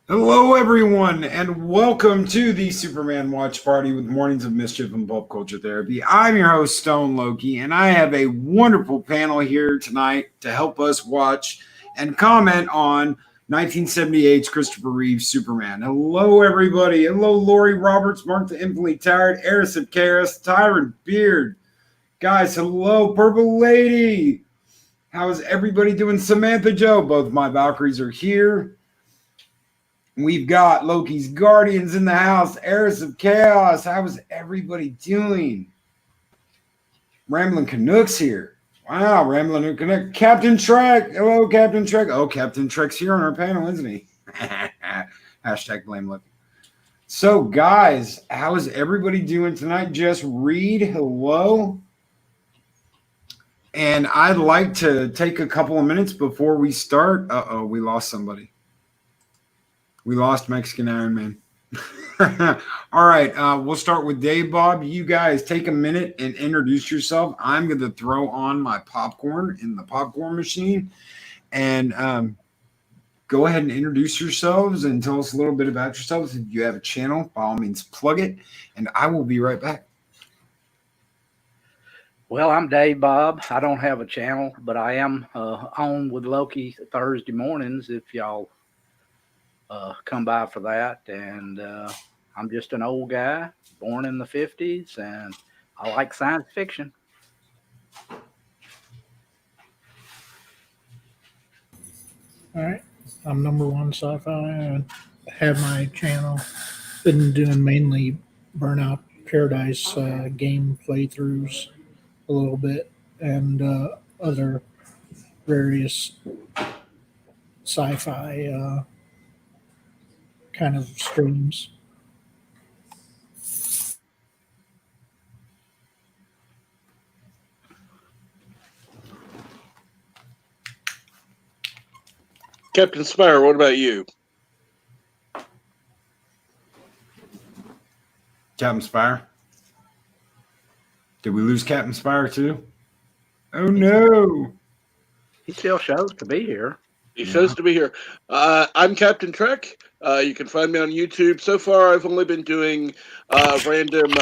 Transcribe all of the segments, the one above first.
Hello, everyone, and welcome to the Superman Watch Party with Mornings of Mischief and Pop Culture Therapy. I'm your host, Stone Loki, and I have a wonderful panel here tonight to help us watch and comment on 1978's Christopher Reeves Superman. Hello, everybody. Hello, Lori Roberts, Mark the Infinitely Tired, Eris of Chaos, Tyrant Beard. Guys, hello, Purple Lady. How's everybody doing? Samantha Joe, both my Valkyries are here. We've got Loki's Guardians in the house, Heirs of Chaos. How is everybody doing? Rambling Canucks here. Wow, Rambling Canuck. Captain Trek. Hello, Captain Trek. Oh, Captain Trek's here on our panel, isn't he? Hashtag blame Loki. So, guys, how is everybody doing tonight? Just Reed, hello. And I'd like to take a couple of minutes before we start. Uh-oh, we lost somebody. We lost Mexican Iron Man. All right, we'll start with Dave Bob. You guys take a minute and introduce yourself. I'm going to throw on my popcorn in the popcorn machine and go ahead and introduce yourselves and tell us a little bit about yourselves. If you have a channel, by all means, plug it, and I will be right back. Well, I'm Dave Bob. I don't have a channel, but I am on with Loki Thursday mornings if y'all come by for that. And I'm just an old guy born in the 50s, and I like science fiction. All right, I'm number one sci-fi. I have my channel. Been doing mainly Burnout Paradise game playthroughs a little bit, and other various sci-fi kind of streams. Captain Spire, what about you? Captain Spire? Did we lose Captain Spire too? Oh, no. He still shows to be here. He shows to be here. I'm Captain Trek. You can find me on YouTube. So far, I've only been doing random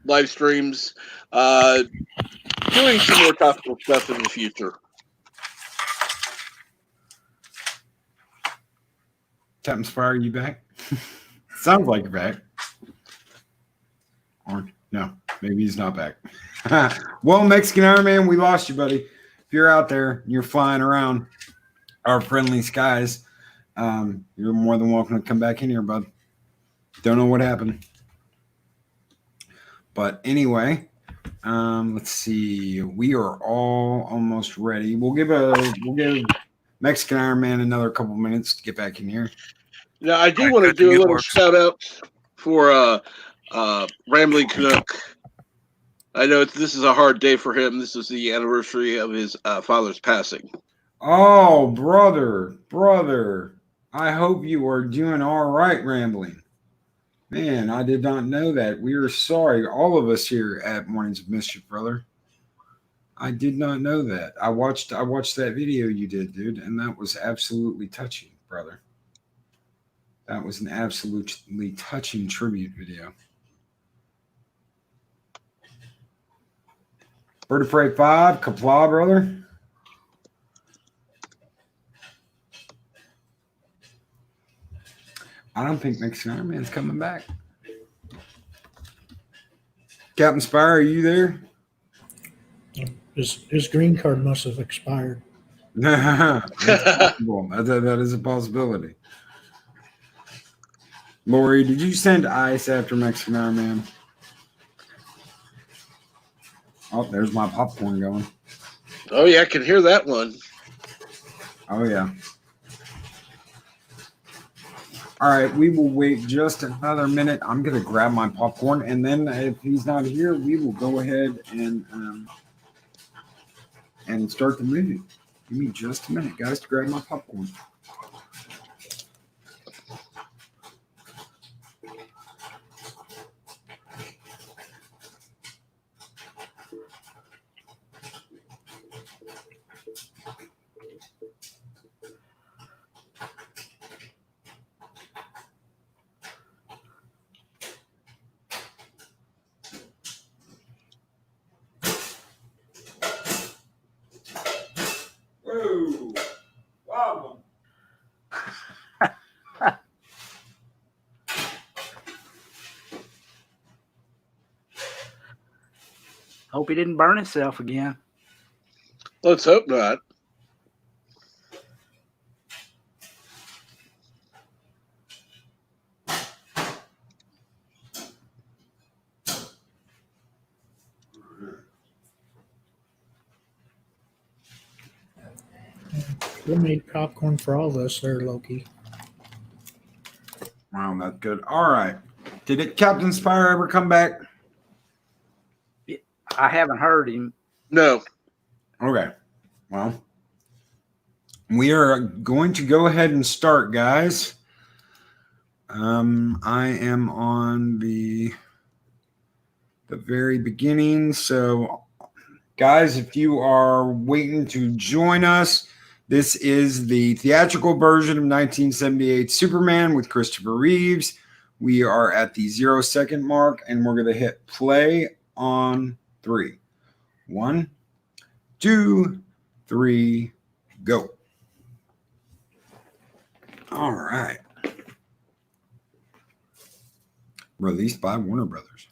live streams, doing some more topical stuff in the future. Captain Spire, are you back? Sounds like you're back. Or no, maybe he's not back. Well, Mexican Iron Man, we lost you, buddy. If you're out there, you're flying around our friendly skies, you're more than welcome to come back in here, bud. Don't know what happened. But anyway, let's see. We are all almost ready. We'll give Mexican Iron Man another couple minutes to get back in here. Now, I do want to do a little shout out for Rambling Canuck. I know this is a hard day for him. This is the anniversary of his father's passing. Oh, brother. I hope you are doing all right, Rambling. Man, I did not know that. We are sorry, all of us here at Mornings of Mischief, brother. I did not know that. I watched that video you did, dude, and that was absolutely touching, brother. That was an absolutely touching tribute video. Bird of Prey 5, Kapla, brother. I don't think Mexican Iron Man's coming back. Captain Spire, are you there? His green card must have expired. That's possible. That is a possibility. Lori, did you send ice after Mexican Iron Man? Oh, there's my popcorn going. Oh, yeah, I can hear that one. Oh, yeah. All right, we will wait just another minute. I'm going to grab my popcorn, and then if he's not here, we will go ahead and start the movie. Give me just a minute, guys, to grab my popcorn. Hope he didn't burn himself again. Let's hope not. We made popcorn for all of us there, Loki. Wow, that's good. All right. Did Captain Spire ever come back? I haven't heard him. No. Okay. Well, we are going to go ahead and start, guys. I am on the very beginning. So, guys, if you are waiting to join us, this is the theatrical version of 1978 Superman with Christopher Reeves. We are at the 0-second mark, and we're going to hit play on 3. 1, 2, 3, go. All right. Released by Warner Brothers.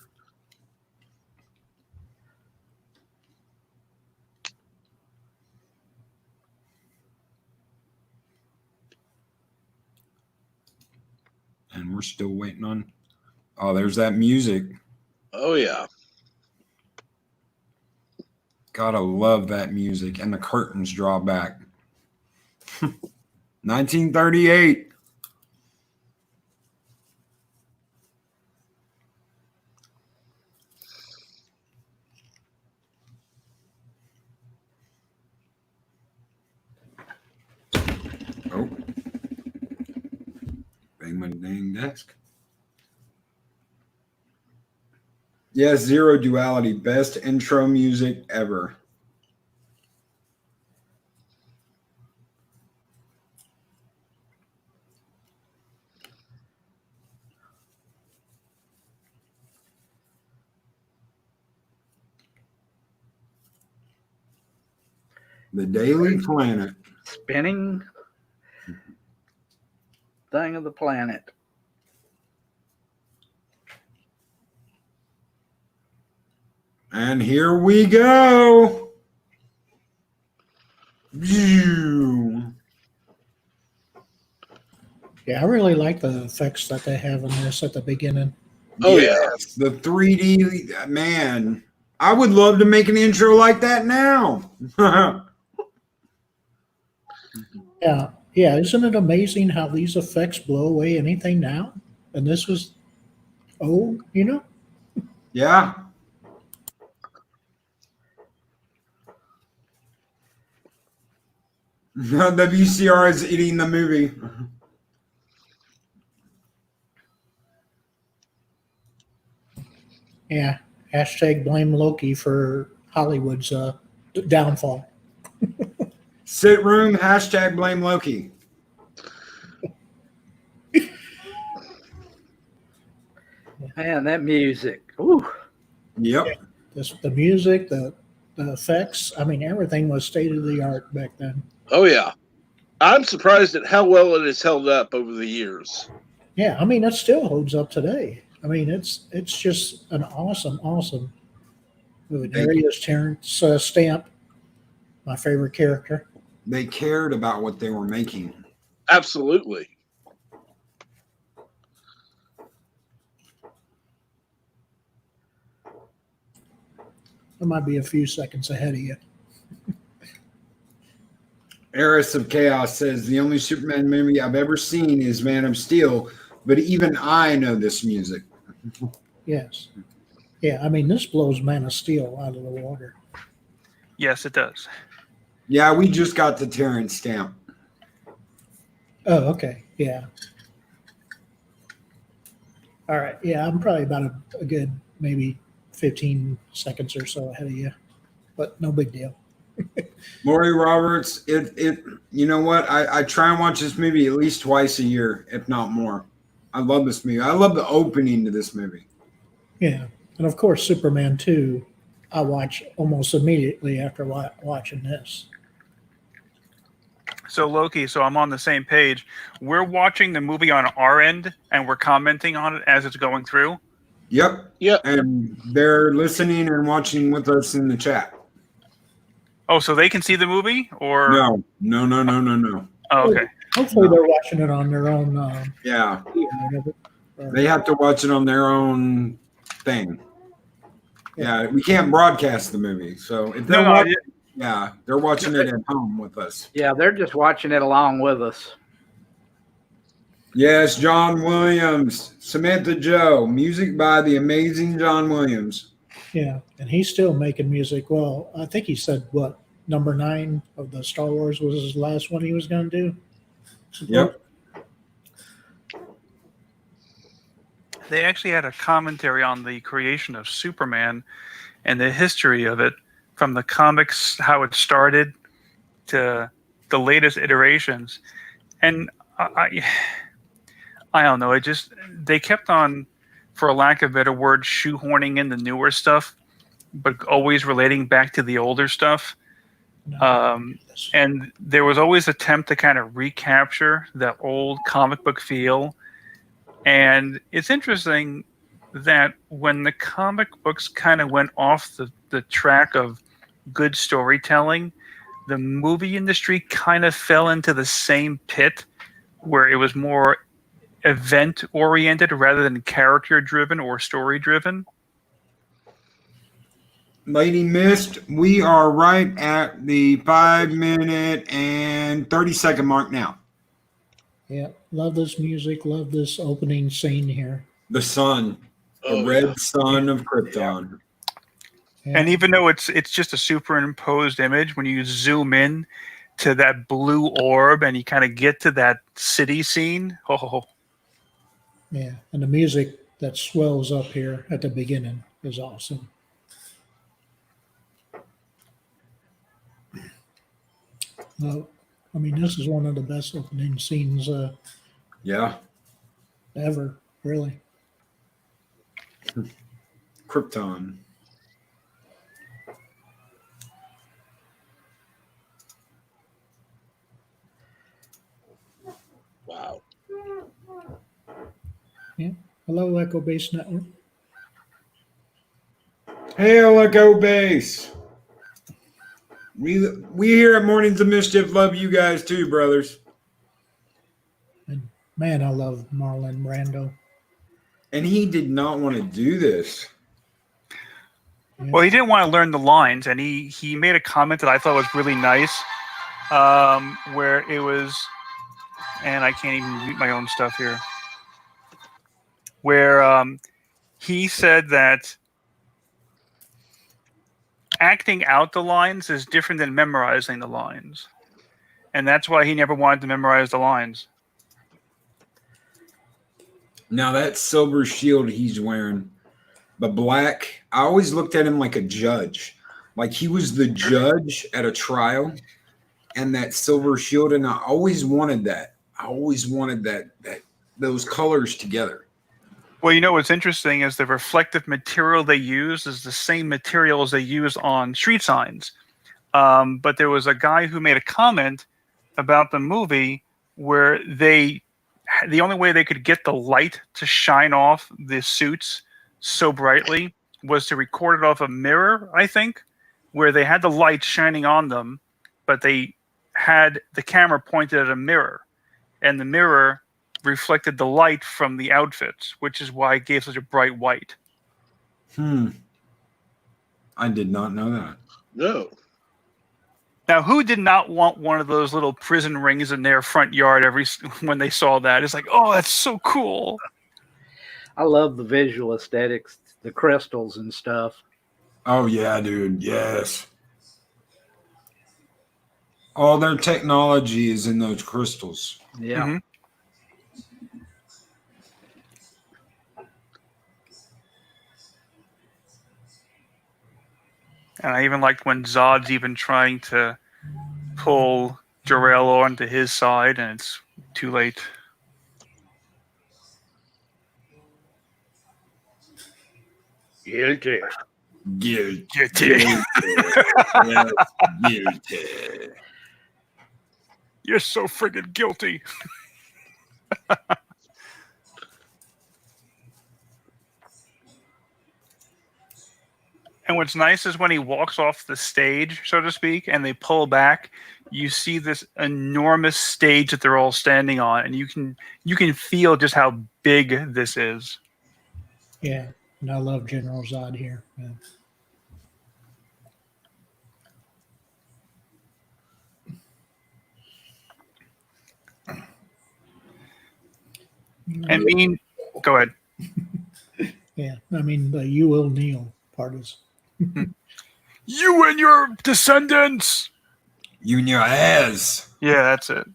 And we're still waiting on. Oh, there's that music. Oh, yeah. Gotta love that music. And the curtains draw back. 1938. Oh. Bang my dang desk. Yes, Zero Duality. Best intro music ever. The Daily Planet. Spinning thing of the planet. And here we go. Phew. Yeah, I really like the effects that they have in this at the beginning. Oh, Yes, the 3D, man. I would love to make an intro like that now. Yeah, yeah. Isn't it amazing how these effects blow away anything now? And this was old, you know? Yeah. The VCR is eating the movie. Yeah. Hashtag blame Loki for Hollywood's downfall. Sit room, hashtag blame Loki. Man, that music. Ooh. Yep. The music, the effects. I mean, everything was state of the art back then. Oh, yeah. I'm surprised at how well it has held up over the years. Yeah, I mean, it still holds up today. I mean, it's just an awesome movie. There he is, Terrence Stamp, my favorite character. They cared about what they were making. Absolutely. I might be a few seconds ahead of you. Eris of Chaos says the only Superman movie I've ever seen is Man of Steel, but even I know this music. Yes. Yeah, I mean, this blows Man of Steel out of the water. Yes, it does. Yeah, we just got the Terrence Stamp. Oh, okay. Yeah. All right. Yeah, I'm probably about a good maybe 15 seconds or so ahead of you, but no big deal. Maury Roberts, it you know what? I try and watch this movie at least twice a year, if not more. I love this movie. I love the opening to this movie. Yeah. And of course, Superman 2, I watch almost immediately after watching this. So Loki, so I'm on the same page. We're watching the movie on our end and we're commenting on it as it's going through. Yep. Yep. And they're listening and watching with us in the chat. Oh, so they can see the movie, or No. Oh, okay. Hopefully No. they're watching it on their own. Yeah. Whatever. They have to watch it on their own thing. Yeah, we can't broadcast the movie. So if they're No, watching, they're watching it at home with us. Yeah, they're just watching it along with us. Yes, John Williams, Samantha Joe, music by the amazing John Williams. Yeah, and he's still making music. Well, I think he said what number 9 of the Star Wars was his last one he was going to do. Yep. They actually had a commentary on the creation of Superman and the history of it, from the comics, how it started, to the latest iterations. And I don't know. They kept on, for a lack of a better word, shoehorning in the newer stuff, but always relating back to the older stuff. And there was always attempt to kind of recapture that old comic book feel. And it's interesting that when the comic books kind of went off the track of good storytelling, the movie industry kind of fell into the same pit, where it was more event oriented rather than character driven or story driven. Lady Mist, we are right at the 5-minute and 30-second mark now. Yeah, love this music. Love this opening scene here. The sun, the red sun of Krypton. Yeah. And even though it's just a superimposed image, when you zoom in to that blue orb and you kind of get to that city scene, Yeah, and the music that swells up here at the beginning is awesome. I mean, this is one of the best opening scenes ever, really. Krypton. Wow. Yeah. Hello, Echo Base Network. Hail, Echo Base. We here at Mornings of Mischief love you guys too, brothers. And man, I love Marlon Brando. And he did not want to do this. Yeah. well, he didn't want to learn the lines, and he made a comment that I thought was really nice, where it was, and I can't even mute my own stuff here, where he said that acting out the lines is different than memorizing the lines. And that's why he never wanted to memorize the lines. Now that silver shield he's wearing, the black, I always looked at him like a judge. Like he was the judge at a trial, and that silver shield, and I always wanted that. I always wanted that those colors together. Well, you know what's interesting is the reflective material they use is the same material as they use on street signs. But there was a guy who made a comment about the movie where the only way they could get the light to shine off the suits so brightly was to record it off a mirror, I think, where they had the light shining on them, but they had the camera pointed at a mirror, and the mirror reflected the light from the outfits, which is why it gave such a bright white. I did not know that. No. Now, who did not want one of those little prison rings in their front yard when they saw that? It's like, oh, that's so cool. I love the visual aesthetics, the crystals and stuff. Oh yeah, dude. Yes. All their technology is in those crystals. Yeah. Mm-hmm. And I even liked when Zod's even trying to pull Jor-El onto his side, and it's too late. Guilty. Guilty. Guilty. Yes, guilty. You're so friggin' guilty. And what's nice is when he walks off the stage, so to speak, and they pull back, you see this enormous stage that they're all standing on, and you can feel just how big this is. Yeah, and I love General Zod here. Yeah. And go ahead. Yeah, I mean the "You Will Kneel" part is. You and your descendants. You and your ass. Yeah, that's it.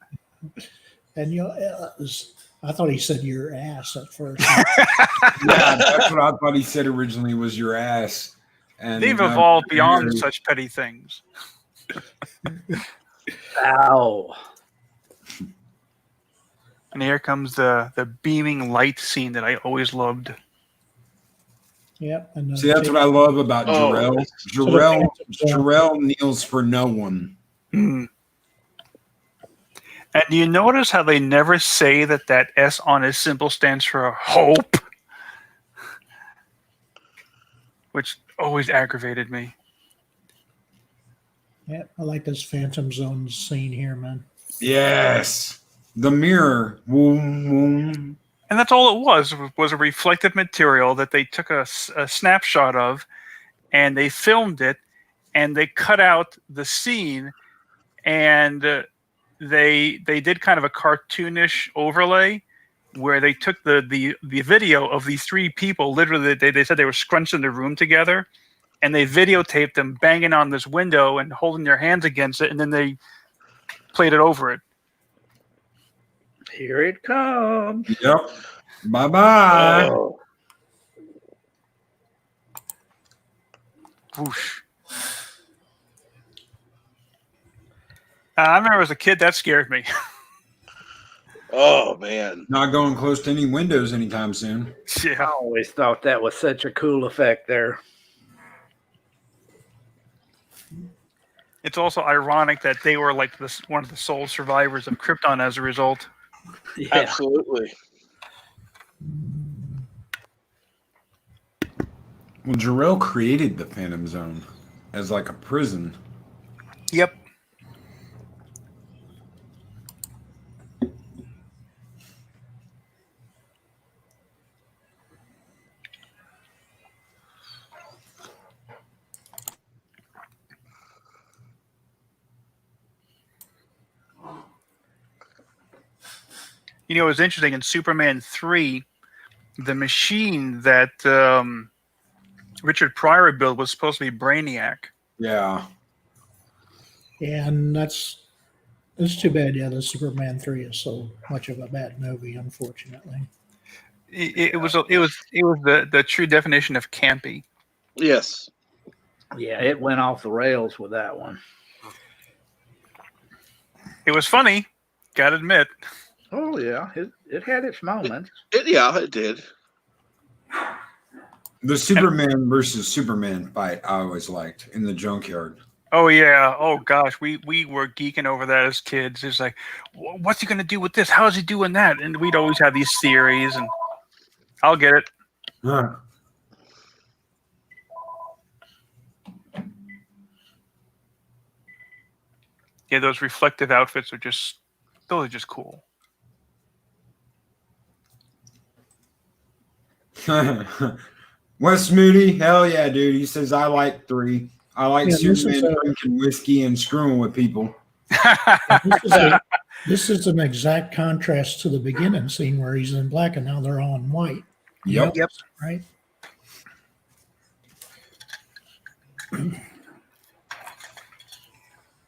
And your ass. I thought he said your ass at first. Yeah, that's what I thought he said originally was your ass. And They've evolved beyond such petty things. Ow. And here comes the beaming light scene that I always loved. Yep. And see, that's what I love about Jarrell. So Jarrell kneels for no one. Mm. And do you notice how they never say that S on his symbol stands for hope? Which always aggravated me. Yeah, I like this Phantom Zone scene here, man. Yes. The mirror. Boom, boom. And that's all it was a reflective material that they took a snapshot of, and they filmed it, and they cut out the scene, and they did kind of a cartoonish overlay where they took the video of these three people. Literally, they said they were scrunched in the room together, and they videotaped them banging on this window and holding their hands against it, and then they played it over it. Here it comes. Yep. Bye-bye. Oh. Whoosh. I remember as a kid that scared me. Oh man. Not going close to any windows anytime soon. I Yeah. always thought that was such a cool effect there. It's also ironic that they were like one of the sole survivors of Krypton as a result. Yeah. Absolutely. Well, Jarrell created the Phantom Zone as like a prison. Yep. You know, it was interesting in Superman 3, the machine that Richard Pryor built was supposed to be Brainiac. Yeah. Yeah, and it's too bad. Yeah, the Superman 3 is so much of a bad movie, unfortunately. It was the true definition of campy. Yes. Yeah, it went off the rails with that one. It was funny, gotta admit. Oh, yeah. It had its moments. It did. The Superman versus Superman fight I always liked in the junkyard. Oh yeah. Oh gosh, we were geeking over that as kids. It's like, what's he gonna do with this? How is he doing that? And we'd always have these theories, and I'll get it. Huh. Yeah, those reflective outfits are just cool. Wes Moody, hell yeah, dude. He says I like 3. I like Yeah, this Superman is drinking whiskey and screwing with people. This is an exact contrast to the beginning scene where he's in black and now they're all in white. Yep. Yep. Right.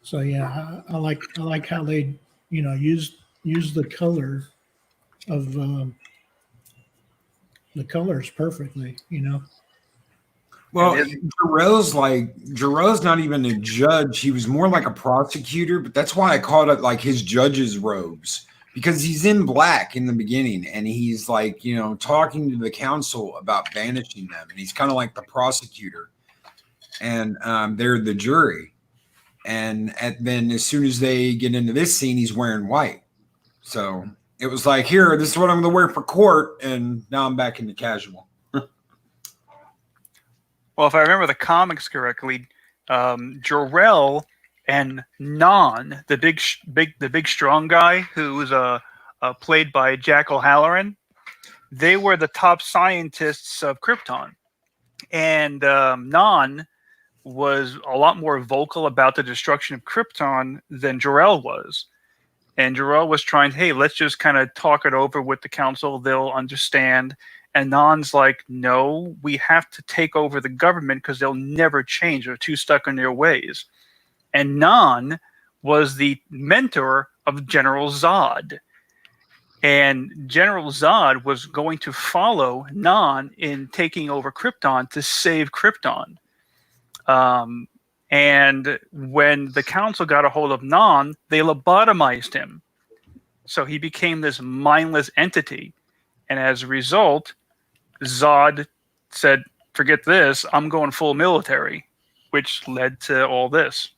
So yeah, I like how they use the color of the colors perfectly. Well, Jarrell's not even a judge. He was more like a prosecutor, but that's why I called it like his judge's robes, because he's in black in the beginning and he's like, talking to the council about banishing them. And he's kind of like the prosecutor and they're the jury. And then as soon as they get into this scene, he's wearing white. So it was like, here, this is what I'm going to wear for court. And now I'm back into casual. Well, if I remember the comics correctly, Jor-El and Non, the big strong guy who was played by Jack O'Halloran, they were the top scientists of Krypton, and Non was a lot more vocal about the destruction of Krypton than Jor-El was. And Jor-El was trying, hey, let's just kind of talk it over with the council. They'll understand. And Non's like, no, we have to take over the government because they'll never change. They're too stuck in their ways. And Non was the mentor of General Zod. And General Zod was going to follow Non in taking over Krypton to save Krypton. And when the council got a hold of Non, they lobotomized him. So he became this mindless entity. And as a result, Zod said, forget this, I'm going full military, which led to all this.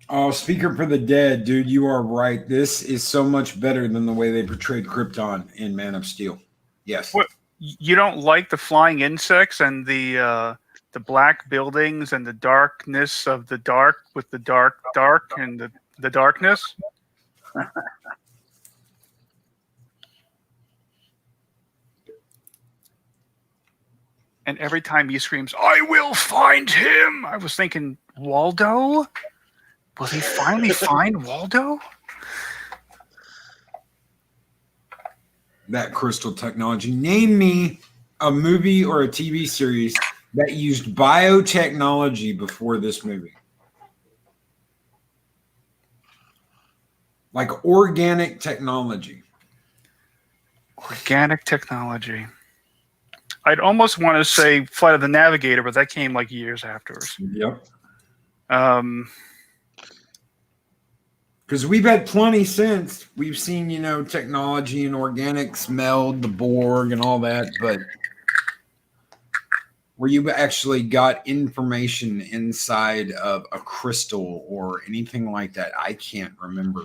Oh, speaker for the dead, dude, you are right. This is so much better than the way they portrayed Krypton in Man of Steel. Yes. What, you don't like the flying insects and the black buildings and the darkness of the dark with the dark and the darkness? And every time he screams, I will find him, I was thinking, Waldo? Will he finally find Waldo? That crystal technology. Name me a movie or a TV series that used biotechnology before this movie. Like organic technology. Organic technology. I'd almost want to say Flight of the Navigator, but that came like years afterwards. Yep. Because we've had plenty since. We've seen, technology and organics meld, the Borg and all that, but where you actually got information inside of a crystal or anything like that, I can't remember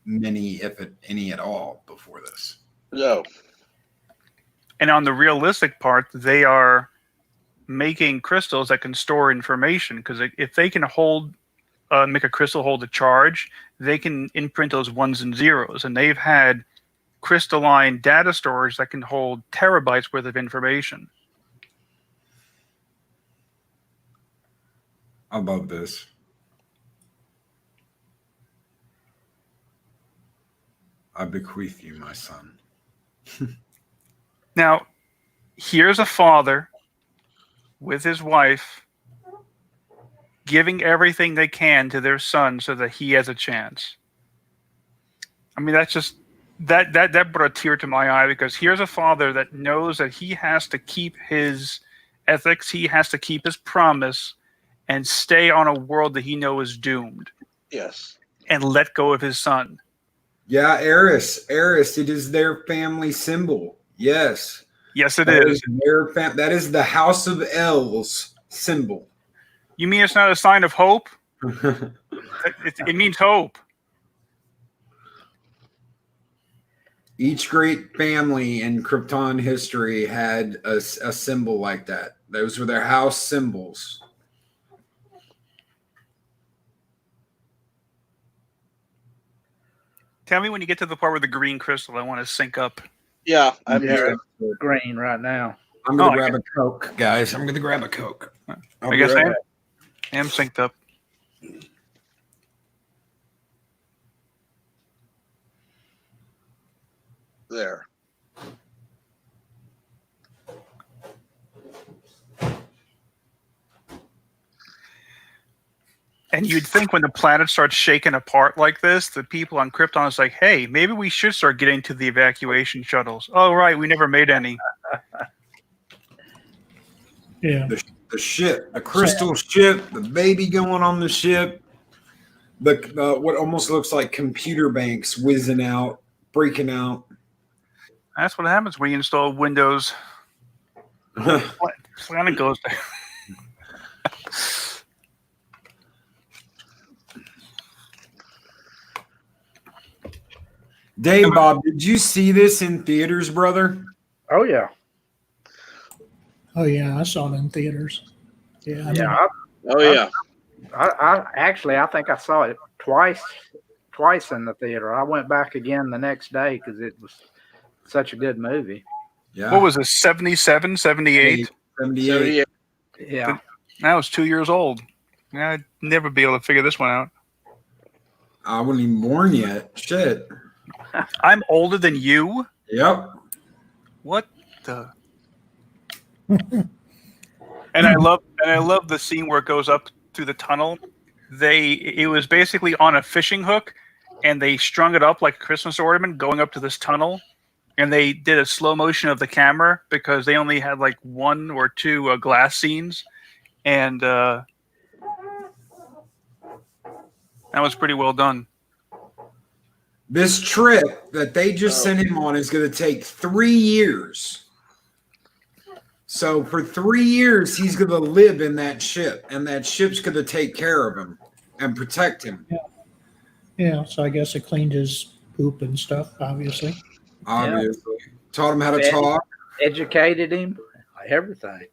many, if any at all, before this. No. And on the realistic part, they are making crystals that can store information, because if they can make a crystal hold a charge, they can imprint those ones and zeros. And they've had crystalline data storage that can hold terabytes worth of information. I love this. I bequeath you, my son. Now, here's a father with his wife giving everything they can to their son so that he has a chance. I mean, that's just that brought a tear to my eye, because here's a father that knows that he has to keep his ethics, he has to keep his promise, and stay on a world that he knows is doomed. Yes. And let go of his son. Yeah, Eris. It is their family symbol. Yes. Yes, it is. That is the House of L's symbol. You mean it's not a sign of hope? It means hope. Each great family in Krypton history had a symbol like that. Those were their house symbols. Tell me when you get to the part with the green crystal. I want to sync up. Yeah, I'm Yeah, green right now. I'm going to grab a Coke, guys. I'm going to grab a Coke. I guess I am synced up. there. And you'd think when the planet starts shaking apart like this, the people on Krypton is like, hey, maybe we should start getting to the evacuation shuttles. Oh, right, we never made any. Yeah. The ship, the crystal ship, the baby going on the ship, the what almost looks like computer banks whizzing out, breaking out. That's what happens when you install Windows. Planet goes there. Dave, Bob, did you see this in theaters, brother? Oh yeah, Oh yeah, I saw it in theaters. Yeah, I mean, yeah. Oh yeah. I actually I think I saw it twice in the theater. I went back again the next day because it was such a good movie. Yeah. What was this, 77, 78? 78. Yeah. I was 2 years old. I'd never be able to figure this one out. I wasn't even born yet. Shit. I'm older than you? Yep. What the? And I love the scene where it goes up through the tunnel. It was basically on a fishing hook, and they strung it up like a Christmas ornament going up to this tunnel. And they did a slow motion of the camera because they only had like 1 or 2 glass scenes, and that was pretty well done. This trip that they just sent him on is going to take 3 years. So for 3 years, he's going to live in that ship, and that ship's going to take care of him and protect him. yeah. So I guess it cleaned his poop and stuff, obviously. Obviously. Taught him how to talk. Educated him, everything.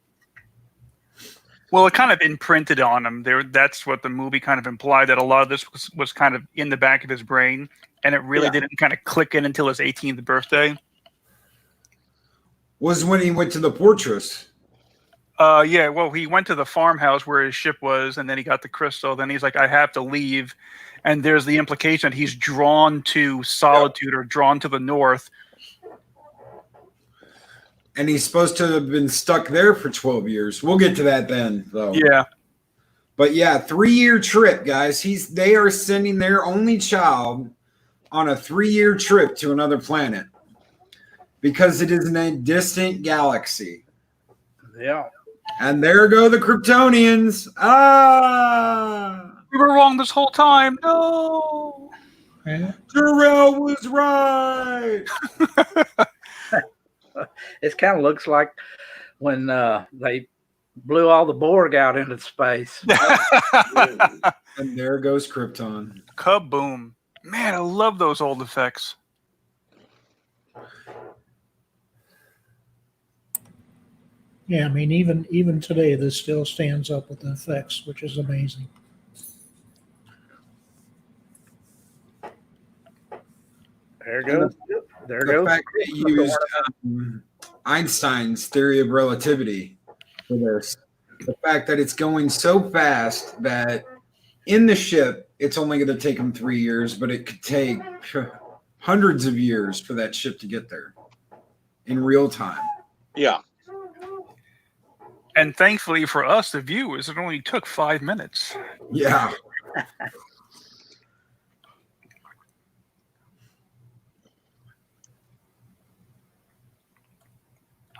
Well, it kind of imprinted on him. That's what the movie kind of implied, that a lot of this was kind of in the back of his brain, and it really didn't kind of click in until his 18th birthday. Was when he went to the fortress. Yeah, well, he went to the farmhouse where his ship was, and then he got the crystal. Then he's like, I have to leave. And there's the implication that he's drawn to solitude or drawn to the north. And he's supposed to have been stuck there for 12 years. We'll get to that then, though. Yeah. But yeah, 3-year trip, guys. They are sending their only child on a 3-year trip to another planet because it is in a distant galaxy. Yeah. And there go the Kryptonians. We were wrong this whole time. No. Yeah. Jarrell was right. It kind of looks like when they blew all the Borg out into space. And there goes Krypton. Kaboom. Man, I love those old effects. Yeah, I mean, even today, this still stands up with the effects, which is amazing. There goes. There The goes. fact that he used Einstein's theory of relativity for this. The fact that it's going so fast that in the ship, it's only going to take him 3 years, but it could take hundreds of years for that ship to get there in real time. Yeah. And thankfully for us, the viewers, it only took 5 minutes. Yeah.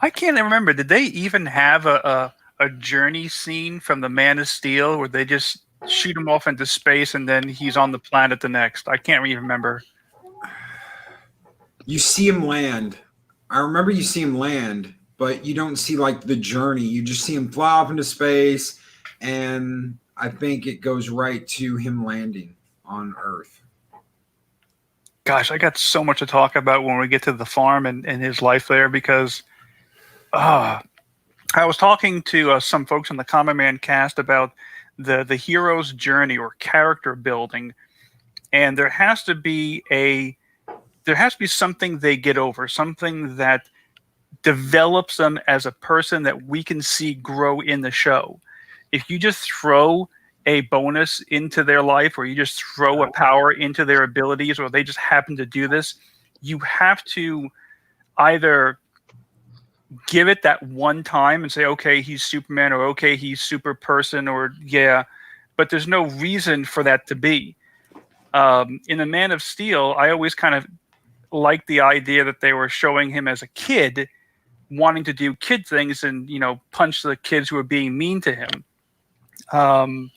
I can't remember. Did they even have a journey scene from the Man of Steel where they just shoot him off into space and then he's on the planet the next? I can't even remember. You see him land. I remember you see him land, but you don't see like the journey. You just see him fly off into space, and I think it goes right to him landing on Earth. Gosh, I got so much to talk about when we get to the farm and his life there because I was talking to some folks in the Common Man cast about the hero's journey or character building, and there has to be something they get over, something that develops them as a person that we can see grow in the show. If you just throw a bonus into their life, or you just throw a power into their abilities, or they just happen to do this, you have to either give it that one time and say, okay, he's Superman, or okay, he's super person, or yeah, but there's no reason for that to be. In the Man of Steel, I always kind of liked the idea that they were showing him as a kid wanting to do kid things and, punch the kids who were being mean to him.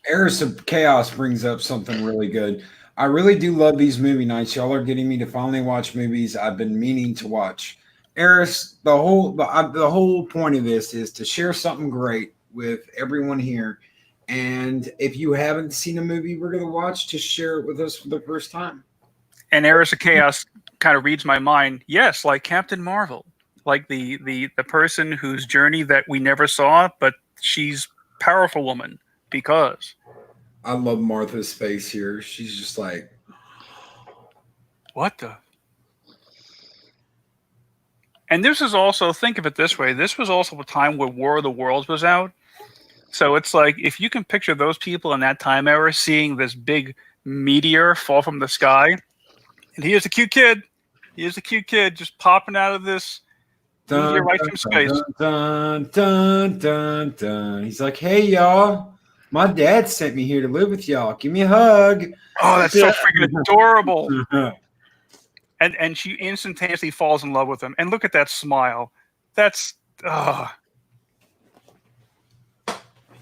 Eris of Chaos brings up something really good. I really do love these movie nights. Y'all are getting me to finally watch movies I've been meaning to watch. Eris, the whole point of this is to share something great with everyone here. And if you haven't seen a movie we're going to watch, just share it with us for the first time. And Eris of Chaos kind of reads my mind. Yes, like Captain Marvel, like the person whose journey that we never saw, but she's powerful woman because. I love Martha's face here. She's just like, What the? And this is also, think of it this way, this was also a time where War of the Worlds was out. So it's like, if you can picture those people in that time era seeing this big meteor fall from the sky, and he is a cute kid. He is a cute kid just popping out of this meteor right from space. Dun, dun, dun, dun. He's like, hey, y'all. My dad sent me here to live with y'all. Give me a hug. Oh, that's so freaking adorable. And she instantaneously falls in love with him. And look at that smile. That's...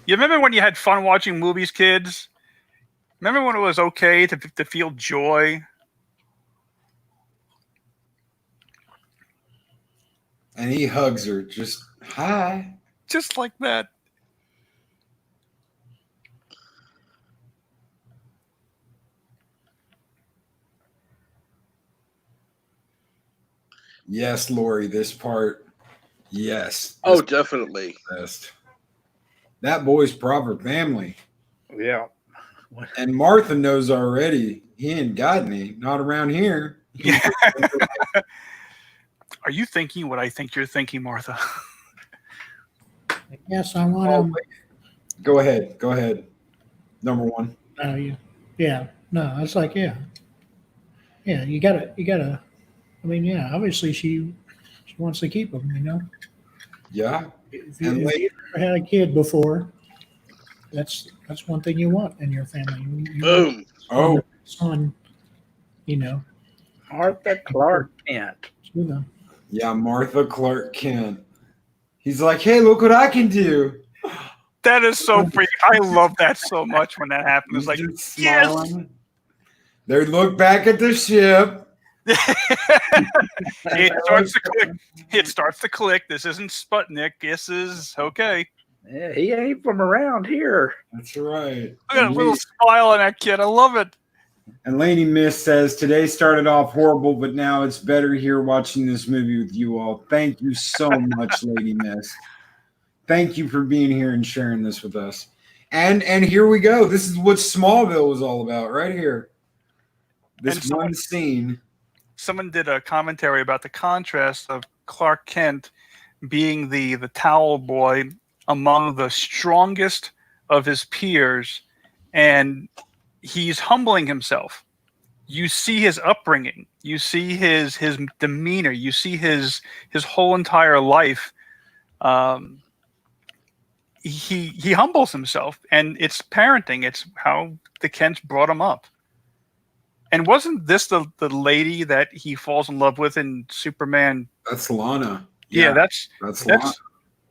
You remember when you had fun watching movies, kids? Remember when it was okay to feel joy? And he hugs her. Just, hi. Just like that. Yes, Lori, this part. Yes. Oh, definitely. Best. That boy's proper family. Yeah. And Martha knows already. He ain't got any. Not around here. Yeah. Are you thinking what I think you're thinking, Martha? Yes, I want Go ahead. Go ahead. Number one. yeah. No, it's like, yeah. Yeah, you gotta, I mean, yeah, obviously she wants to keep him, you know? Yeah. If you've ever had a kid before, that's one thing you want in your family. You Boom. Oh. Son, you know. Martha Clark Kent. You know. Yeah, Martha Clark Kent. He's like, hey, look what I can do. That is so freaking. I love that so much when that happens. It's like, smiling. Yes. They look back at the ship. It starts to click. It starts to click. This isn't Sputnik. This is okay. Yeah, he ain't from around here. That's right. Look at a little smile on that kid. I love it. And Lady Miss says, today started off horrible, but now it's better here watching this movie with you all. Thank you so much, Lady Miss. Thank you for being here and sharing this with us. And here we go. This is what Smallville was all about right here. This one scene. Someone did a commentary about the contrast of Clark Kent being the towel boy among the strongest of his peers, and he's humbling himself. You see his upbringing, you see his demeanor, you see his whole entire life. He humbles himself, and it's parenting. It's how the Kents brought him up. And wasn't this the lady that he falls in love with in Superman? That's Lana. Yeah, that's Lana.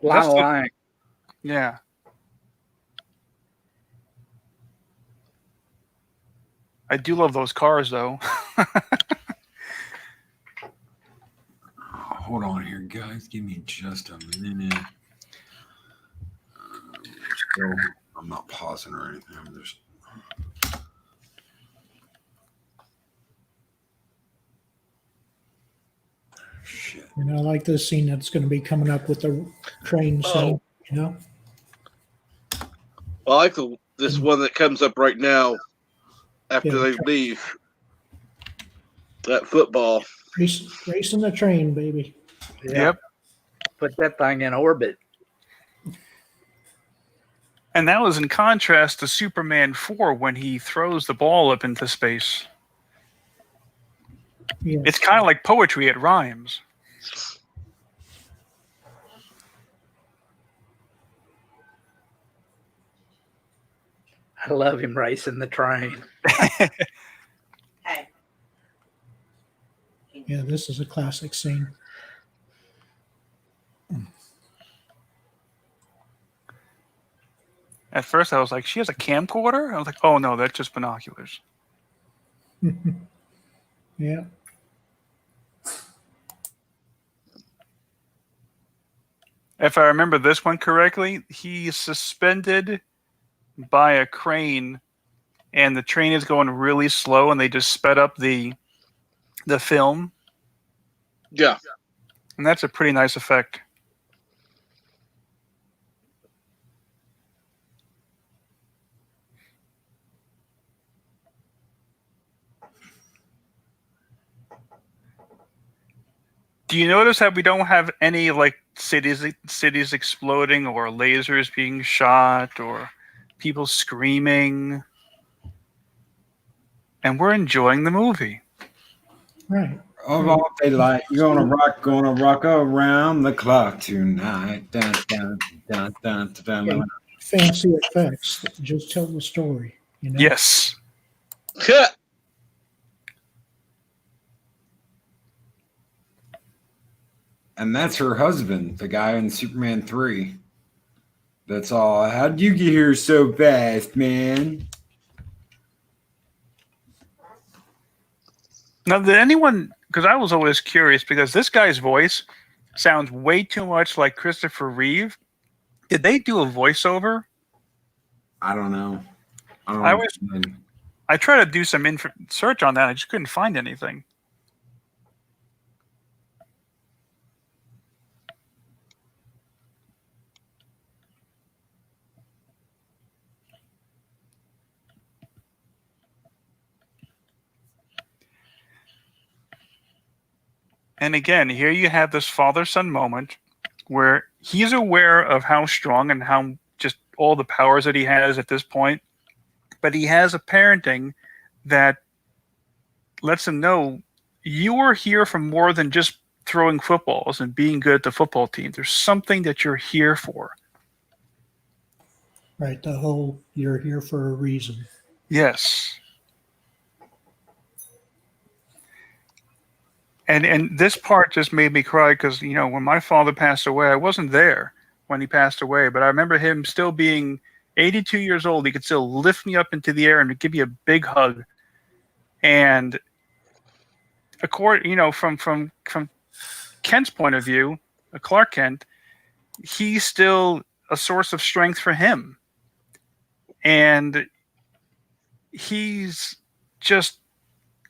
Lana Lang. Yeah. I do love those cars, though. Hold on here, guys. Give me just a minute. I'm not pausing or anything. I'm just... Shit. You know, I like this scene that's going to be coming up with the train scene, you know? Well, I like this one that comes up right now after they leave. That football. Racing the train, baby. Yep. Put that thing in orbit. And that was in contrast to Superman 4 when he throws the ball up into space. Yeah. It's kind of like poetry. It rhymes. I love him racing the train. Hey. Yeah, this is a classic scene. At first, I was like, she has a camcorder? I was like, oh, no, that's just binoculars. Yeah. If I remember this one correctly, he's suspended by a crane, and the train is going really slow, and they just sped up the the film, Yeah. and that's a pretty nice effect. Do you notice how we don't have any like cities exploding or lasers being shot or people screaming? And we're enjoying the movie. Right. Of all daylight, you're gonna rock around the clock tonight. Dun, dun, dun, dun, dun, dun. Fancy effects that just tell the story, you know? Yes. And that's her husband, the guy in Superman 3. That's all. How'd you get here so fast, man? Now, did anyone, because I was always curious, because this guy's voice sounds way too much like Christopher Reeve. Did they do a voiceover? I don't know. I tried to do some search on that. I just couldn't find anything. And again, here you have this father-son moment where he's aware of how strong and how just all the powers that he has at this point, but he has a parenting that lets him know you are here for more than just throwing footballs and being good at the football team. There's something that you're here for. Right. The whole you're here for a reason. Yes. And this part just made me cry because, you know, when my father passed away, I wasn't there when he passed away, but I remember him still being 82 years old. He could still lift me up into the air and give me a big hug. And according, you know, from Kent's point of view, Clark Kent, he's still a source of strength for him. And he's just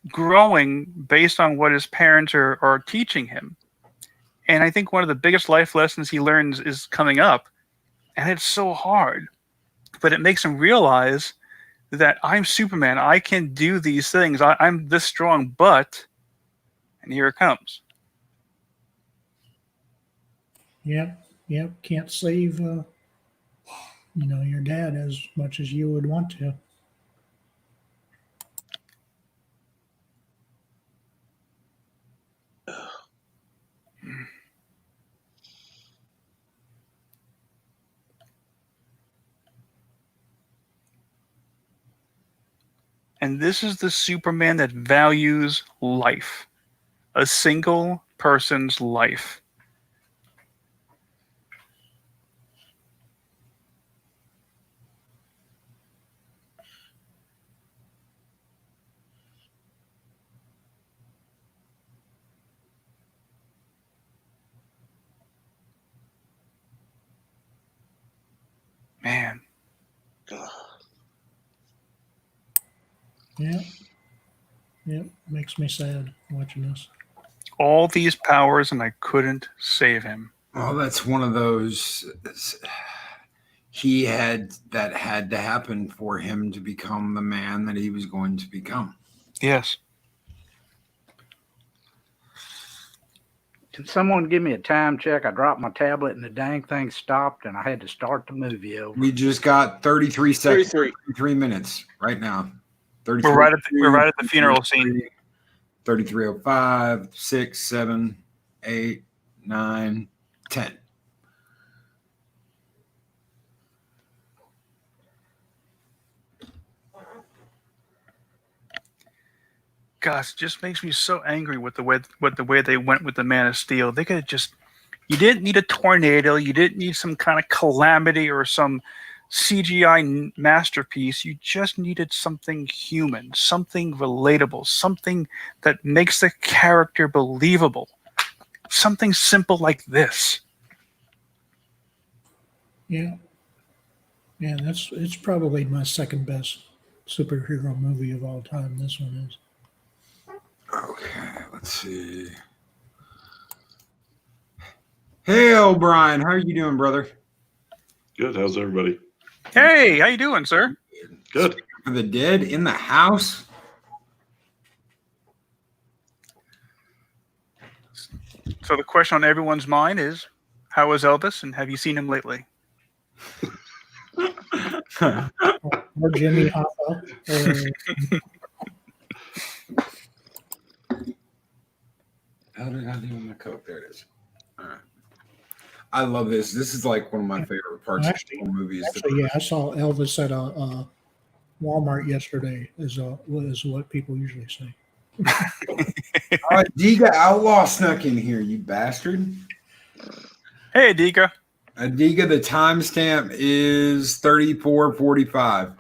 growing based on what his parents are teaching him. And I think one of the biggest life lessons he learns is coming up. And it's so hard. But it makes him realize that I'm Superman. I can do these things. I'm this strong, but... And here it comes. Yep. Can't save, you know, your dad as much as you would want to. And this is the Superman that values life. A single person's life. Man. Yep. Makes me sad watching this. All these powers and I couldn't save him. Well, that's one of those. Had to happen for him to become the man that he was going to become. Yes. Can someone give me a time check? I dropped my tablet and the dang thing stopped and I had to start the movie over. We just got 33 seconds, 33 minutes right now. We're right at the funeral scene. 33:05, 6, 7, 8, 9, 10. Gosh, it just makes me so angry with the way they went with the Man of Steel. They could have just. You didn't need a tornado. You didn't need some kind of calamity or some CGI masterpiece. You just needed something human, something relatable, something that makes the character believable. Something simple like this. Yeah, it's probably my second best superhero movie of all time. This one is. Okay, Let's see. Hey, O'Brien, how are you doing, brother? Good. How's everybody? Hey, how you doing, sir? Good. For the dead in the house. So the question on everyone's mind is, how is Elvis, and have you seen him lately? Or Jimmy Hoffa. How do I do my coat? There it is. All right. I love this. This is like one of my favorite parts of the movie. Actually, yeah, I saw Elvis at a Walmart yesterday. Is what people usually say. Adiga Outlaw snuck in here, you bastard. Hey, Adiga. Adiga, the timestamp is 34:45.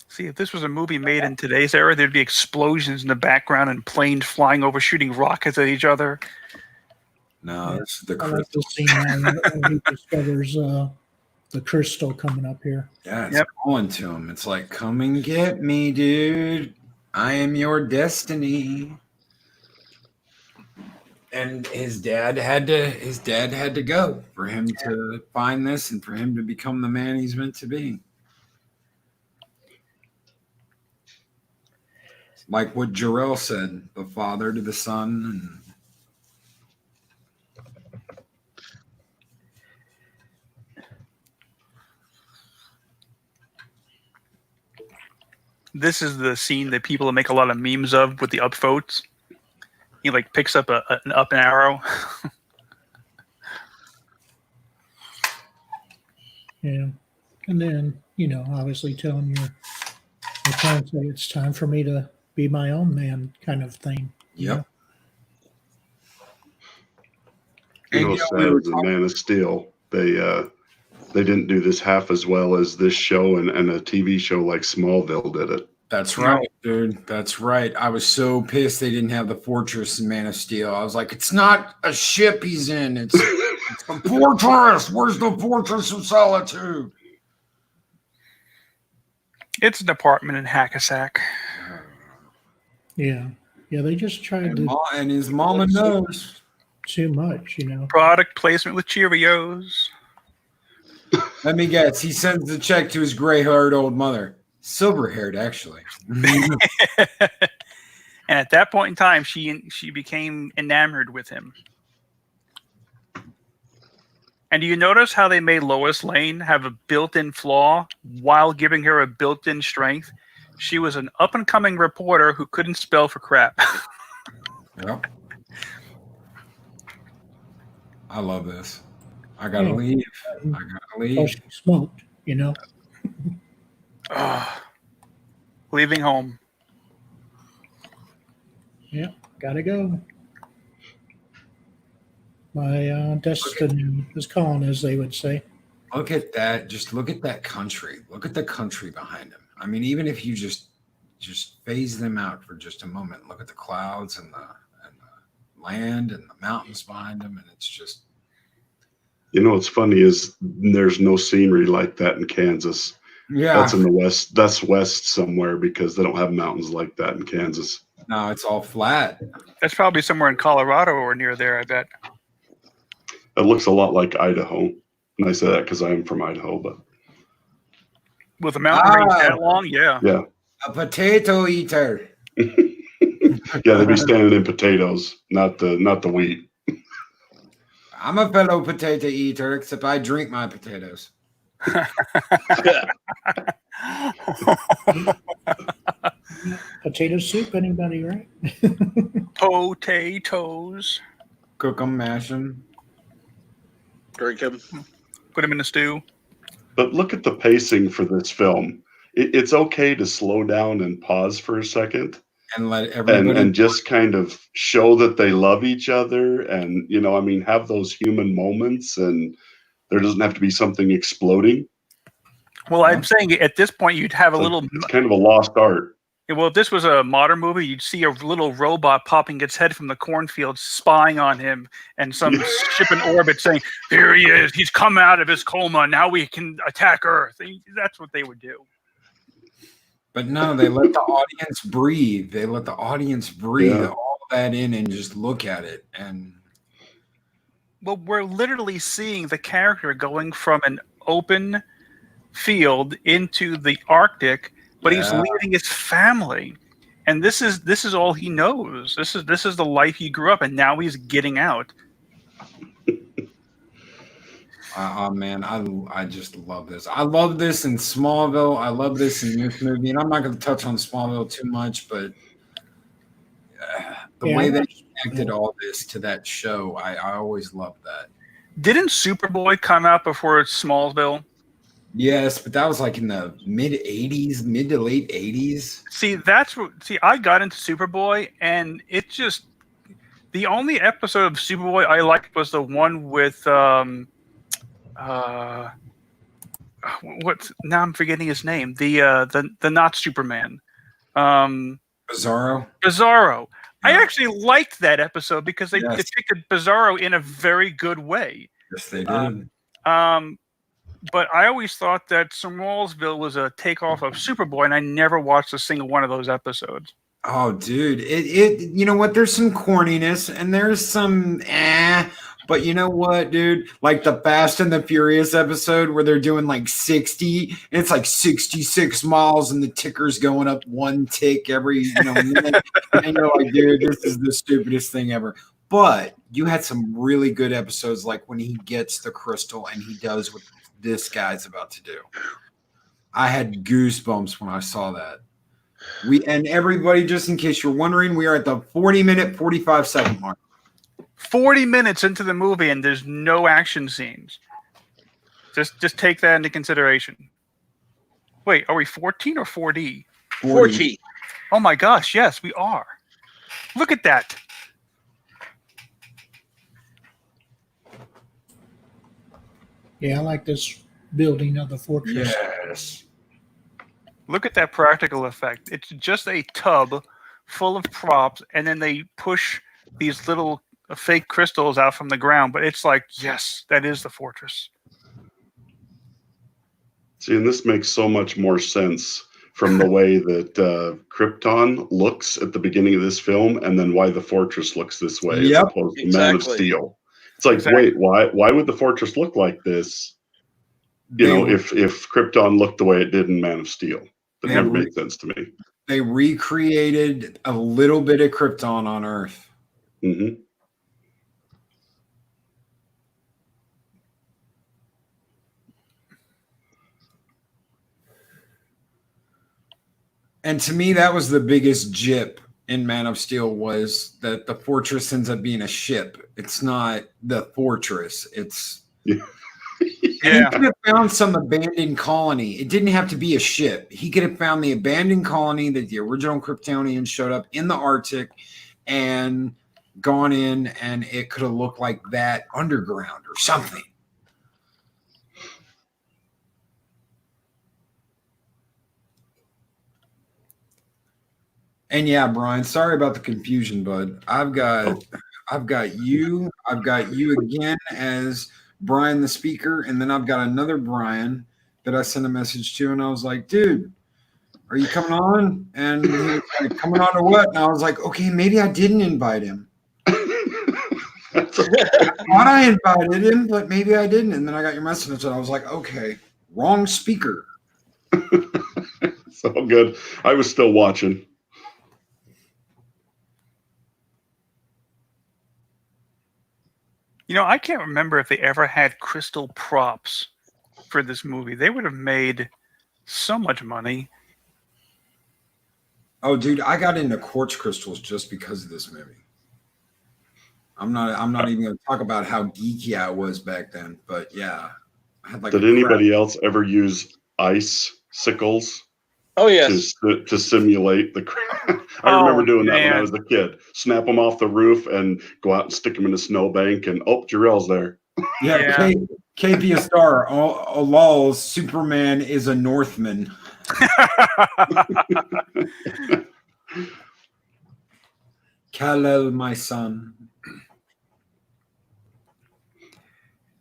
See, if this was a movie made in today's era, there'd be explosions in the background and planes flying over, shooting rockets at each other. No, this is the I like crystal. the scene where he discovers the crystal coming up here. Yeah, it's calling to him. It's like, come and get me, dude. I am your destiny. And his dad had to go for him to find this and for him to become the man he's meant to be. Like what Jarrell said, the father to the son. This is the scene that people make a lot of memes of with the upvotes. He like picks up an up and arrow. Yeah, and then obviously telling your parents that it's time for me to be my own man, kind of thing. Yep. You know, what's sad is the Man of Steel. They didn't do this half as well as this show and a TV show like Smallville did it. That's right, dude. That's right. I was so pissed they didn't have the fortress in Man of Steel. I was like, it's not a ship he's in. It's a fortress. Where's the Fortress of Solitude? It's an apartment in Hackensack. Yeah. They just tried to. And his mama knows too much, Product placement with Cheerios. Let me guess. He sends the check to his gray-haired old mother. Silver-haired, actually. And at that point in time, she became enamored with him. And do you notice how they made Lois Lane have a built-in flaw while giving her a built-in strength? She was an up-and-coming reporter who couldn't spell for crap. Yep. I love this. I gotta leave. Oh, she smoked, Leaving home. Yeah, gotta go. My destiny is calling, as they would say. Look at that. Just look at that country. Look at the country behind him. I mean, even if you just phase them out for just a moment, look at the clouds and the land and the mountains behind him, and it's just. What's funny is there's no scenery like that in Kansas. Yeah. That's in the west. That's west somewhere because they don't have mountains like that in Kansas. No, it's all flat. That's probably somewhere in Colorado or near there, I bet. It looks a lot like Idaho. And I say that because I am from Idaho, but. With a mountain range that long, yeah. Yeah. A potato eater. Yeah, they'd be standing in potatoes, not the wheat. I'm a fellow potato eater, except I drink my potatoes. Potato soup, anybody, right? Potatoes. Cook them, mash them. Drink them. Put them in the stew. But look at the pacing for this film. It's okay to slow down and pause for a second. And let everybody and just kind of show that they love each other and, have those human moments, and there doesn't have to be something exploding. Well, I'm saying at this point you'd have a little. It's kind of a lost art. Yeah, well, if this was a modern movie, you'd see a little robot popping its head from the cornfield, spying on him, and some ship in orbit saying, "Here he is. He's come out of his coma. Now we can attack Earth." That's what they would do. But no, they let the audience breathe. They let the audience breathe all that in and just look at it. And well, we're literally seeing the character going from an open field into the Arctic, but he's leaving his family, and this is all he knows. This is the life he grew up, and now he's getting out. Man, I just love this. I love this in Smallville. I love this in this movie, and I'm not going to touch on Smallville too much, but the way they connected all this to that show, I always loved that. Didn't Superboy come out before Smallville? Yes, but that was like in the mid to late 80s. See, I got into Superboy, and it just, the only episode of Superboy I liked was the one with now I'm forgetting his name. The not Superman. Bizarro. Yeah. I actually liked that episode because they depicted Bizarro in a very good way. Yes, they did. But I always thought that Smallville was a takeoff of Superboy, and I never watched a single one of those episodes. Oh, dude, it you know what? There's some corniness and there's some but you know what, dude? Like the Fast and the Furious episode where they're doing like 60, and it's like 66 miles, and the ticker's going up one tick every minute, and you're like, dude, this is the stupidest thing ever. But you had some really good episodes, like when he gets the crystal and he does what this guy's about to do. I had goosebumps when I saw that. And everybody, just in case you're wondering, we are at the 40-minute, 45-second mark. 40 minutes into the movie, and there's no action scenes. Just take that into consideration. Wait, are we 14 or 4D? 14. Oh my gosh, yes, we are. Look at that. Yeah, I like this building of the fortress. Yes. Look at that practical effect. It's just a tub full of props, and then they push these little fake crystals out from the ground. But it's like, yes, that is the fortress. See, and this makes so much more sense from the way that Krypton looks at the beginning of this film, and then why the fortress looks this way as opposed to Man of Steel. It's like, wait, why would the fortress look like this? If Krypton looked the way it did in Man of Steel. That never made sense to me. They recreated a little bit of Krypton on Earth. Mm-hmm. And to me, that was the biggest jip in Man of Steel, was that the fortress ends up being a ship. It's not the fortress. It's He could have found some abandoned colony. It didn't have to be a ship. He could have found the abandoned colony that the original Kryptonians showed up in the Arctic and gone in, and it could have looked like that underground or something. And yeah, Brian, sorry about the confusion, bud. I've got you again as Brian the speaker, and then I've got another Brian that I sent a message to, and I was like, dude, are you coming on? And he was like, coming on to what? And I was like, okay, maybe I didn't invite him. That's okay. I thought I invited him, but maybe I didn't. And then I got your message, and I was like, okay, wrong speaker. So good. I was still watching. I can't remember if they ever had crystal props for this movie. They would have made so much money. Oh, dude, I got into quartz crystals just because of this movie. I'm not even going to talk about how geeky I was back then, but yeah. I had like Did anybody else ever use ice sickles? Oh, yes. To simulate the I remember doing that when I was a kid. Snap them off the roof and go out and stick them in a snowbank, and Jarrell's there. Yeah. KP a star. Lol, Superman is a Northman. Kal-El, my son.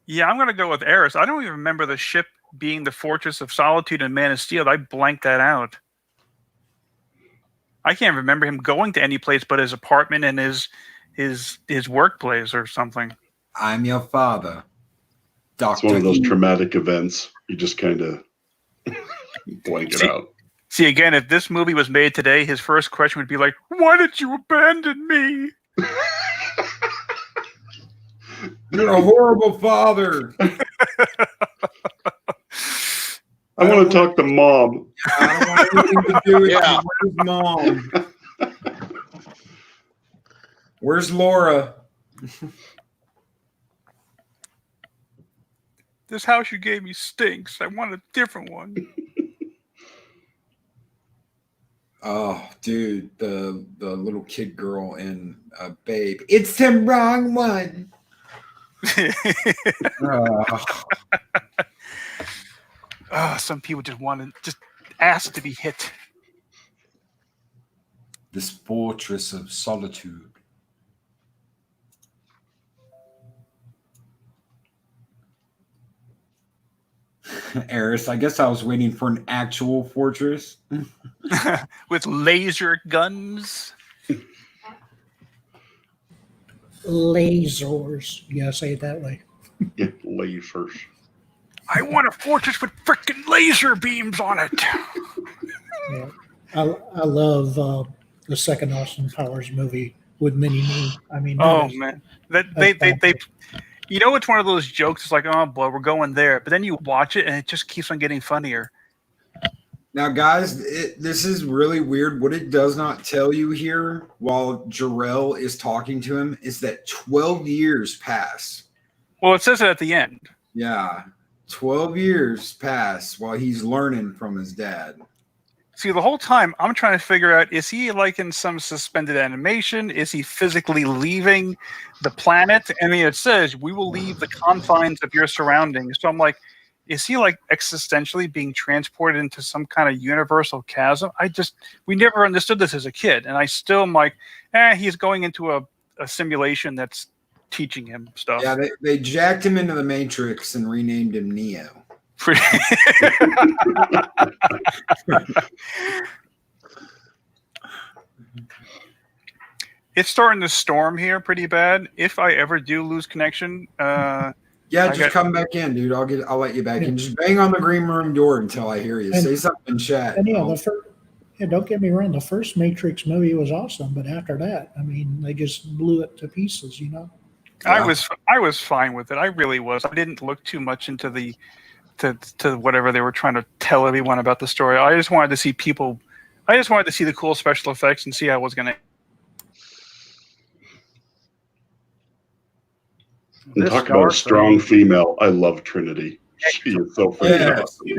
Yeah, I'm going to go with Eris. I don't even remember the ship being the Fortress of Solitude and Man of Steel. I blanked that out. I can't remember him going to any place but his apartment and his workplace or something. I'm your father. It's one of those traumatic events. You just kind of blank it out. See, again, if this movie was made today, his first question would be like, "Why did you abandon me?" You're a horrible father. I want to talk to Mom. I don't want anything to do with you. Where's Mom? Where's Laura? This house you gave me stinks. I want a different one. Oh, dude, the little kid girl in Babe. It's the wrong one. Some people just want to just ask to be hit. This fortress of solitude. Eris, I guess I was waiting for an actual fortress. With laser guns. Lasers. You gotta say it that way. Yeah, lasers. I want a fortress with freaking laser beams on it. Yeah. I love the second Austin Powers movie with Minnie Moon. I mean, man, they you know, it's one of those jokes. It's like, oh boy, we're going there, but then you watch it and it just keeps on getting funnier. Now, guys, this is really weird. What it does not tell you here while Jarrell is talking to him is that 12 years pass. Well, it says it at the end. Yeah, 12 years pass while he's learning from his dad. See, the whole time I'm trying to figure out, is he like in some suspended animation? Is he physically leaving the planet? I mean, it says, we will leave the confines of your surroundings. So I'm like, is he like existentially being transported into some kind of universal chasm? We never understood this as a kid. And I still am like, he's going into a simulation that's teaching him stuff. Yeah, they jacked him into the Matrix and renamed him Neo. It's starting to storm here pretty bad. If I ever do lose connection, come back in, dude. I'll let you back in. Just bang on the green room door until I hear you. Say something in chat. And don't get me wrong, the first Matrix movie was awesome, but after that, I mean, they just blew it to pieces, you know. Yeah. I was fine with it. I really was. I didn't look too much into to whatever they were trying to tell everyone about the story. I just wanted to see people. I just wanted to see the cool special effects and see how it was going to. And talk about a strong female. I love Trinity. She is so fantastic.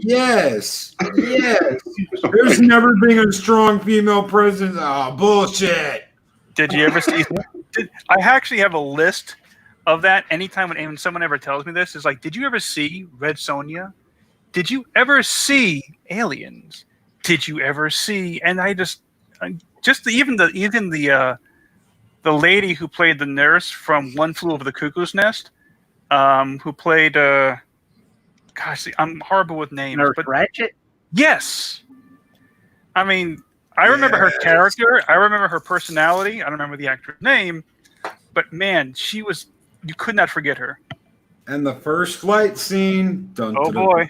Yes. There's never been a strong female presence. Oh, bullshit. Did you ever see? I actually have a list of that. Anytime when someone ever tells me this, is like, did you ever see Red Sonja? Did you ever see Aliens? Did you ever see? And even the lady who played the nurse from One Flew Over the Cuckoo's Nest, who played gosh, I'm horrible with names. Nurse Ratchet? Yes. I mean, I remember her character. I remember her personality. I don't remember the actor's name. But man, you could not forget her. And the first flight scene. Oh boy.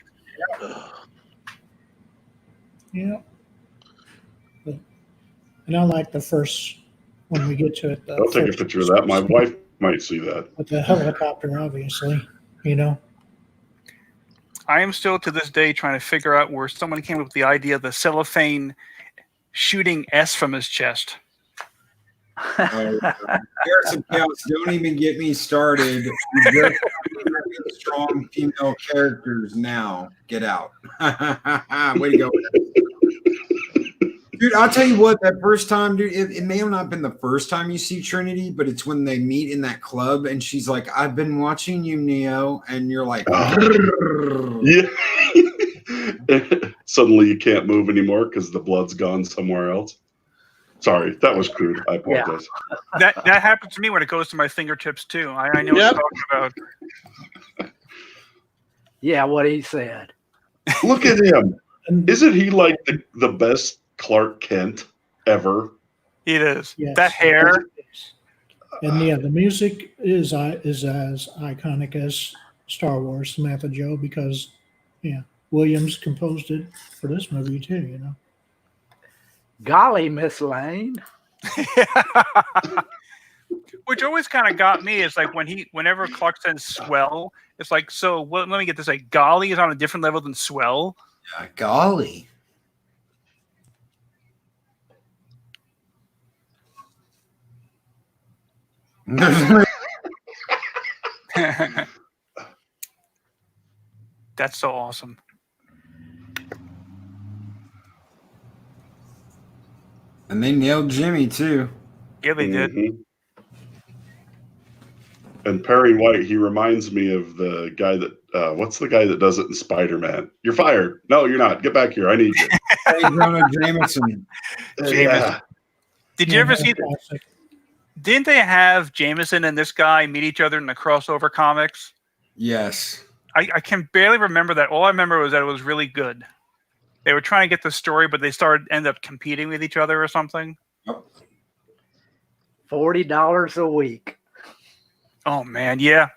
Yeah. And I like the first, when we get to it. I'll take a picture of that. My wife might see that. With the helicopter, obviously, you know. I am still to this day trying to figure out where someone came up with the idea of the cellophane shooting S from his chest. Harrison Chaos, don't even get me started. Strong female characters now. Get out. Way to go. Dude, I'll tell you what, that first time, dude, it may have not been the first time you see Trinity, but it's when they meet in that club and she's like, I've been watching you, Neo. And you're like, yeah. Suddenly you can't move anymore because the blood's gone somewhere else. Sorry, that was crude. I apologize. That happens to me when it goes to my fingertips too. I know what you're talking about. Yeah, what he said. Look at him. Isn't he like the best Clark Kent ever? It is. Yes. That hair. And yeah, the music is as iconic as Star Wars, Samantha Joe, because Williams composed it for this movie too. You know. Golly, Miss Lane. Which always kind of got me is like whenever Clark says swell, it's like, so let me get this, like golly is on a different level than swell. Yeah, golly. That's so awesome. And they nailed Jimmy too. Yeah, they did. And Perry White, he reminds me of the guy that what's the guy that does it in Spider-Man? You're fired. No, you're not. Get back here. I need you. Jameson. Yeah. Did you ever see that? Didn't they have Jameson and this guy meet each other in the crossover comics? Yes. I can barely remember that. All I remember was that it was really good. They were trying to get the story, but they ended up competing with each other or something. $40 a week. Oh man, yeah.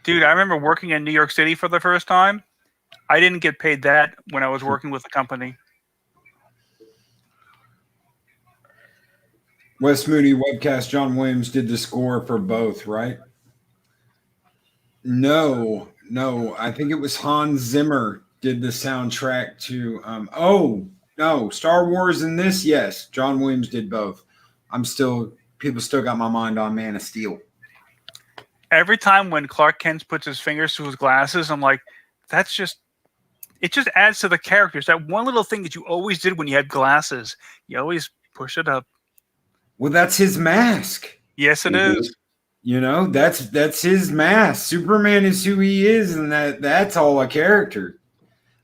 Dude, I remember working in New York City for the first time. I didn't get paid that when I was working with the company. Wes Moody webcast. John Williams did the score for both, right? No. I think it was Hans Zimmer did the soundtrack to. No, Star Wars and this. Yes, John Williams did both. People still got my mind on Man of Steel. Every time when Clark Kent puts his fingers to his glasses, I'm like, it just adds to the characters. That one little thing that you always did when you had glasses, you always push it up. Well, that's his mask. Yes, it is. You know, that's his mask. Superman is who he is, and that's all a character.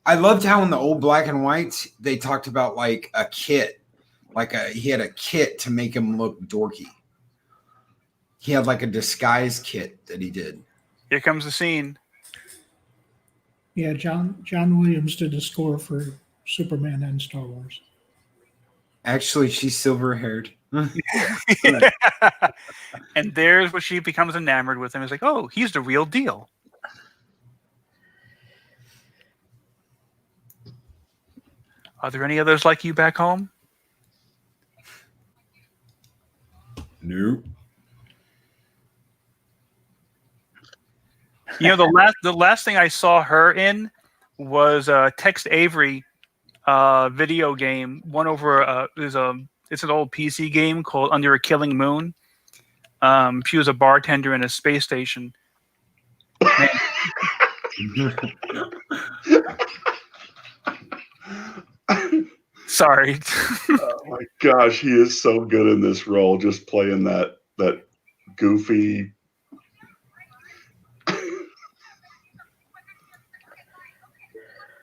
I loved how in the old black and whites they talked about like a kit. He had a kit to make him look dorky. He had like a disguise kit that he did. Here comes the scene. Yeah, John Williams did the score for Superman and Star Wars. Actually, she's silver-haired. And there's what she becomes enamored with him. It's like, oh, he's the real deal. Are there any others like you back home? Nope. You know, the last thing I saw her in was Tex Avery video game. One over it's an old PC game called Under a Killing Moon. She was a bartender in a space station. Sorry. Oh my gosh, he is so good in this role, just playing that goofy.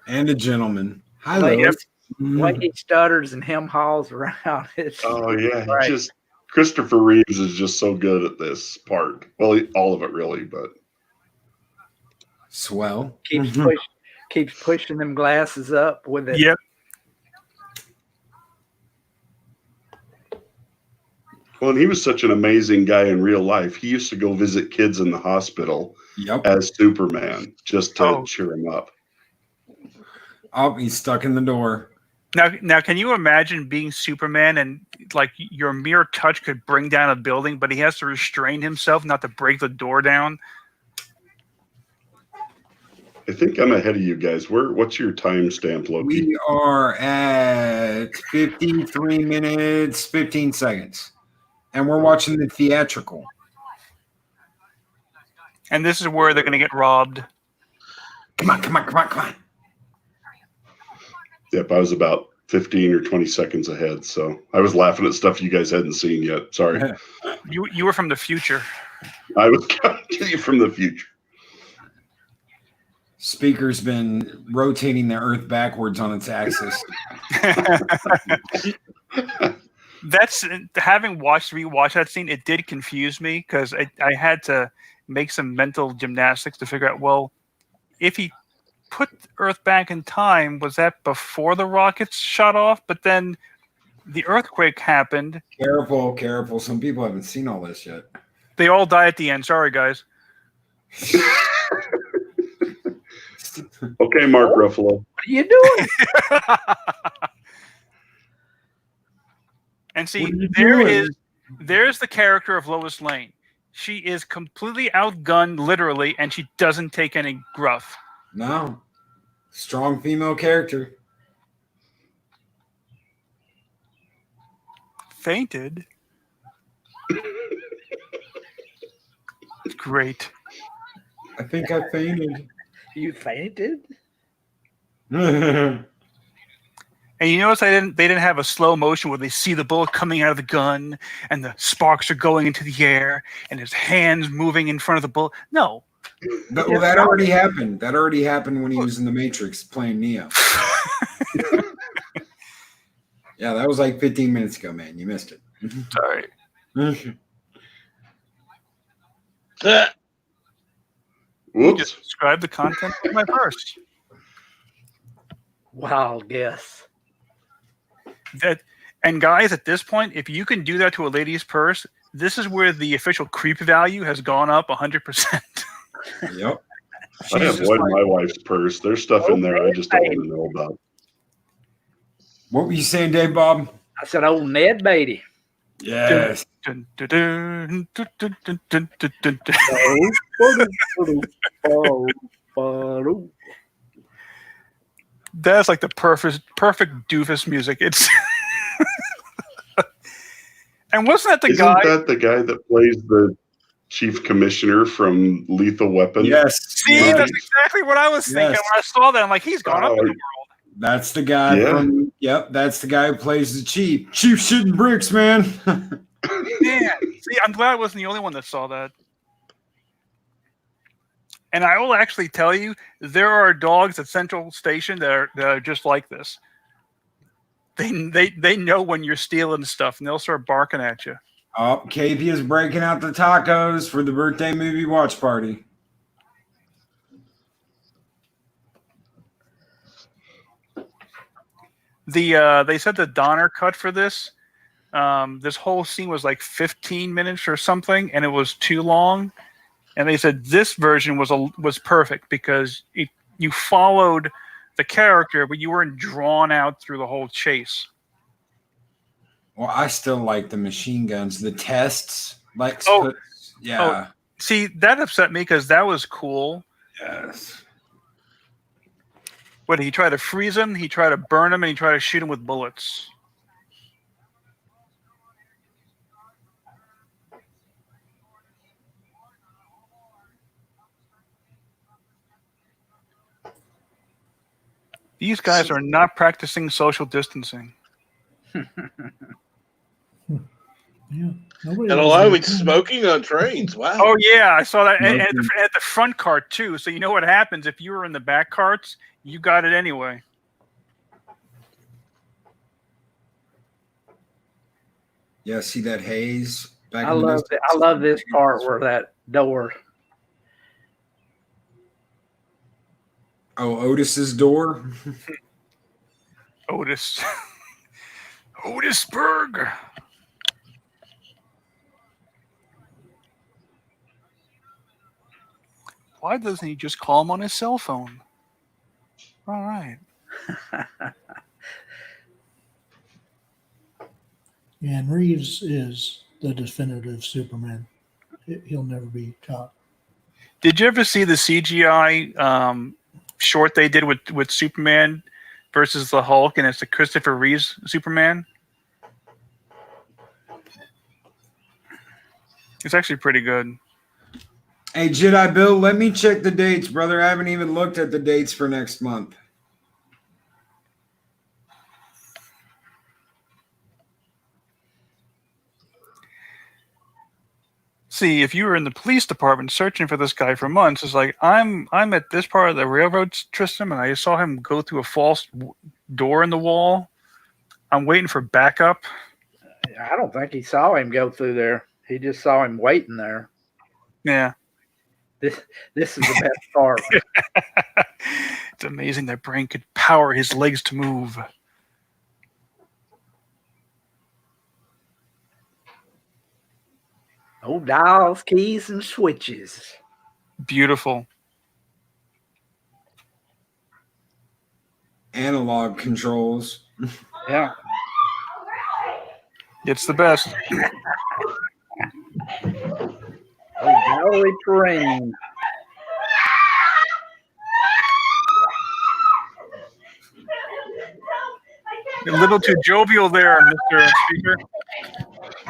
And a gentleman. Hi, Yep. When he stutters and him hauls around. Oh yeah, Christopher Reeves is just so good at this part. Well, all of it really, but swell. Keeps pushing them glasses up with it. Yep. Well, and he was such an amazing guy in real life. He used to go visit kids in the hospital as Superman just to cheer him up. Oh, he's stuck in the door. Now, can you imagine being Superman and like your mere touch could bring down a building, but he has to restrain himself not to break the door down? I think I'm ahead of you guys. What's your timestamp, Loki? We are at 53 minutes, 15 seconds. And we're watching the theatrical. And this is where they're going to get robbed. Come on. Yep, I was about 15 or 20 seconds ahead. So I was laughing at stuff you guys hadn't seen yet. Sorry. You were from the future. I was coming to you from the future. Speaker's been rotating the Earth backwards on its axis. That's having rewatched that scene. It did confuse me because I had to make some mental gymnastics to figure out. Well, if he put Earth back in time, was that before the rockets shot off? But then the earthquake happened. Careful, careful. Some people haven't seen all this yet. They all die at the end. Sorry, guys. Okay, Mark Ruffalo. What are you doing? And see, doing? there's the character of Lois Lane. She is completely outgunned, literally, and she doesn't take any gruff. No. Strong female character. Fainted. Great. I think I fainted. You fainted? And you notice they didn't have a slow motion where they see the bullet coming out of the gun and the sparks are going into the air and his hands moving in front of the bullet. No. Well, that already happened. That already happened when he was in the Matrix playing Neo. Yeah, that was like 15 minutes ago, man. You missed it. Sorry. Whoops. Just describe the content of my verse. Wild guess. And guys, at this point, if you can do that to a lady's purse, this is where the official creep value has gone up 100%. Yep. I have one in my wife's purse. There's stuff in there I just don't want to know about. What were you saying, Dave Bob? I said, "Old Ned Beatty." Yes. That's like the perfect doofus music. It's and wasn't that the Isn't guy? that the guy that plays the chief commissioner from Lethal Weapon? Yes. See, Yes. that's exactly what I was thinking Yes. when I saw that. I'm like, he's gone up in the world. That's the guy from. Yep, that's the guy who plays the chief. Chief shooting bricks, man. Man, see, I'm glad I wasn't the only one that saw that. And I will actually tell you, there are dogs at Central Station that are just like this. They know when you're stealing stuff, and they'll start barking at you. Oh, KP is breaking out the tacos for the birthday movie watch party. They said the Donner cut for this. This whole scene was like 15 minutes or something, and it was too long. And they said this version was perfect because you followed the character, but you weren't drawn out through the whole chase. Well, I still like the machine guns, the tests. Like, yeah. Oh, see, that upset me because that was cool. Yes. What, he tried to freeze him, he tried to burn him, and he tried to shoot him with bullets. These guys are not practicing social distancing. Yeah, And allowing smoking on trains. Wow. Oh, yeah, I saw that at the front cart, too. So you know what happens if you were in the back carts? You got it anyway. Yeah, see that haze? I love this part where that door. Oh, Otis's door? Otis. Otisburg. Why doesn't he just call him on his cell phone? All right. Yeah, and Reeves is the definitive Superman. He'll never be topped. Did you ever see the CGI short they did with Superman versus the Hulk, and it's the Christopher Reeves Superman? It's actually pretty good. Hey, Jedi Bill, let me check the dates, brother. I haven't even looked at the dates for next month. See, if you were in the police department searching for this guy for months, it's like I'm at this part of the railroad system, and I saw him go through a false door in the wall. I'm waiting for backup. I don't think he saw him go through there. He just saw him waiting there. Yeah. This is the best part. It's amazing that brain could power his legs to move. Oh, dials, keys, and switches. Beautiful. Analog controls. Yeah. It's the best. Oh, gallery terrain. A little too jovial there, Mr. Speaker.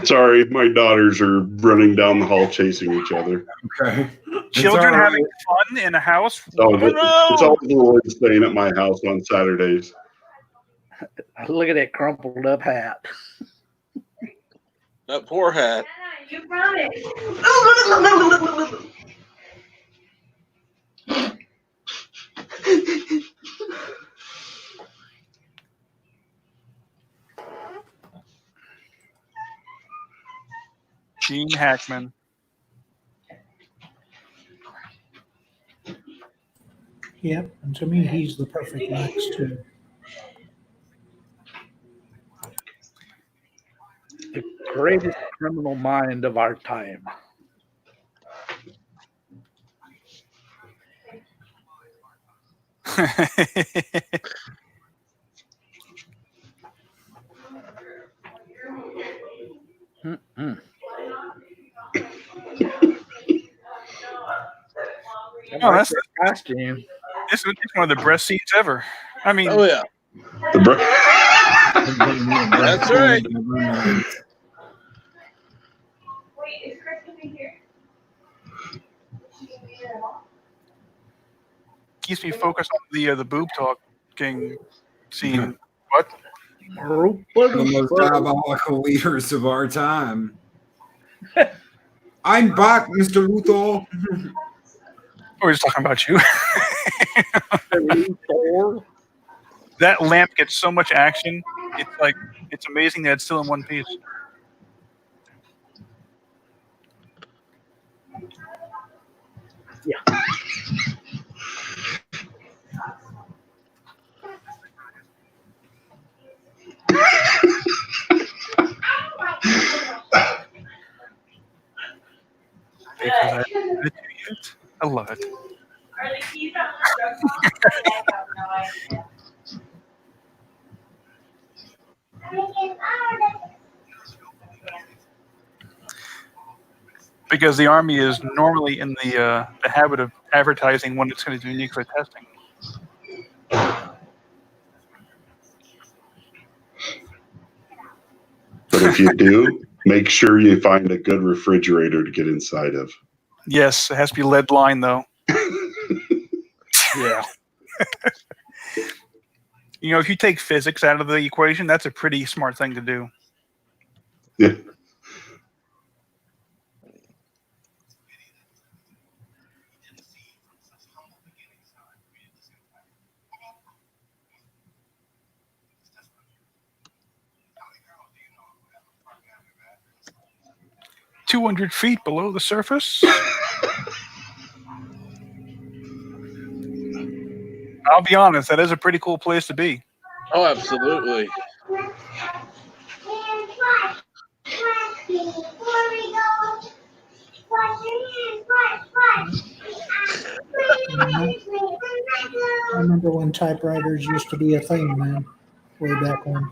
Sorry, my daughters are running down the hall chasing each other. Okay. Children having fun in a house. It's always a little insane at my house on Saturdays. Look at that crumpled up hat. That poor hat. You brought it. Gene Hackman. Yep, and to me, he's the perfect Lex too. The greatest criminal mind of our time. Oh, that's the costume. It's one of the best scenes ever. I mean, Oh yeah, that's right. Wait, is Chris gonna be here? keeps me focused on the boob talking scene. What? The most diabolical leaders of our time. I'm back, Mr. Luthor. We're just talking about you. That lamp gets so much action. It's amazing that it's still in one piece. Yeah. Because I love it. Are the keys on the truck box? I have no idea. Because the Army is normally in the habit of advertising when it's going to do nuclear testing. But if you do, make sure you find a good refrigerator to get inside of. Yes, it has to be lead line though. Yeah. You know, if you take physics out of the equation, that's a pretty smart thing to do. Yeah. "200 feet below the surface." I'll be honest, that is a pretty cool place to be. Oh, absolutely. I remember when typewriters used to be a thing, man, way back when.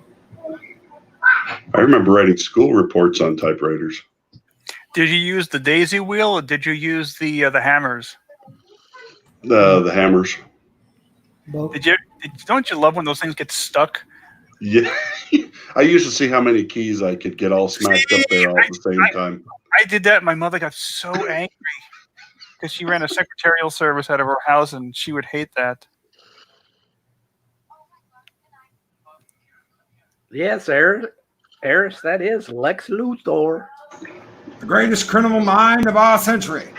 I remember writing school reports on typewriters. Did you use the daisy wheel or did you use the hammers? The hammers. Both. Don't you love when those things get stuck? Yeah. I used to see how many keys I could get all smacked up there all at the same time. I did that. My mother got so angry because she ran a secretarial service out of her house and she would hate that. Yes, Eris, that is Lex Luthor. The greatest criminal mind of our century.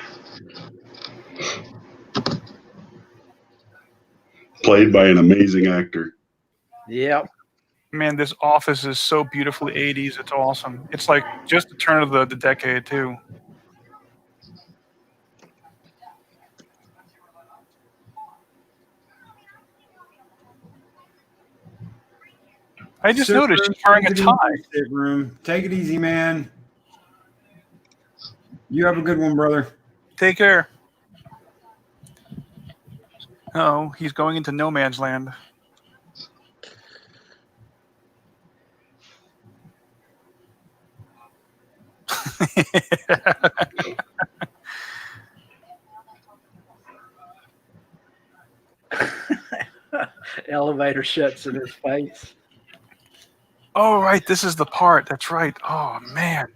Played by an amazing actor. Yep. Man, this office is so beautifully 80s. It's awesome. It's like just the turn of the decade, too. I just noticed she's wearing a tie. Room. Take it easy, man. You have a good one, brother. Take care. Oh, he's going into no man's land. Elevator shuts in his face. Oh, right. This is the part. That's right. Oh, man.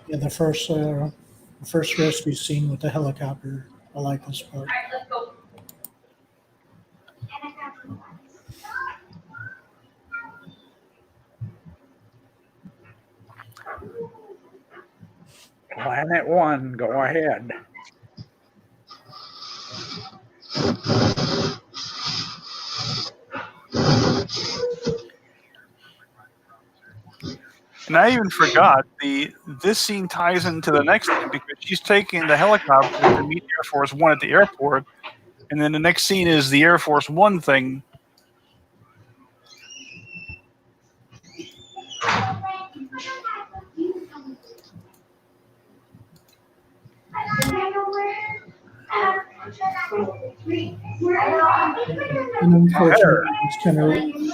Yeah, the first rescue scene with the helicopter. I like this part. All right, let's go. Planet One, go ahead. And I even forgot this scene ties into the next scene because she's taking the helicopter to meet Air Force One at the airport, and then the next scene is the Air Force One thing. And unfortunately, it's kind of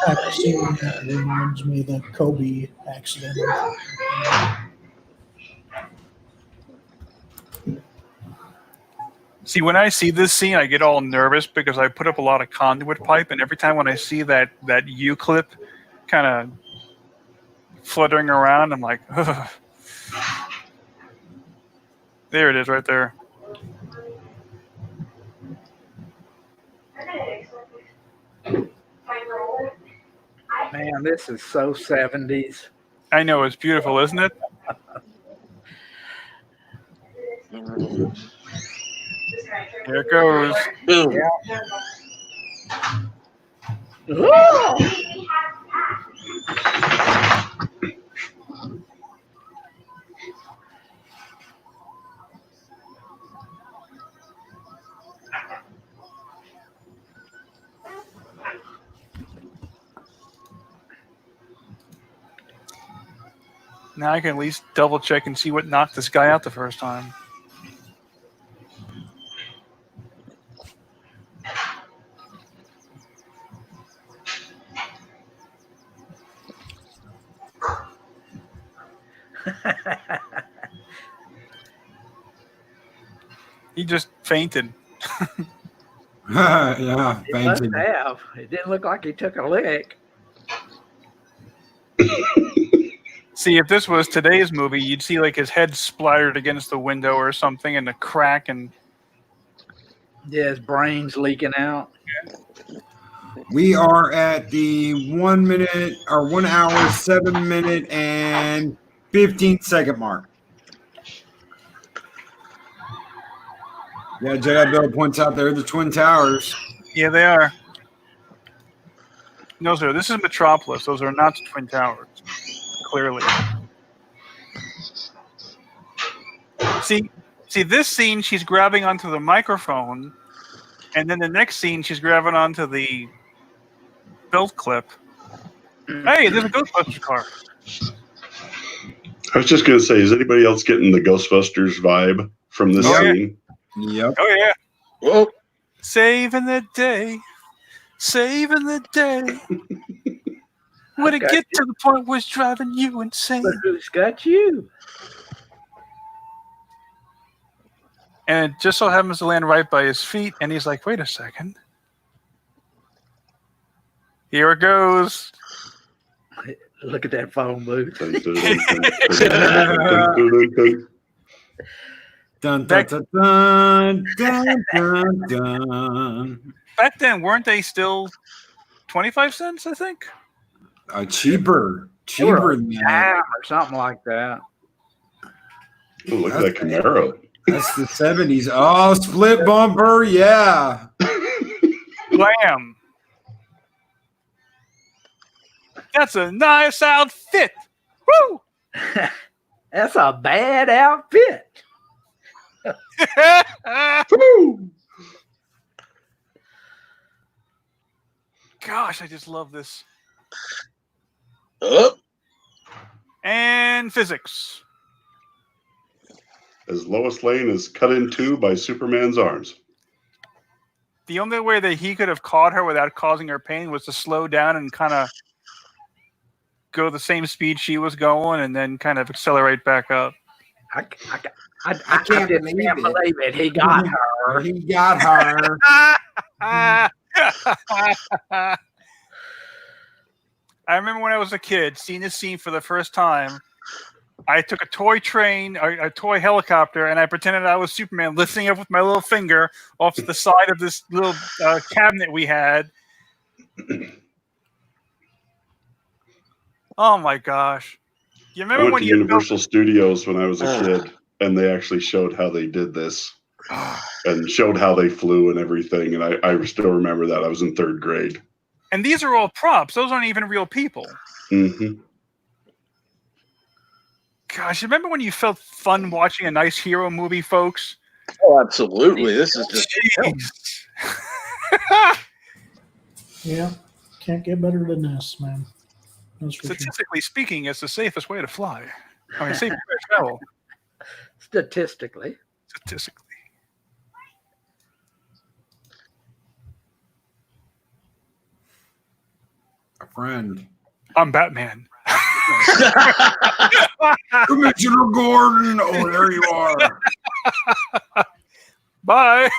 after seeing that, it reminds me of the Kobe accident. See, when I see this scene, I get all nervous because I put up a lot of conduit pipe, and every time when I see that U-clip kind of fluttering around, I'm like, ugh. There it is right there. Man, this is so 70s. I know, it's beautiful, isn't it? Here it goes. Boom. Now I can at least double check and see what knocked this guy out the first time. He just fainted. Yeah, He must fainted. have. It didn't look like he took a lick. See, if this was today's movie, you'd see like his head splattered against the window or something and a crack and Yeah, his brain's leaking out. We are at the 1 minute or 1 hour, 7 minute, and 15-second mark. Yeah, Jedi Bill points out there the Twin Towers. yeah, they are. No, sir, this is Metropolis. Those are not the Twin Towers. Clearly. See, this scene, she's grabbing onto the microphone, and then the next scene, she's grabbing onto the belt clip. Hey, there's a Ghostbusters car. I was just going to say, is anybody else getting the Ghostbusters vibe from this scene? Yep. Oh, yeah. Well, Saving the day. Saving the day. Would it get to the point where it's driving you insane? But who's got you? And it just so happens to land right by his feet, and he's like, wait a second. Here it goes. Look at that phone booth. Dun, dun, dun, dun, dun, dun, dun. Back then, weren't they still 25 cents, I think? Cheaper They were than a that. dime or something like that. Ooh, look at that Camaro. That's the 70s. Oh, split bumper. Yeah. Blam. That's a nice outfit. Woo! That's a bad outfit. Gosh, I just love this. Up. And physics. As Lois Lane is cut in two by Superman's arms. The only way that he could have caught her without causing her pain was to slow down and kind of go the same speed she was going and then kind of accelerate back up. I can't can't believe believe it. He got her. He got her. I remember when I was a kid seeing this scene for the first time. I took a toy train, a toy helicopter, and I pretended I was Superman, lifting up with my little finger off to the side of this little cabinet we had. Oh my gosh! You remember I went when to you Universal Studios when I was a kid, and they actually showed how they did this, and showed how they flew and everything. And I still remember that. I was in 3rd grade. And these are all props; those aren't even real people. Mm-hmm. Gosh, remember when you felt fun watching a nice hero movie, folks? Oh, absolutely. This is just. Jeez. Yeah, can't get better than this, man. That's for sure. Statistically speaking, it's the safest way to fly. I mean, safest way to travel. Statistically. Statistically. A friend. I'm Batman. Commissioner Gordon. Oh, there you are. Bye.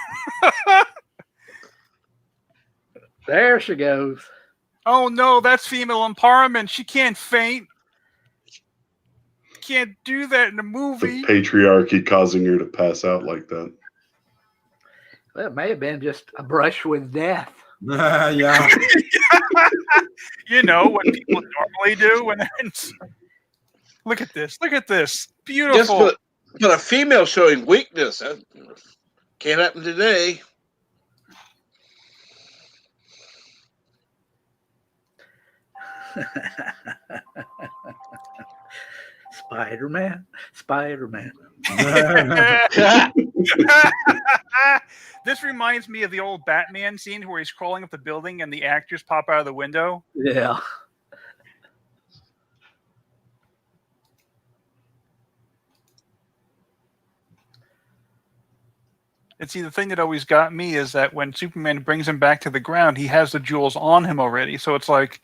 There she goes. Oh no, that's female empowerment. She can't faint. Can't do that in a movie. The patriarchy causing her to pass out like that. Well, it may have been just a brush with death. Yeah. You know what people normally do when they're in... Look at this. Look at this. Beautiful. Yes, but a female showing weakness. That can't happen today. Spider-Man. Spider-Man. This reminds me of the old Batman scene where he's crawling up the building and the actors pop out of the window. Yeah. And see, the thing that always got me is that when Superman brings him back to the ground, he has the jewels on him already. So it's like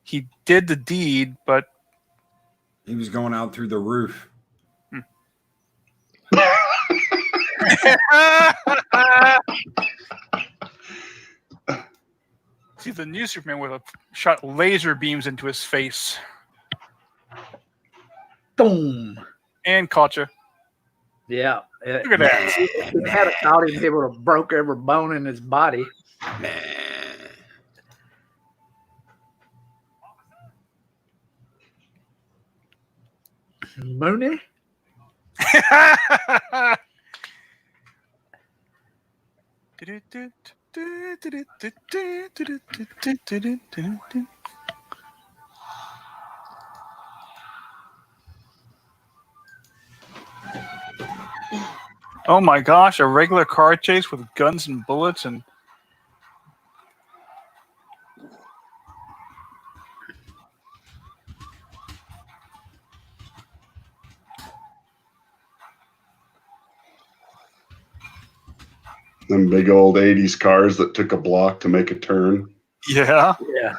he did the deed, but he was going out through the roof. See, the new Superman would have shot laser beams into his face. Boom. And caught you. Yeah. Look at that. If he had caught him, he would have broke every bone in his body. Mooney? Oh my gosh, a regular car chase with guns and bullets and them big old 80s cars that took a block to make a turn. yeah. Yeah.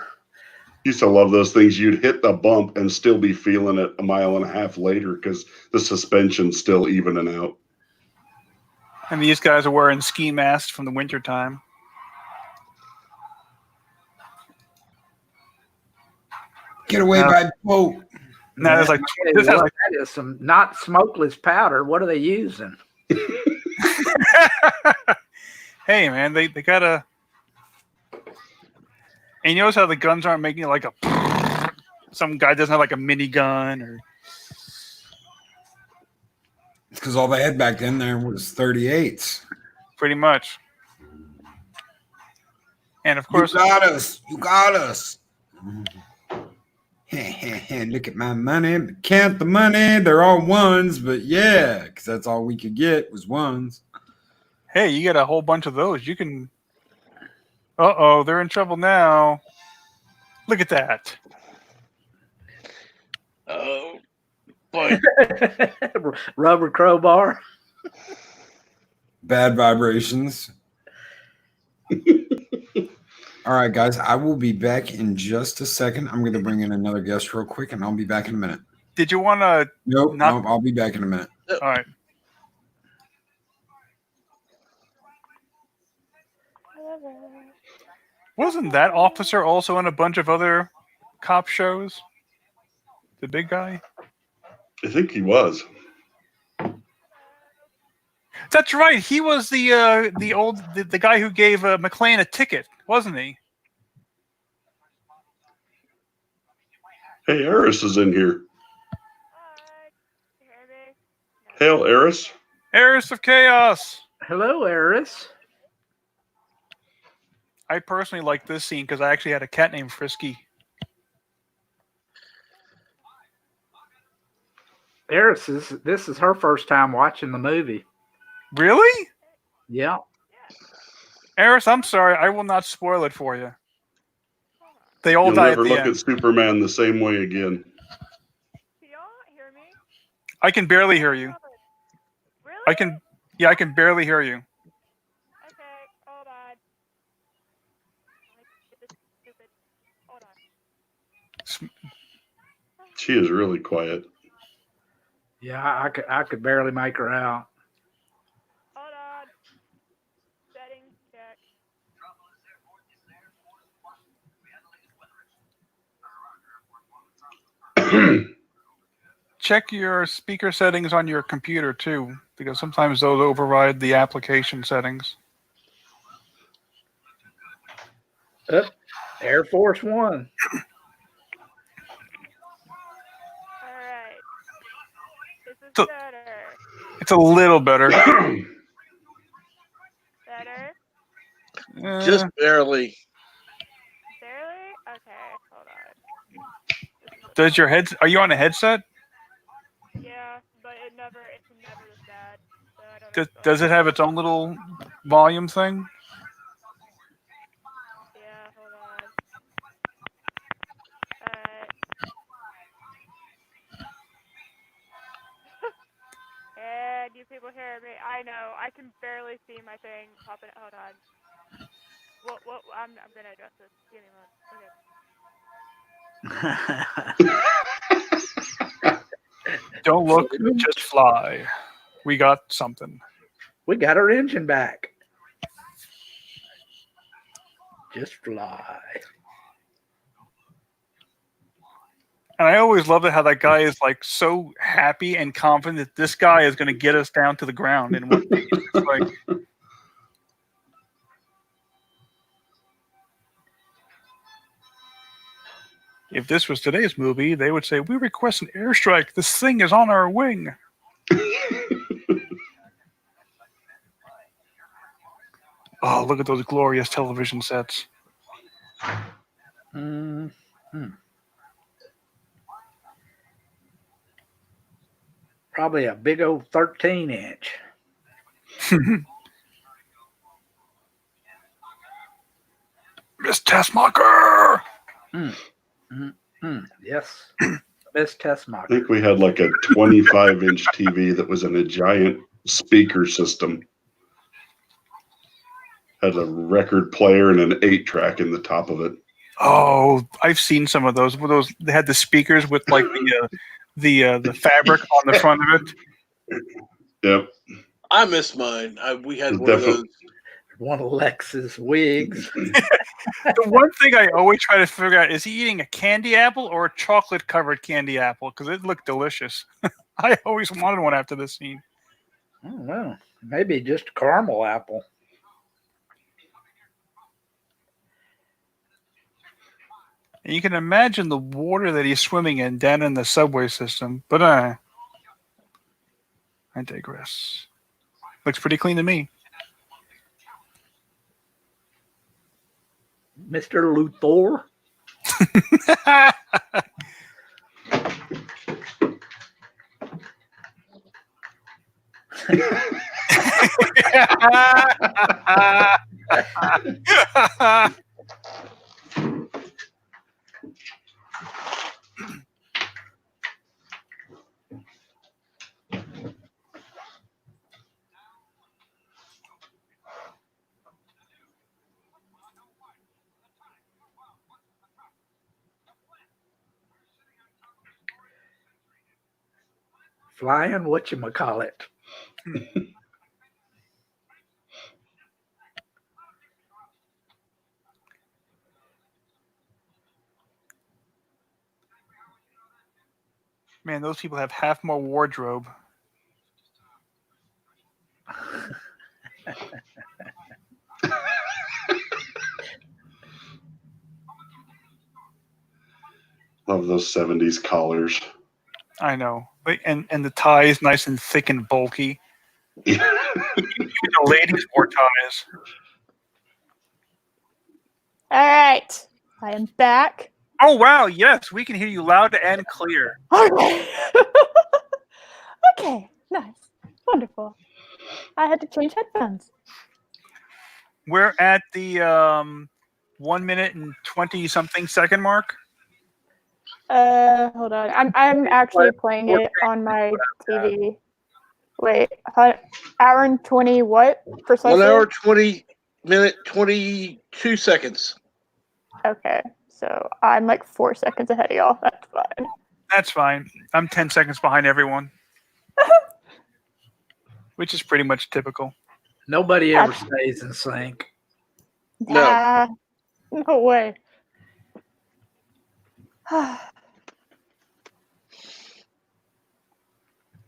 Used to love those things. You'd hit the bump and still be feeling it a mile and a half later because the suspension's still evening out. And these guys are wearing ski masks from the winter time. Get away by boat. Now there's like that is some not smokeless powder. What are they using? Hey man, they gotta. And you notice how the guns aren't making like a. Some guy doesn't have like a minigun or. It's because all they had back then there was 38s. Pretty much. And of course, you got us. You got us. Look at my money. Count the money. They're all ones, but yeah, because that's all we could get was ones. Hey, you get a whole bunch of those. You can. Uh-oh, they're in trouble now. Look at that. Oh, boy. Rubber crowbar. Bad vibrations. All right, guys, I will be back in just a second. I'm going to bring in another guest real quick, and I'll be back in a minute. Did you want to? Nope, I'll be back in a minute. All right. Wasn't that officer also in a bunch of other cop shows? The big guy? I think he was. That's right. He was the guy who gave McClane a ticket, wasn't he? Hey, Eris is in here. Hail, Eris. Eris of Chaos. Hello, Eris. I personally like this scene because I actually had a cat named Frisky. Eris, this is her first time watching the movie. Really? Yeah. Eris, I'm sorry. I will not spoil it for you. They all You'll die never at the look end. at Superman the same way again. Can y'all hear me? I can barely hear you. Really? I can barely hear you. Okay, hold on. This is stupid. Hold on. She is really quiet. Yeah, I could barely make her out. Hold on. Settings check. Check your speaker settings on your computer too, because sometimes those override the application settings. Air Force One. Alright. This is So- better. It's a little better. Better? Just barely. Barely? Okay, hold on. Does your head? Are you on a headset? Yeah, but it's never this bad. So I don't know. Does it have its own little volume thing? Yeah, hold on. Alright. And you people hear me? I know. I can barely see my thing popping. Hold on. What? I'm gonna adjust this. Give me a moment. Okay. Don't look, just fly. We got something. We got our engine back. Just fly. And I always love it how that guy is like so happy and confident that this guy is going to get us down to the ground in one piece. It's like, if this was today's movie, they would say, "We request an airstrike. This thing is on our wing." Oh, look at those glorious television sets. Probably a big old 13-inch. Miss Tessmacher! Yes. Miss I Tessmacher. think we had like a 25-inch TV that was in a giant speaker system. Had a record player and an 8-track in the top of it. Oh, I've seen some of those. Those they had the speakers with like the fabric on the front of it. Yep. I miss mine. We had It's one of those. definitely- One of Lex's wigs. The one thing I always try to figure out is he eating a candy apple or a chocolate covered candy apple because it looked delicious. I always wanted one after this scene. I don't know. Maybe just a caramel apple. And you can imagine the water that he's swimming in down in the subway system. But I I digress. Looks pretty clean to me. Mr. Luthor. Flying whatchamacallit. Man, those people have half more wardrobe. Love those 70s collars. I know. And the tie is nice and thick and bulky. Even the ladies wore ties. All right, I am back. Oh, wow. Yes, we can hear you loud and clear. Okay. Okay, nice. Wonderful. I had to change headphones. We're at the 1 minute and 20-something second mark. Hold on. I'm actually playing it on my TV. Wait, hour and 20 what precisely? 1 hour, 20 minute, 22 seconds. Okay, so I'm like 4 seconds ahead of y'all. That's fine. That's fine. I'm 10 seconds behind everyone. Which is pretty much typical. Nobody ever stays in sync. Nah, no way.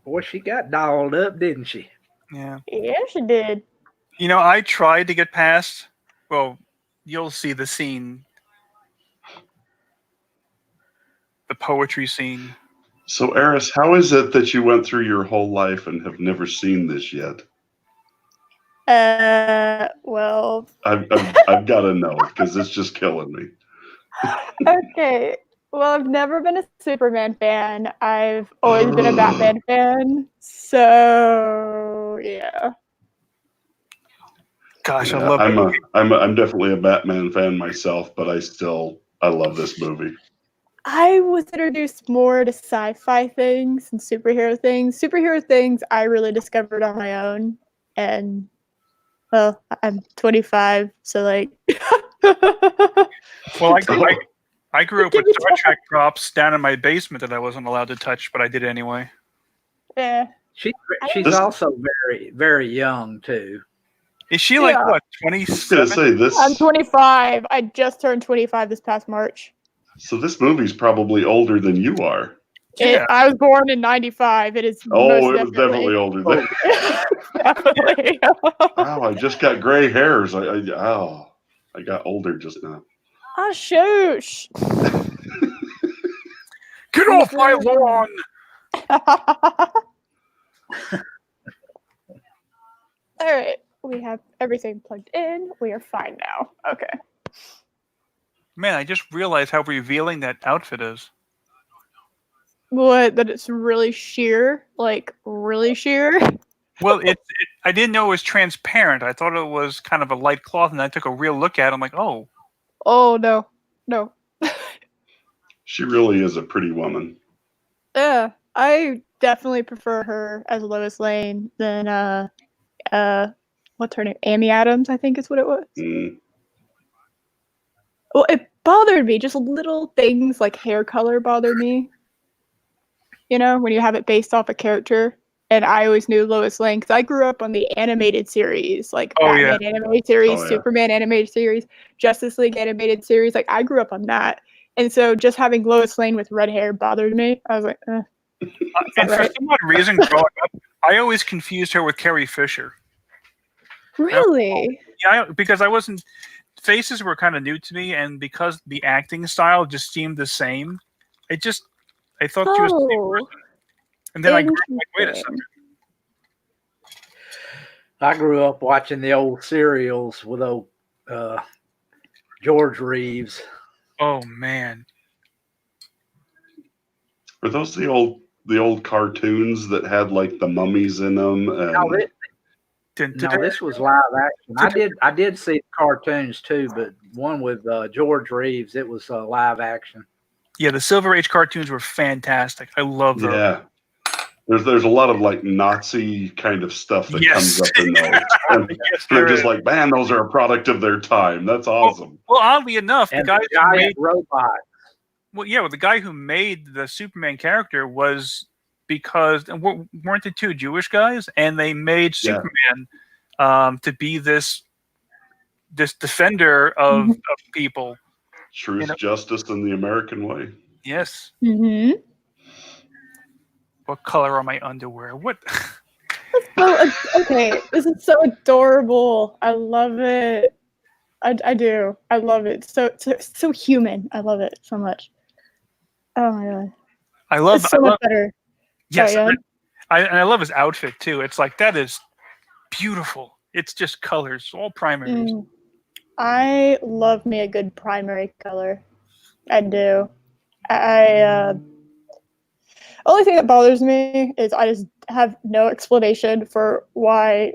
Boy, she got dolled up, didn't she? Yeah. Yeah, she did. You know, I tried to get past. Well, you'll see the scene. The poetry scene. So, Eris, how is it that you went through your whole life and have never seen this yet? Well. I've got to know because it's just killing me. Okay. Well, I've never been a Superman fan. I've always been a Batman fan. So, yeah. Gosh, Yeah, I love it. I'm definitely a Batman fan myself, but I love this movie. I was introduced more to sci-fi things and superhero things. Superhero things I really discovered on my own. And, well, I'm 25, so like. Well, I grew up with Star Trek props down in my basement that I wasn't allowed to touch, but I did it anyway. Yeah. She's also very, very young, too. Is she like, what, 27? I was going to say this. I'm 25. I just turned 25 this past March. So this movie's probably older than you are. Yeah. I was born in 95. It is most it was definitely older than definitely. Wow, I just got gray hairs. I got older just now. Oh, shoosh. Get off my lawn! All right. We have everything plugged in. We are fine now. Okay. Man, I just realized how revealing that outfit is. What? That it's really sheer? Like, really sheer? Well, I didn't know it was transparent. I thought it was kind of a light cloth, and I took a real look at it. I'm like, oh. Oh, no. No. She really is a pretty woman. Yeah. I definitely prefer her as Lois Lane than, what's her name? Amy Adams, I think is what it was. Mm. Well, it bothered me. Just little things like hair color bothered me. You know, when you have it based off a character. And I always knew Lois Lane because I grew up on the animated series, like Batman animated series, Superman animated series, Justice League animated series. Like, I grew up on that. And so just having Lois Lane with red hair bothered me. I was like, And for some odd reason, growing up, I always confused her with Carrie Fisher. Really? Yeah, because I wasn't. Faces were kind of new to me, and because the acting style just seemed the same, I thought she was the same person. And then I grew up like, wait a second. I grew up watching the old serials with old George Reeves. Oh man. Are those the old cartoons that had like the mummies in them? And No, this was live action. I did see cartoons too, but one with George Reeves, it was live action. Yeah, the Silver Age cartoons were fantastic. I love those. Yeah. There's a lot of like Nazi kind of stuff that comes up in those. And Yes, they're there just is. like, man, those are a product of their time. That's awesome. Well, oddly enough, And the guy the who giant made robot. the guy who made the Superman character was because and weren't they two Jewish guys, and they made Superman to be this defender of people. Truth, justice, and the American way. Yes. Mm-hmm. What color are my underwear? What? So, okay, this is so adorable. I love it. I do. I love it. So human. I love it so much. Oh my god. It's so much better. Yes, Sorry, I love his outfit too. It's like that is beautiful. It's just colors, all primaries. I love me a good primary color. I do. Only thing that bothers me is I just have no explanation for why.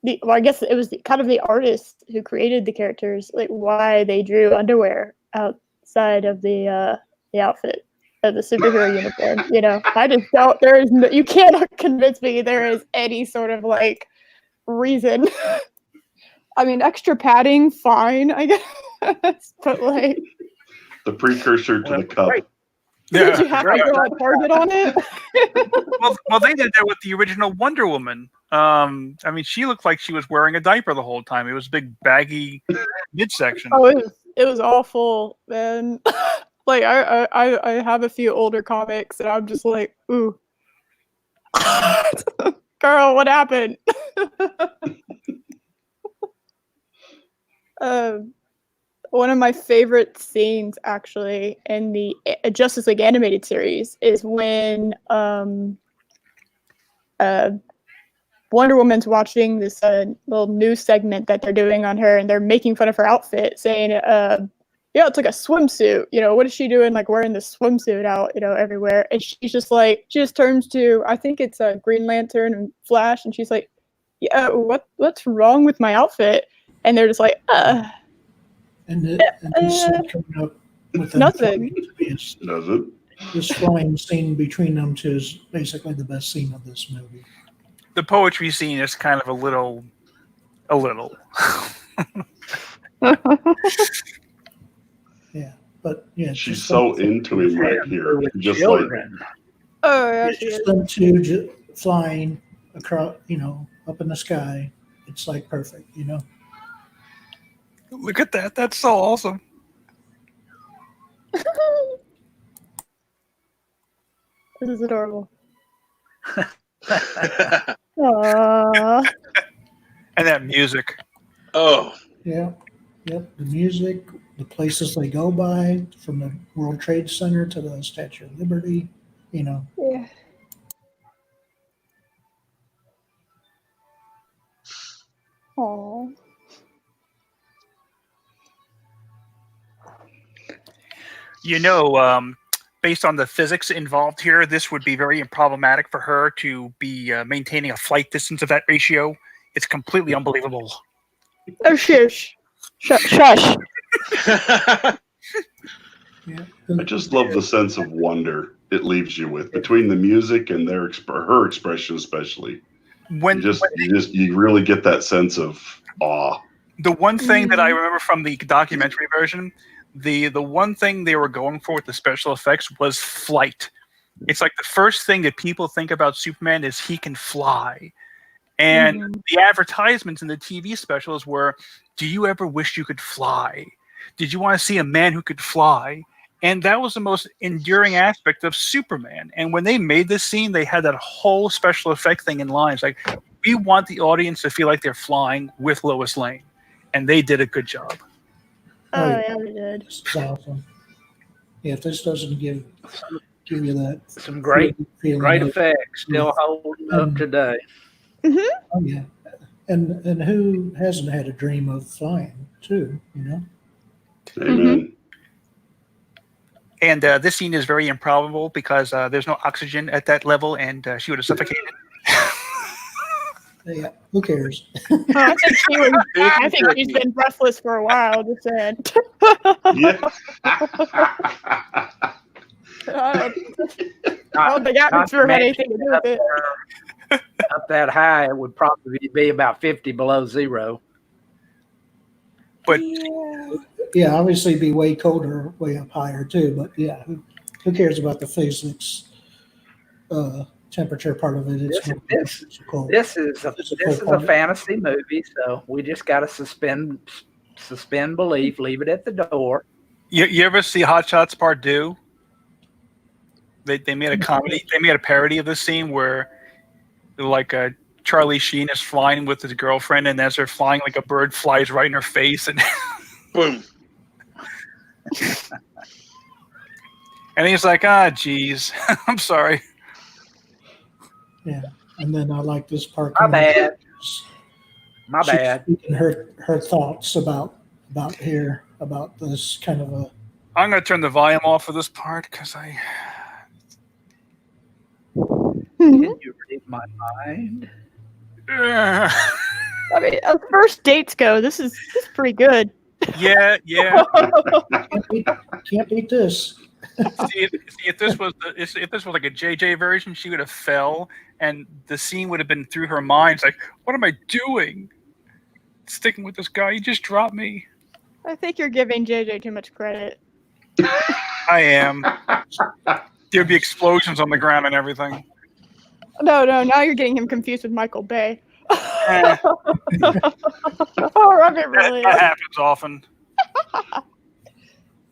Well, I guess it was kind of the artist who created the characters, like why they drew underwear outside of the outfit of the superhero uniform. You know, I just don't. There is no, you cannot convince me there is any sort of like reason. I mean, extra padding, fine, I guess, but like the precursor to the cup. Right. Did you have to go on Target on it? well, they did that with the original Wonder Woman. I mean, she looked like she was wearing a diaper the whole time. It was a big baggy midsection. Oh, it was awful, man. Like I have a few older comics, and I'm just like, ooh, girl, what happened? One of my favorite scenes, actually, in the Justice League animated series is when Wonder Woman's watching this little news segment that they're doing on her, and they're making fun of her outfit, saying, yeah, it's like a swimsuit. You know, what is she doing, like, wearing this swimsuit out, you know, everywhere? And she's just like, she just turns to, I think it's a Green Lantern and Flash, and she's like, yeah, what's wrong with my outfit? And they're just like, And this coming up with nothing. Does it? This flowing scene between them two is basically the best scene of this movie. The poetry scene is kind of a little. Yeah, but yeah, she's so into him right here. Just children. like, Oh, yeah, it's just them two flying across, you know, up in the sky. It's like perfect, you know. Look at that. That's so awesome. This is adorable. Aww. And that music. Oh. Yeah. Yep. The music, the places they go by, from the World Trade Center to the Statue of Liberty, you know. Yeah. Aww. You know, based on the physics involved here, this would be very problematic for her to be maintaining a flight distance of that ratio. It's completely unbelievable. Oh, shush. Shush. Yeah. I just love the sense of wonder it leaves you with between the music and her expression, especially. You really get that sense of awe. The one thing that I remember from the documentary version, the one thing they were going for with the special effects was flight. It's like the first thing that people think about Superman is he can fly. And the advertisements in the TV specials were, do you ever wish you could fly? Did you want to see a man who could fly? And that was the most enduring aspect of Superman. And when they made this scene, they had that whole special effect thing in line. It's like, we want the audience to feel like they're flying with Lois Lane. And they did a good job. Oh, yeah, they did. This is awesome. Yeah, if this doesn't give you that some great feeling effects still holding up today. Oh yeah, and who hasn't had a dream of flying too? You know. Amen. And this scene is very improbable because there's no oxygen at that level, and she would have suffocated. Yeah, who cares? I think she was. I think she's been breathless for a while. Just saying. Yeah. I don't think atmosphere had anything to do with it. Up that high, it would probably be about 50 below zero. But Yeah, obviously be way colder, way up higher too. But yeah, who cares about the physics, temperature part of it? It's more physical. This is a fantasy movie, so we just got to suspend belief, leave it at the door. You ever see Hot Shots Part 2? They made a comedy. They made a parody of this scene where, like, Charlie Sheen is flying with his girlfriend, and as they're flying, like a bird flies right in her face, and Boom. and he's like, geez, I'm sorry. Yeah, and then I like this part. My bad. Speaking her thoughts about this kind of a. I'm gonna turn the volume off for this part because I. Can you read my mind? I mean, as first dates go, this is pretty good. Yeah. Can't beat this. See, if this was like a JJ version, she would have fell, and the scene would have been through her mind. It's like, what am I doing? Sticking with this guy? He just dropped me. I think you're giving JJ too much credit. I am. There'd be explosions on the ground and everything. No. Now you're getting him confused with Michael Bay. Oh, Robert, really? That happens often.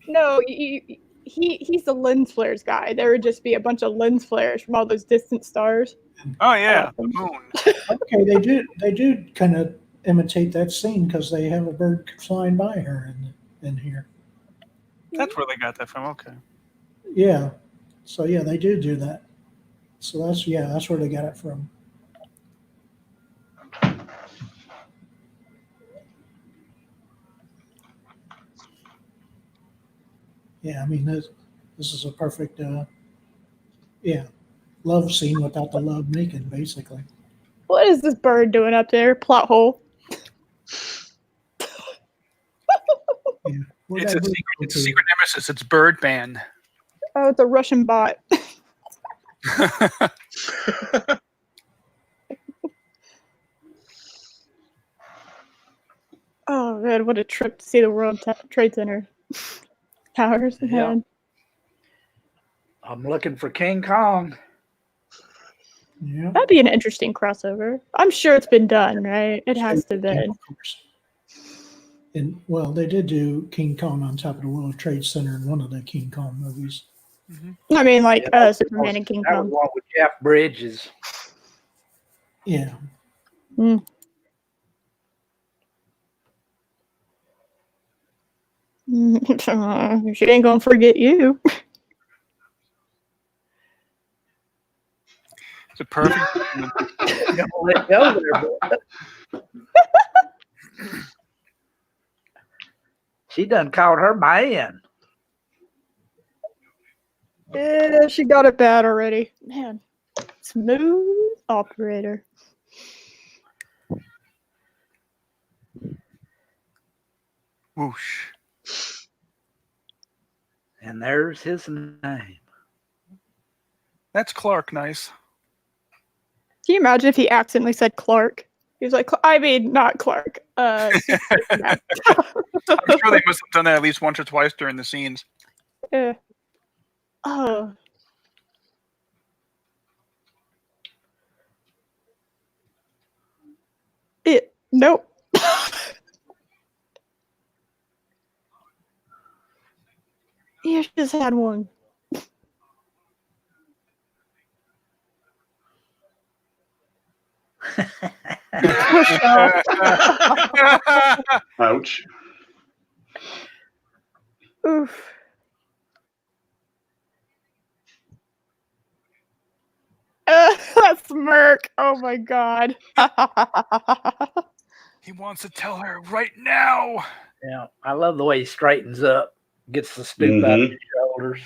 No, he's the lens flares guy. There would just be a bunch of lens flares from all those distant stars. Oh yeah, the moon. Okay, they do kind of imitate that scene because they have a bird flying by her in here. That's where they got that from. Okay. Yeah, so yeah, they do that. So that's where they got it from. Yeah, I mean this is a perfect love scene without the love making, basically. What is this bird doing up there? Plot hole. Yeah. It's a secret nemesis. It's Birdman. Oh, it's a Russian bot. Oh man, what a trip to see the World Trade Center towers. Yeah. I'm looking for King Kong. Yeah. That'd be an interesting crossover. I'm sure it's been done, right? It has to have been. Of course. And well, they did do King Kong on top of the World Trade Center in one of the King Kong movies. Mm-hmm. I mean, like Superman and King That Kong. was one with Jeff Bridges. Yeah. Mm. She ain't gonna forget you. It's a perfect. Don't let go there, boy. She done called her man. Yeah, she got it bad already. Man, smooth operator. Whoosh. And there's his name. That's Clark. Nice. Can you imagine if he accidentally said Clark? He was like, I mean, not Clark. I'm sure they must have done that at least once or twice during the scenes. Yeah. Oh. Nope. Yeah, she just had one. Ouch. Oof. That's smirk. Oh my god. He wants to tell her right now. Yeah, I love the way he straightens up, gets the stoop out of his shoulders.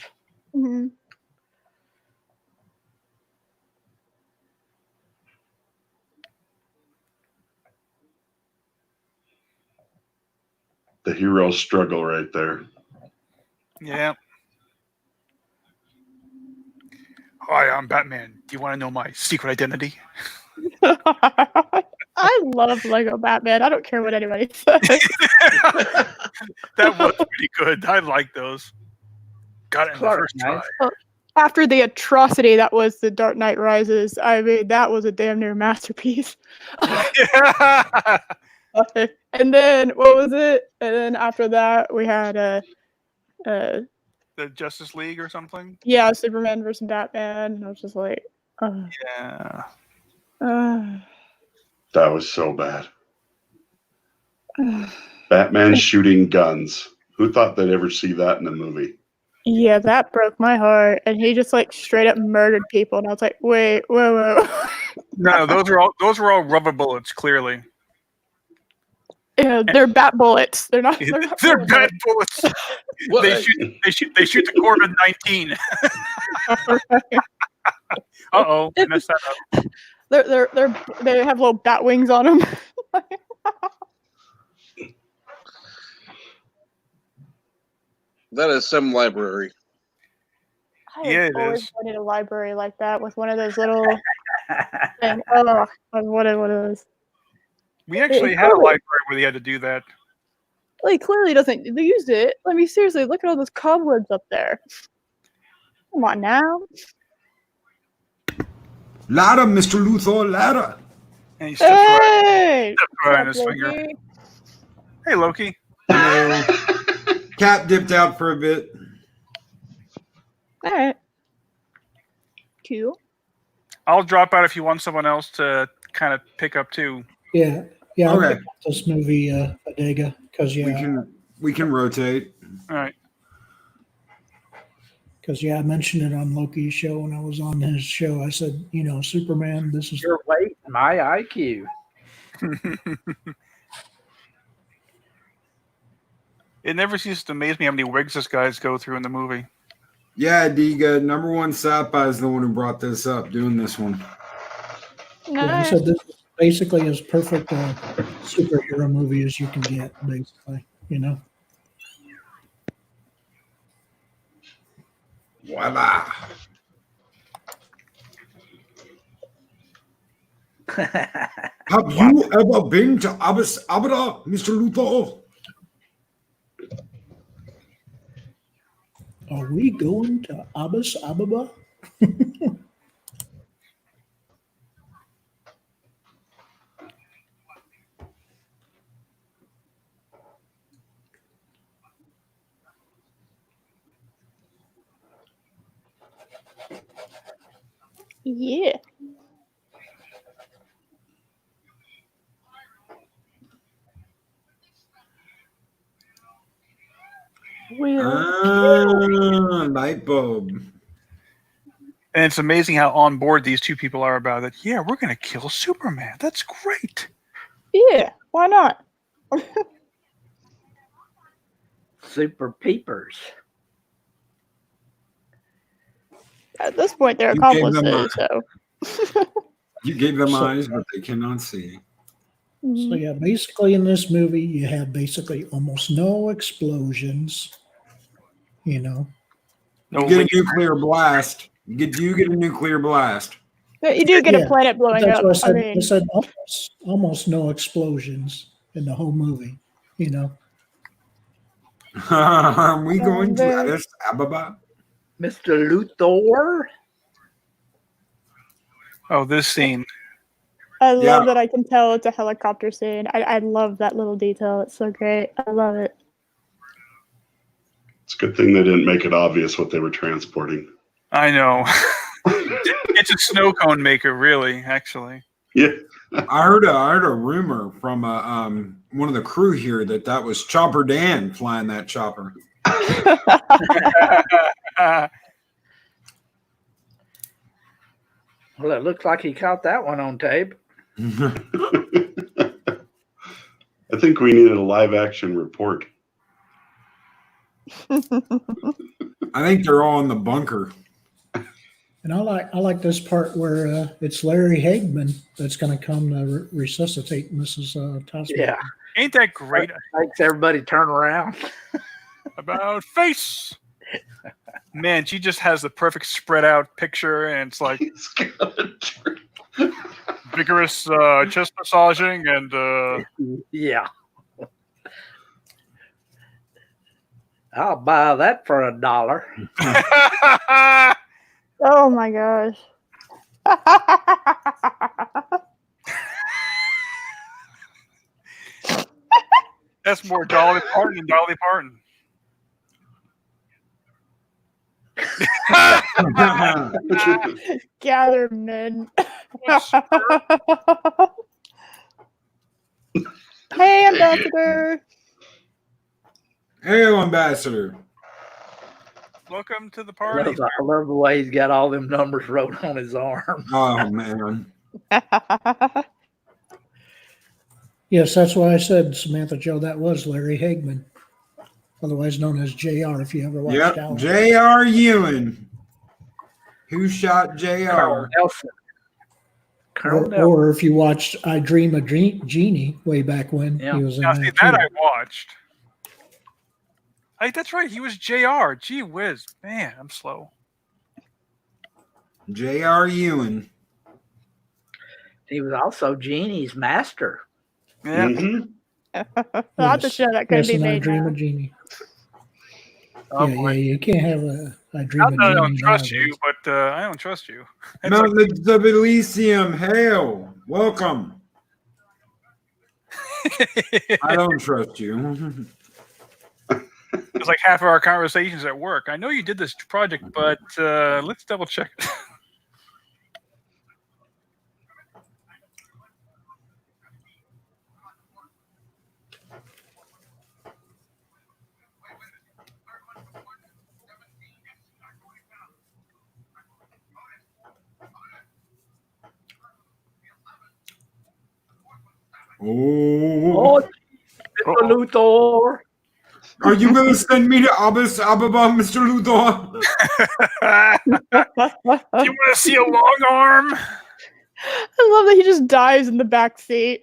Mhm. The hero struggle right there. Yeah. Hi, I'm Batman. Do you want to know my secret identity? I love Lego Batman. I don't care what anybody says. That was pretty good. I like those. Got it in the Clark, first try. nice. After the atrocity that was The Dark Knight Rises, I mean, that was a damn near masterpiece. Yeah. And then, what was it? And then after that, we had The Justice League or something? yeah, Superman versus Batman. And I was just like, Yeah. That was so bad. Batman shooting guns. Who thought they'd ever see that in a movie? yeah, that broke my heart. And he just like straight up murdered people. And I was like, wait. No, those were all rubber bullets, clearly. Yeah, they're bat bullets. They're not. They're bad bullets. They shoot the Corbin 19. Uh-oh, I messed that up. They have little bat wings on them. That is some library. Yeah, it always is. wanted a library like that with one of those little things. Oh, I wanted one of those. We actually had a library where they had to do that. Like, clearly doesn't they used it. I mean, seriously, look at all those cobwebs up there. Come on now. Ladder, Mr. Luthor, ladder. And he stepped right, Hey! stepped right on What's his up, finger. Loki? Hey, Loki. Cap dipped out for a bit. All right. Cool. I'll drop out if you want someone else to kind of pick up too. Yeah. Okay. I'll pick up this movie, Bodega, because We can rotate. All right. Because I mentioned it on Loki's show when I was on his show. I said, Superman, this is Your weight, my IQ. It never ceases to amaze me how many wigs this guys go through in the movie. Yeah, Diga, number one Sci-Fi is the one who brought this up, doing this one. I said this is basically as perfect a superhero movie as you can get, basically. Voila. Have you ever been to Addis Ababa, Mr. Luthor? Are we going to Addis Ababa? Yeah. Light bulb. And it's amazing how on board these two people are about it. Yeah, we're going to kill Superman. That's great. Yeah. Why not? Super peepers. At this point, they're You gave them accomplices. So. You gave them eyes, but they cannot see. So yeah, basically in this movie, you have basically almost no explosions. You get a nuclear blast. You get a nuclear blast. You do get a planet blowing That's up. what I said. mean, I said almost no explosions in the whole movie. Are we going to Addis Ababa? Mr. Luthor. Oh, this scene. I love that I can tell it's a helicopter scene. I love that little detail. It's so great. I love it. It's a good thing they didn't make it obvious what they were transporting. I know. It's a snow cone maker, really, actually. Yeah. I heard a rumor from one of the crew here that was Chopper Dan flying that chopper. Well, it looks like he caught that one on tape. I think we needed a live action report. I think they're all in the bunker. And I like this part where it's Larry Hagman that's going to come to resuscitate Mrs. Taskmaster. Yeah. Ain't that great? Makes everybody turn around. About face. Man, she just has the perfect spread out picture, and it's like vigorous chest massaging and yeah. I'll buy that for $1. Oh my gosh. That's more Dolly Parton than Dolly Parton. Gather men. Hey, Ambassador. Hey, Ambassador. Welcome to the I party. love the way he's got all them numbers wrote on his arm. Oh, man. Yes, that's why I said, Samantha Joe, that was Larry Hagman, otherwise known as JR, if you ever watched Yep, Allen. J.R. Ewan. Who shot Colonel J.R.? Nelson. Colonel Nelson. Or if you watched I Dream of Jeannie way back when, Yeah. he was in Now, that see, too. that I watched. Hey, that's right. He was JR. Gee whiz. Man, I'm slow. J.R. Ewan. He was also Jeannie's master. Yeah. Mhm. I'll have to show that couldn't Yes, be and I made Dream now. of Jeannie. Oh, yeah, boy. you can't have a I Dream Not of that I Jeannie. don't trust you, nowadays. but I don't trust you. It's like, Mountains of Elysium, hail. Welcome. I don't trust you. it's like half of our conversations at work. I know you did this project, but let's double check it. Oh. Mr. Luthor. Are you going to send me to Addis Ababa, Mr. Luthor? Do you want to see a long arm? I love that he just dives in the back seat.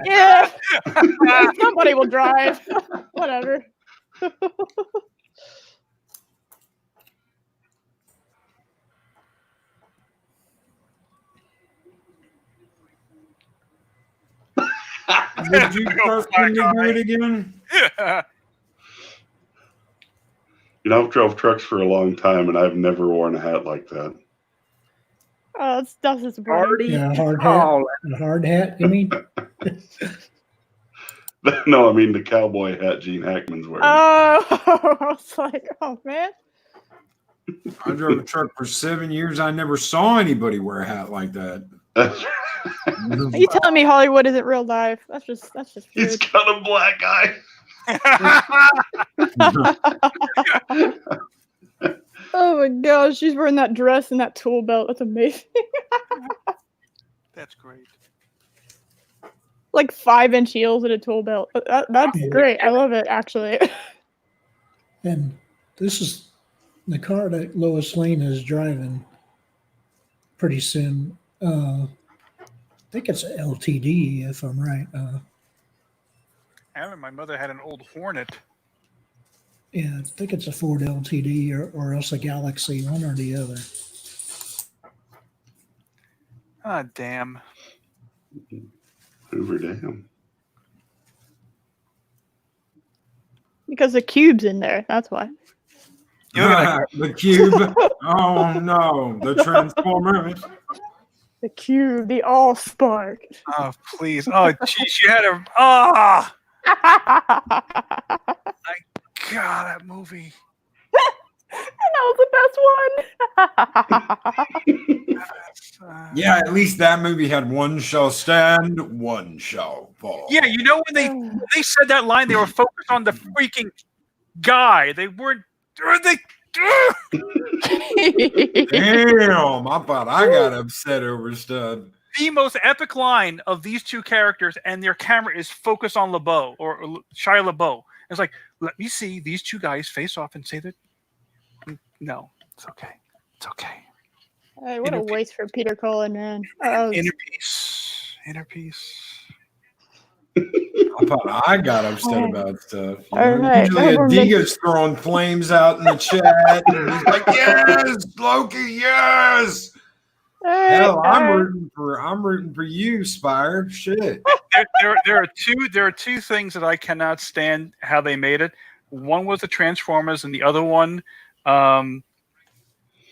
Yeah. Somebody will drive. Whatever. Would you trust him to do it again? You know, I've drove trucks for a long time, and I've never worn a hat like that. Oh, that's disappointing. Party. Yeah, a hard hat. A hard hat, you mean? No, I mean the cowboy hat Gene Hackman's wearing. Oh, it's like, oh man. I drove a truck for 7 years. I never saw anybody wear a hat like that. Are you telling me Hollywood isn't real life? That's just He's weird. got a black eye. Oh my gosh, she's wearing that dress and that tool belt. That's amazing. That's great. Like 5-inch heels and a tool belt. That's Yeah. great. I love it, actually. And this is the car that Lois Lane is driving pretty soon. I think it's a LTD, if I'm right. My mother had an old Hornet. Yeah, I think it's a Ford LTD or else a Galaxy, one or the other. Ah, damn. Hoover Dam. Because the cube's in there. That's why. You look at The cube. Oh no, the Transformers. The cube, the all spark. Oh, please. Oh, geez, you had a. Ah! God, that movie. That was the best one. Yeah, at least that movie had one shall stand, one shall fall. Yeah, you know when they said that line, they were focused on the freaking guy. They weren't. Damn, I thought I got upset over stuff. The most epic line of these two characters, and their camera is focused on LeBeau or Shia LaBeouf. It's like, let me see these two guys face off and say that. No, it's okay. It's okay. Hey, what a waste for Peter Cullen, man. Inner peace. Inner peace. I thought I got upset about stuff. You know? Right. Usually Adiga's throwing flames out in the chat. And he's like, yes, Loki, yes. Hell, I'm rooting for you, Spire. Shit. There are two things that I cannot stand how they made it. One was the Transformers, and the other one, well,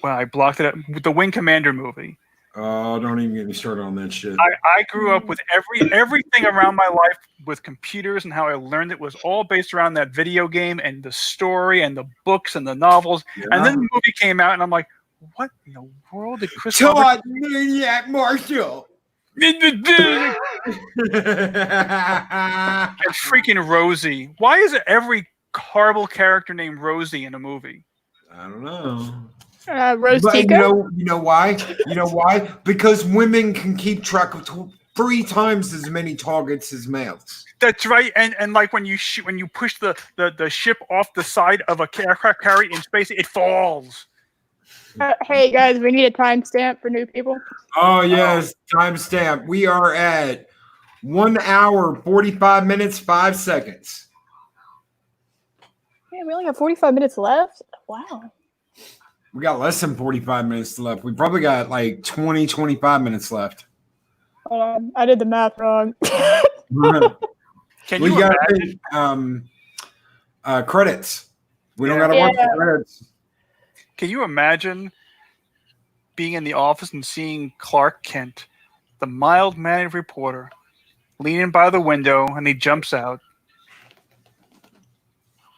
I blocked it up. The Wing Commander movie. Oh, don't even get me started on that shit. I grew up with everything around my life with computers, and how I learned it was all based around that video game and the story and the books and the novels. Yeah. And then the movie came out, and I'm like, what in the world did Chris Todd Maniac Marshall and freaking Rosie? Why is it every horrible character named Rosie in a movie? I don't know. Rose but you know why? You know why? Because women can keep track of 3 times as many targets as males. That's right. And like when you push the ship off the side of a aircraft carrier in space, it falls. Hey guys, we need a timestamp for new people. Oh yes, timestamp. We are at 1 hour 45 minutes 5 seconds. Yeah, we only have 45 minutes left. Wow. We got less than 45 minutes left. We probably got like 25 minutes left. Hold on, I did the math wrong. Can you imagine? Credits. We don't got to watch the credits. Can you imagine being in the office and seeing Clark Kent, the mild-mannered reporter, leaning by the window, and he jumps out?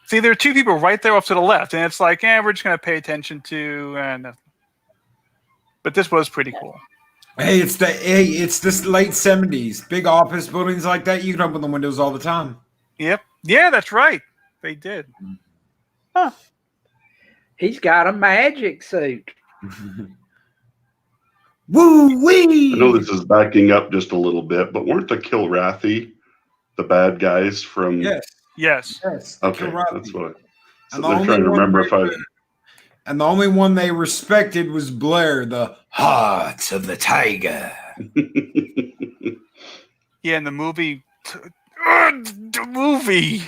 See, there are 2 people right there off to the left, and it's like, we're just going to pay attention to. But this was pretty cool. Hey, it's this late 70s. Big office buildings like that, you can open the windows all the time. Yep. Yeah, that's right. They did. Huh. He's got a magic suit. Woo-wee! I know this is backing up just a little bit, but weren't the Kilrathi the bad guys from... Yes. Okay, that's what I'm trying to remember if I... And the only one they respected was Blair, the Heart of the Tiger. Yeah, in the movie... The movie!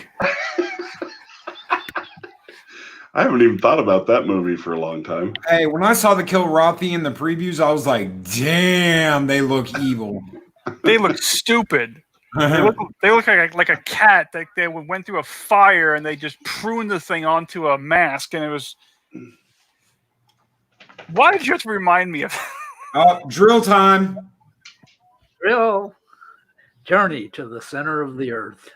I haven't even thought about that movie for a long time. Hey, when I saw the Kilrathi in the previews, I was like, damn, they look evil. They look stupid. They look like a cat that they went through a fire and they just pruned the thing onto a mask, and it was... Why did you have to remind me of drill time. Drill. Journey to the center of the earth.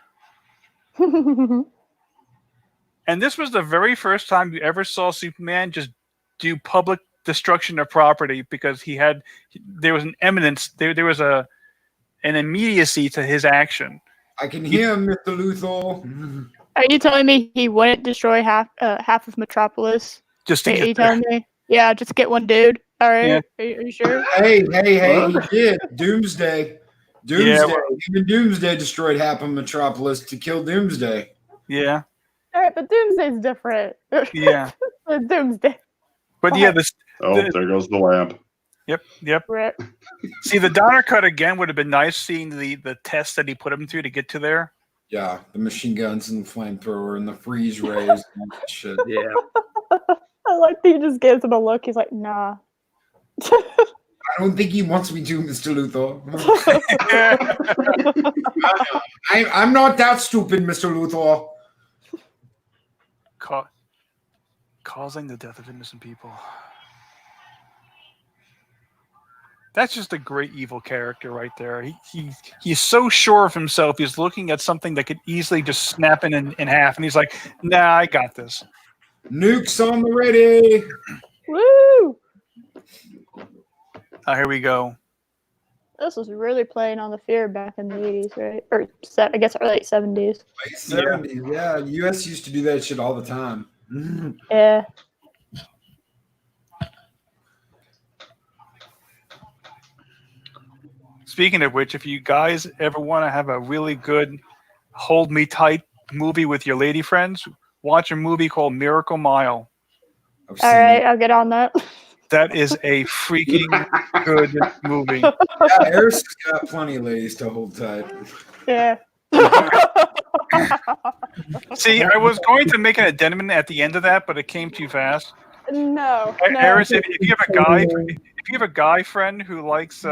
And this was the very first time you ever saw Superman just do public destruction of property, because there was an eminence, there was an immediacy to his action. I can hear him, Mr. Luthor. Are you telling me he wouldn't destroy half of Metropolis? Just to Are you telling me? Yeah, just get one dude. All right. Yeah. Are you sure? Hey, he did. Doomsday. Even Doomsday destroyed half of Metropolis to kill Doomsday. Yeah. All right, but Doomsday's different. Yeah. Doomsday. But yeah, there goes the lamp. Yep. Right. See, the Donner cut again would have been nice, seeing the test that he put him through to get to there. Yeah, the machine guns and the flamethrower and the freeze rays and that shit. Yeah. I like that he just gives him a look. He's like, nah. I don't think he wants me to, Mr. Luthor. I'm not that stupid, Mr. Luthor. Causing the death of innocent people. That's just a great evil character right there. He's so sure of himself. He's looking at something that could easily just snap in half, and he's like, nah, I got this. Nukes on the ready. Woo! Here we go. This was really playing on the fear back in the 80s, right? Or I guess late 70s. Late 70s, yeah. The U.S. used to do that shit all the time. Yeah. Speaking of which, if you guys ever want to have a really good hold me tight movie with your lady friends, watch a movie called Miracle Mile. All right, I'll get on that. That is a freaking good movie. Yeah, Eric's got plenty of ladies to hold tight. Yeah. See, I was going to make an addendum at the end of that, but it came too fast. No. Eris, if you have a guy friend who likes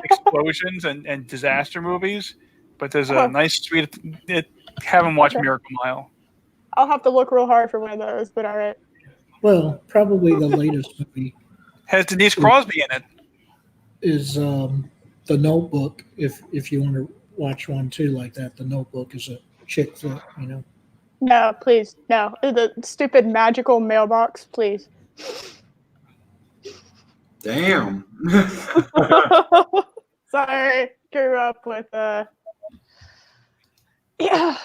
explosions and disaster movies, but there's a nice sweet, have him watch Miracle Mile. I'll have to look real hard for one of those, but all right. Well, probably the latest movie Has Denise Crosby in it. is The Notebook. If you want to watch one too like that, The Notebook is a chick flick, you know. No, please, no. The stupid magical mailbox, please. Damn. Sorry, grew up with yeah.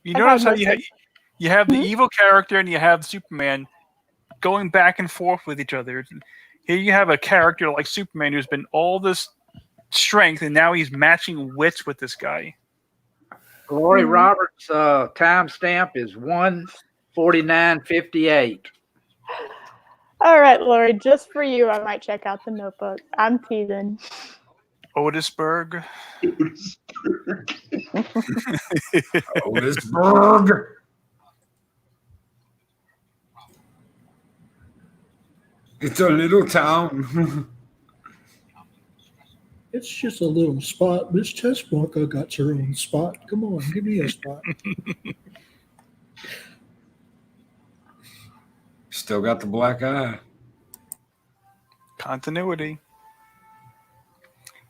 You notice how you have the evil character and you have Superman going back and forth with each other. Here you have a character like Superman who's been all this strength, and now he's matching wits with this guy. Glory Roberts' timestamp is 1:49:58. All right, Lori, just for you, I might check out The Notebook. I'm teasing. Otisburg. Otisburg. It's a little town. It's just a little spot. Miss Tessmarker got her own spot. Come on, give me a spot. Still got the black eye. Continuity.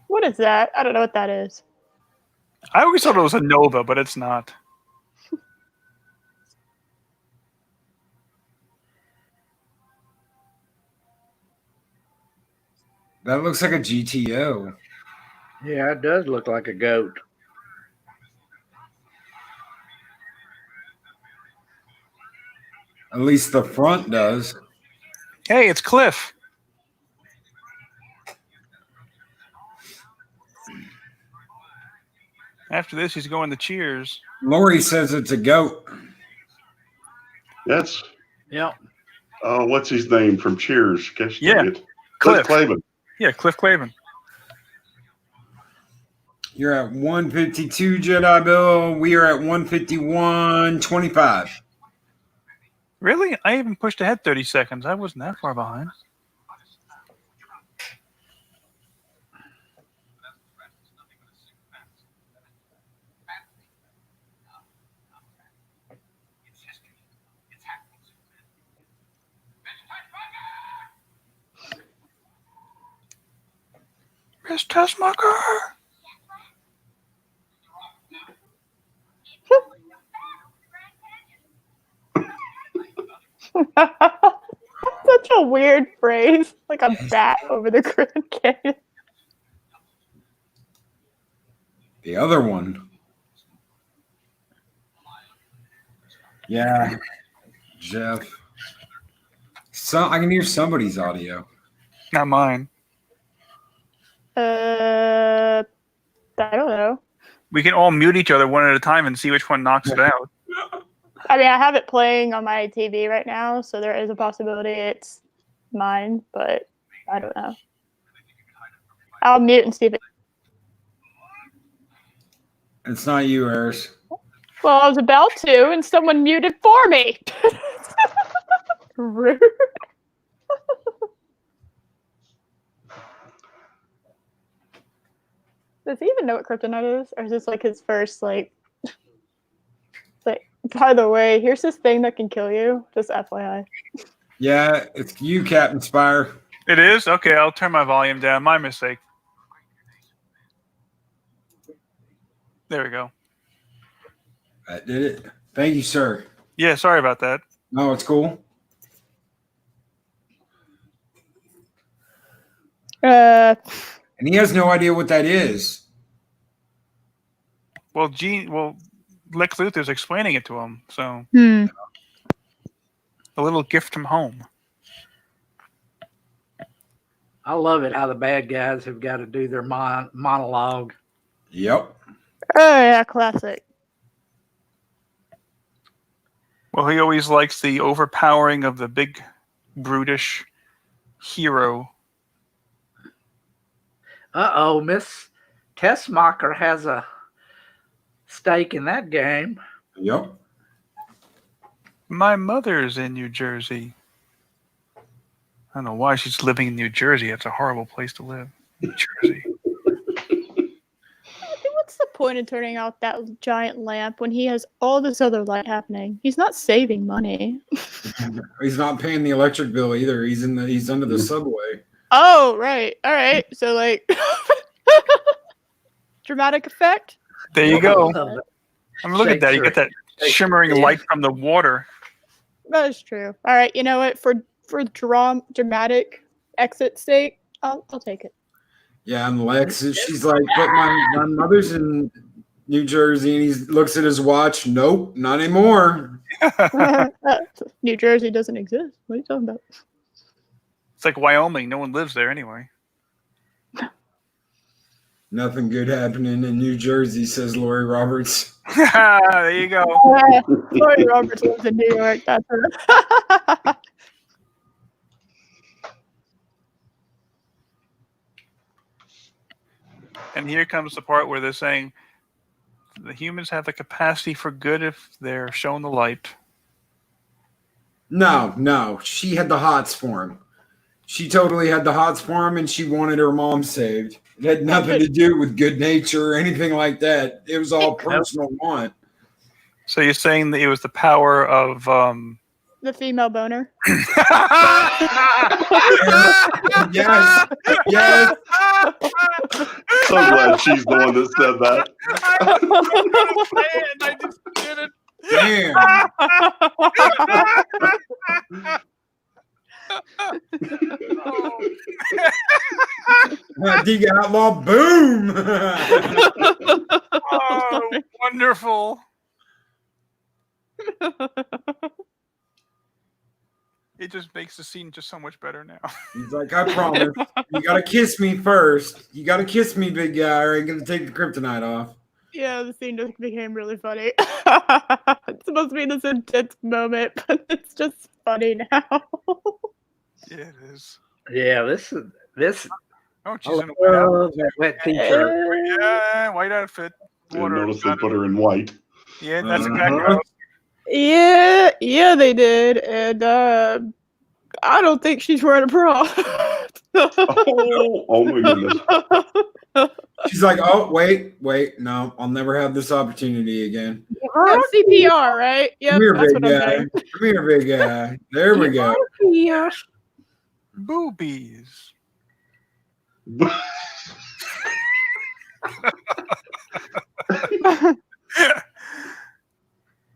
What is that? I don't know what that is. I always thought it was a Nova, but it's not. That looks like a GTO. Yeah, it does look like a goat. At least the front does. Hey, it's Cliff. After this, he's going to Cheers. Lori says it's a goat. Yes. Yep. Oh, what's his name from Cheers? Gosh, Yeah. dang it. Cliff Clavin. Yeah, Cliff Clavin. You're at 152, Jedi Bill. We are at 151.25. Really? I even pushed ahead 30 seconds. I wasn't that far behind. Miss Tessmacher. Such a weird phrase, like a bat over the Grand Canyon. The other one. Yeah. Jeff. I can hear somebody's audio. Not mine. I don't know. We can all mute each other one at a time and see which one knocks it out. I mean, I have it playing on my TV right now, so there is a possibility it's mine, but I don't know. I'll mute and see if it. It's not you, Eris. Well, I was about to, and someone muted for me. Rude. Does he even know what kryptonite is? Or is this like his first, like, by the way, here's this thing that can kill you. Just FYI. Yeah, it's you, Captain Spire. It is? Okay, I'll turn my volume down. My mistake. There we go. That did it. Thank you, sir. Yeah, sorry about that. No, it's cool. And he has no idea what that is. Well, Lex Luthor's explaining it to him, so a little gift from home. I love it how the bad guys have got to do their monologue. Yep. Oh yeah, classic. Well, he always likes the overpowering of the big, brutish hero. Uh-oh, Miss Tessmacher has a stake in that game. Yep. My mother's in New Jersey. I don't know why she's living in New Jersey. It's a horrible place to live. New Jersey. What's the point of turning out that giant lamp when he has all this other light happening? He's not saving money. He's not paying the electric bill either. He's under the subway. Oh, right. All right. So like dramatic effect. There you go. Oh, I mean, look at that. You get that shimmering light from the water. That is true. All right. You know what? For dramatic exit sake, I'll take it. Yeah, and Lex, she's like, but my mother's in New Jersey, and he looks at his watch. Nope, not anymore. New Jersey doesn't exist. What are you talking about? It's like Wyoming. No one lives there anyway. Nothing good happening in New Jersey, says Lori Roberts. There you go. Lori Roberts lives in New York. That's her. And here comes the part where they're saying the humans have the capacity for good if they're shown the light. No, she had the hots for him. She totally had the hots for him, and she wanted her mom saved. It had nothing to do with good nature or anything like that. It was all personal want. So you're saying that it was the power of The female boner. Yes. So glad she's the one that said that. I just did it. Damn. Dig Outlaw, boom. Oh, wonderful. It just makes the scene just so much better now. He's like, I promise. You gotta kiss me first. You gotta kiss me, big guy, or I'm gonna take the kryptonite off. Yeah, the scene just became really funny. It's supposed to be this intense moment, but it's just funny now. Yeah, it is. Yeah, this. Oh, she's in a white outfit. That wet t-shirt. Yeah, white outfit. Didn't notice they put her in white. Yeah, that's exactly what I was. Yeah, they did, and I don't think she's wearing a bra. Oh my goodness. She's like, oh, wait, no, I'll never have this opportunity again. Yeah, CPR, right? Yep, Come here, that's big what I'm guy. saying. Come here, big guy. There we go. Boobies.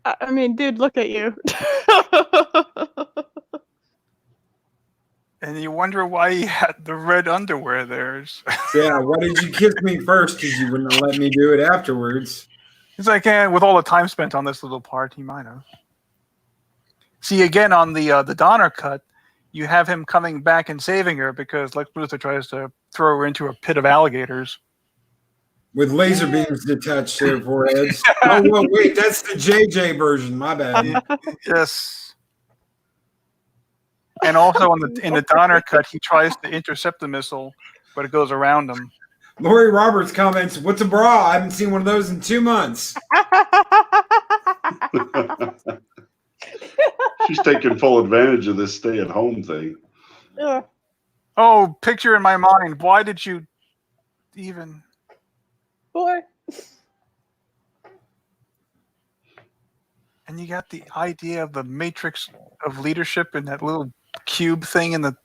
I mean, dude, look at you. And you wonder why he had the red underwear there. Yeah, why did you kiss me first? Because you wouldn't have let me do it afterwards. He's like, with all the time spent on this little part, he might have. See, again, on the Donner cut, you have him coming back and saving her because Lex Luthor tries to throw her into a pit of alligators. With laser beams attached to their foreheads. Oh, well, wait, that's the JJ version. My bad. Yes. And also in the Donner cut, he tries to intercept the missile, but it goes around him. Lori Roberts comments, what's a bra? I haven't seen one of those in 2 months. She's taking full advantage of this stay-at-home thing. Oh, picture in my mind. Why did you even... Boy. And you got the idea of the matrix of leadership in that little cube thing in the...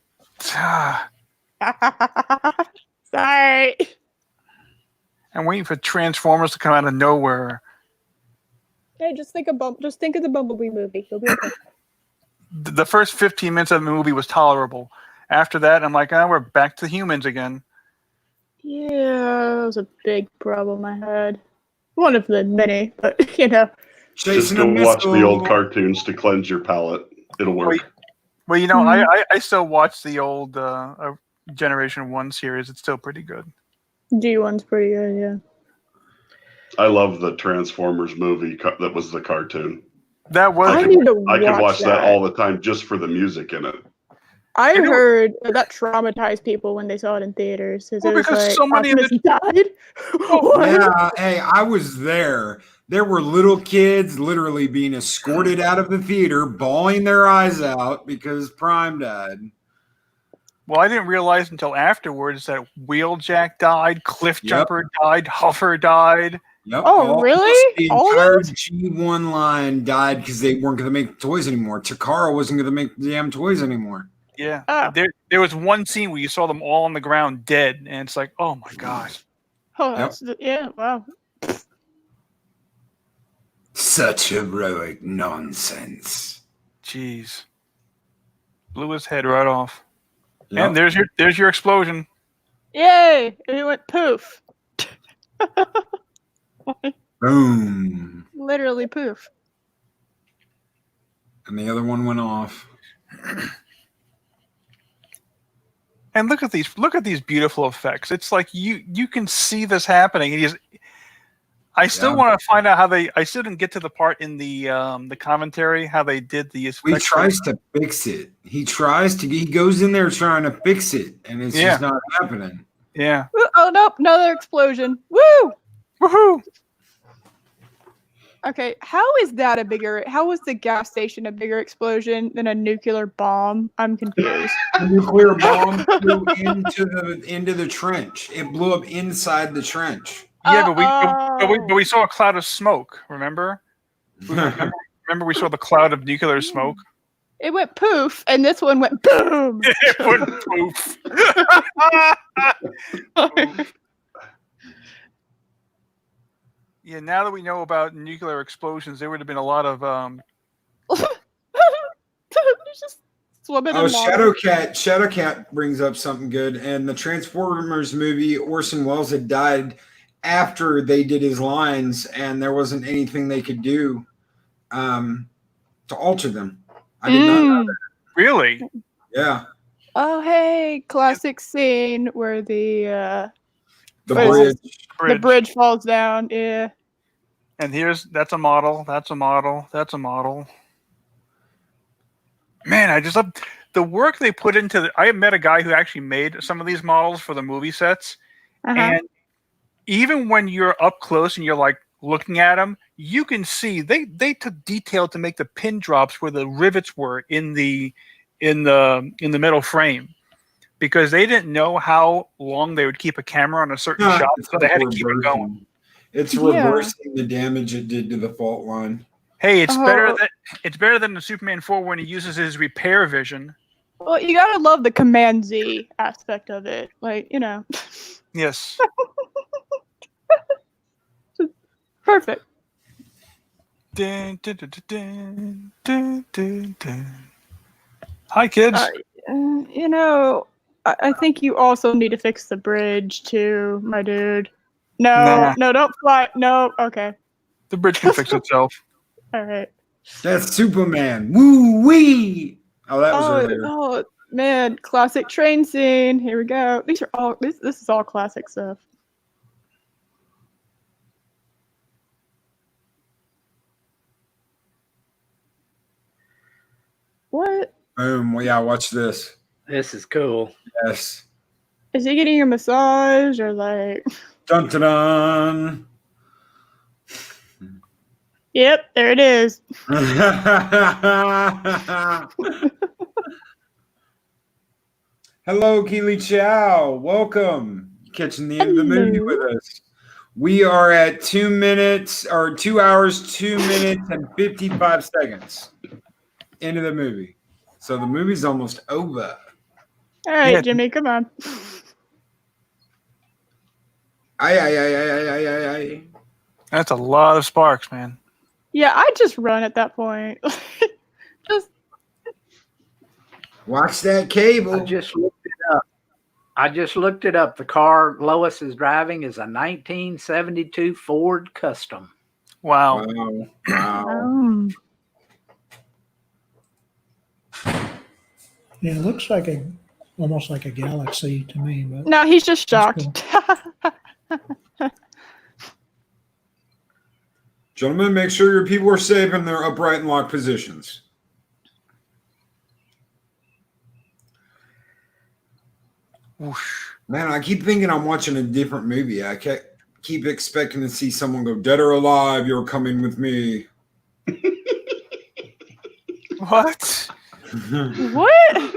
Sorry. I'm waiting for Transformers to come out of nowhere. Hey, just think of the Bumblebee movie. You'll be okay. The first 15 minutes of the movie was tolerable. After that, I'm like, we're back to humans again. Yeah, that was a big problem I had. One of the many, but you know. Just go watch the old cartoons to cleanse your palate. It'll work. Well, you know, I still watch the old Generation 1 series, it's still pretty good. G1's pretty good, yeah. I love the Transformers movie that was the cartoon. That was. I could watch that all the time just for the music in it. I heard that traumatized people when they saw it in theaters. Well, because so many of it died. Yeah, hey, I was there. There were little kids literally being escorted out of the theater, bawling their eyes out because Prime died. Well, I didn't realize until afterwards that Wheeljack died, Cliffjumper died, Huffer died. Yep. Oh, really? The entire G1 line died because they weren't going to make toys anymore. Takara wasn't going to make the damn toys anymore. Yeah. Oh. There was one scene where you saw them all on the ground dead, and it's like, oh my gosh. Oh, that's yeah, wow. Such heroic nonsense. Jeez. Blew his head right off. Yep. And there's your explosion. Yay! It went poof. Boom. Literally poof. And the other one went off. And look at these beautiful effects. It's like you can see this happening. I still want to find out how I still didn't get to the part in the commentary how they did the effects. He tries to fix it. He goes in there trying to fix it, and it's just not happening. Yeah. Oh nope, another explosion. Woo! Woohoo! Okay, how was the gas station a bigger explosion than a nuclear bomb? I'm confused. A nuclear bomb flew into the trench. It blew up inside the trench. Yeah, but we saw a cloud of smoke. Remember we saw the cloud of nuclear smoke. It went poof, and this one went boom. It went poof. Yeah, now that we know about nuclear explosions, there would have been a lot of just swimming in water. Shadowcat brings up something good. And the Transformers movie, Orson Welles had died after they did his lines, and there wasn't anything they could do to alter them. I did not know that. Really? Yeah. Oh, hey, classic scene where the bridge falls down. Yeah. And that's a model. Man, I just love the work they put into I met a guy who actually made some of these models for the movie sets. And even when you're up close and you're like looking at them, you can see they took detail to make the pin drops where the rivets were in the metal frame, because they didn't know how long they would keep a camera on a certain shot, so they had to keep it going. It's reversing the damage it did to the fault line. Hey, it's better than the Superman 4 when he uses his repair vision. Well, you gotta love the Command Z aspect of it, like, you know. Yes. Perfect. Dun, dun, dun, dun, dun, dun, dun. Hi, kids. You know, I think you also need to fix the bridge too, my dude. No, don't fly. No, okay. The bridge can fix itself. All right. That's Superman. Woo wee. Oh, that was earlier. Oh man, classic train scene. Here we go. These are all. This is all classic stuff. What? Boom. Well, yeah, watch this. This is cool. Yes. Is he getting a massage or like? Dun dun dun. Yep, there it is. Hello, Keely Chow. Welcome. Catching the end of the movie with us. We are at 2 hours, 2 minutes, and 55 seconds into the movie. So the movie's almost over. All right, Jimmy, come on. Aye. That's a lot of sparks, man. Yeah, I just run at that point. Just watch that cable. I just looked it up. The car Lois is driving is a 1972 Ford Custom. Wow. Yeah, it looks like a almost like a galaxy to me. But No, he's just That's shocked. Gentlemen, make sure your people are safe in their upright and locked positions. Whoosh. Man, I keep thinking I'm watching a different movie. I keep expecting to see someone go, dead or alive, you're coming with me. What? What?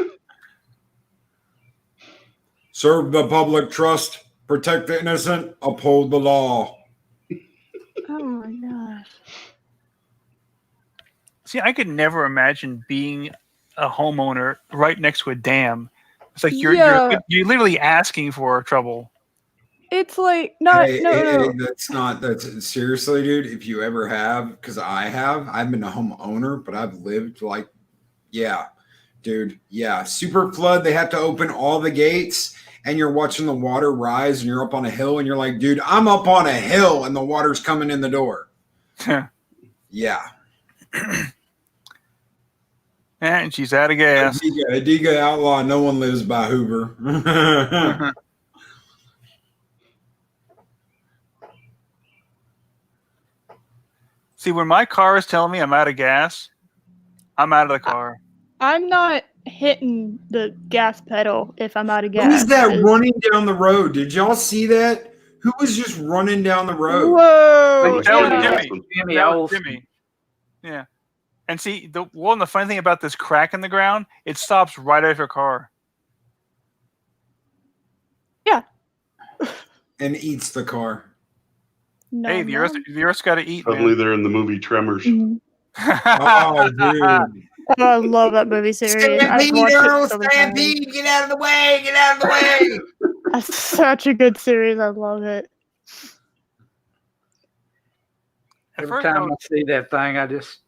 Serve the public trust, protect the innocent, uphold the law. Oh my gosh. See, I could never imagine being a homeowner right next to a dam. It's like you're literally asking for trouble. It's like not Hey, no. that's seriously, dude. If you ever have, because I've been a homeowner, but I've lived like, yeah, dude, yeah. Super flood, they have to open all the gates, and you're watching the water rise, and you're up on a hill, and you're like, dude, I'm up on a hill, and the water's coming in the door. Yeah. And she's out of gas. Adiga outlaw, no one lives by Hoover. See, when my car is telling me I'm out of gas, I'm out of the car. I'm not hitting the gas pedal if I'm out of gas. Who's that running down the road? Did y'all see that? Who was just running down the road? Whoa! That was Yeah. Jimmy. Jimmy That was Olsen. Jimmy. Yeah. And see, the funny thing about this crack in the ground, it stops right out of your car. Yeah. And eats the car. No, Hey, the Earth's got to eat, Suddenly man. they're in the movie Tremors. Mhm. Oh, dude. Oh, I love that movie series. I've watched it so many times. Get out of the way! Get out of the way! That's such a good series. I love it. At Every first, I time I was- see that thing, I just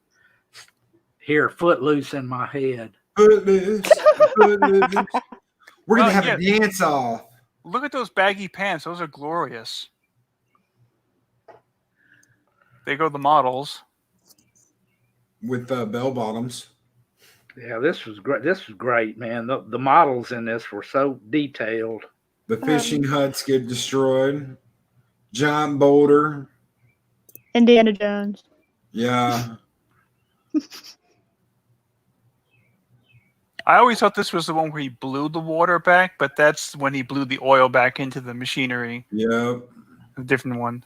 hear Footloose in my head. Footloose, footloose. We're gonna Well, have a dance off look at those baggy pants. Those are glorious. They go the models. with bell bottoms. Yeah, this was great. This was great, man. The models in this were so detailed. The fishing huts get destroyed. Giant boulder. Indiana Jones. Yeah. I always thought this was the one where he blew the water back, but that's when he blew the oil back into the machinery. Yep. A different one.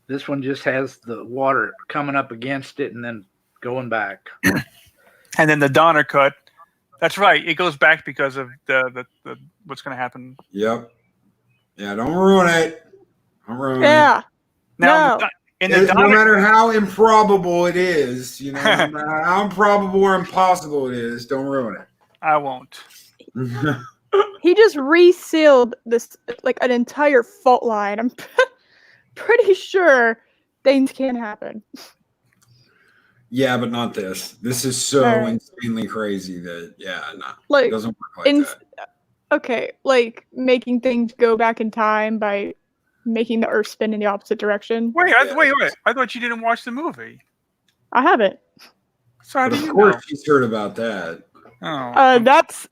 This one just has the water coming up against it and then going back. And then the Donner cut. That's right. It goes back because of the what's going to happen. Yep. Yeah, don't ruin it. Don't ruin it. Yeah. Now, No. in the No Donner, matter how improbable it is, no matter how improbable or impossible it is, don't ruin I won't. it. He just resealed this like an entire fault line. I'm pretty sure things can happen. Yeah, but not this. This is so Right. insanely crazy that it Like doesn't work like that. okay, like making things go back in time by making the Earth spin in the opposite direction. Wait. I thought you didn't watch the movie. I haven't. So how But do of you course, know? she's heard about that. Oh. That's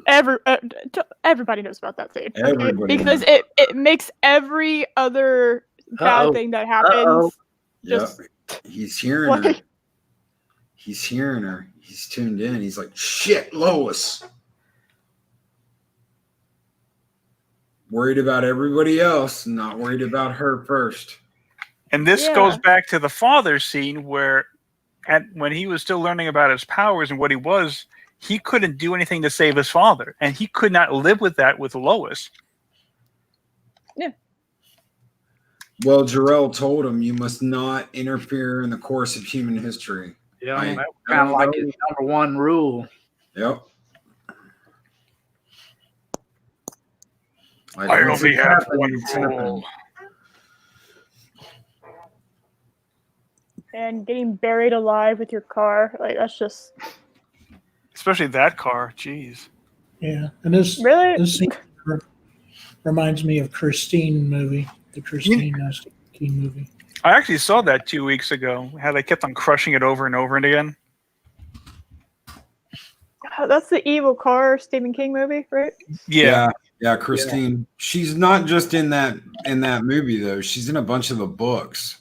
everybody knows about that scene. Okay? Everybody Because knows. it makes every other bad Uh-oh. thing that happens Uh-oh. just Yep. He's hearing her. like He's hearing her. He's tuned in. He's like, shit, Lois. Worried about everybody else, not worried about her first. And this Yeah. goes back to the father scene where when he was still learning about his powers and what he was, he couldn't do anything to save his father. And he could not live with that with Lois. Well, Jarrell told him, you must not interfere in the course of human history. Yeah, Right. that was kind of like his number one rule. Yep. Like, I once only it have happens, one it's rule. happened. and getting buried alive with your car. Like that's just Especially that car. Jeez. Yeah, and this really scene reminds me of Christine movie, the Christine King movie. I actually saw that 2 weeks ago, how they kept on crushing it over and over and again. That's the evil car Stephen King movie, right? Yeah. Yeah, Christine. She's not just in that movie though. She's in a bunch of the books.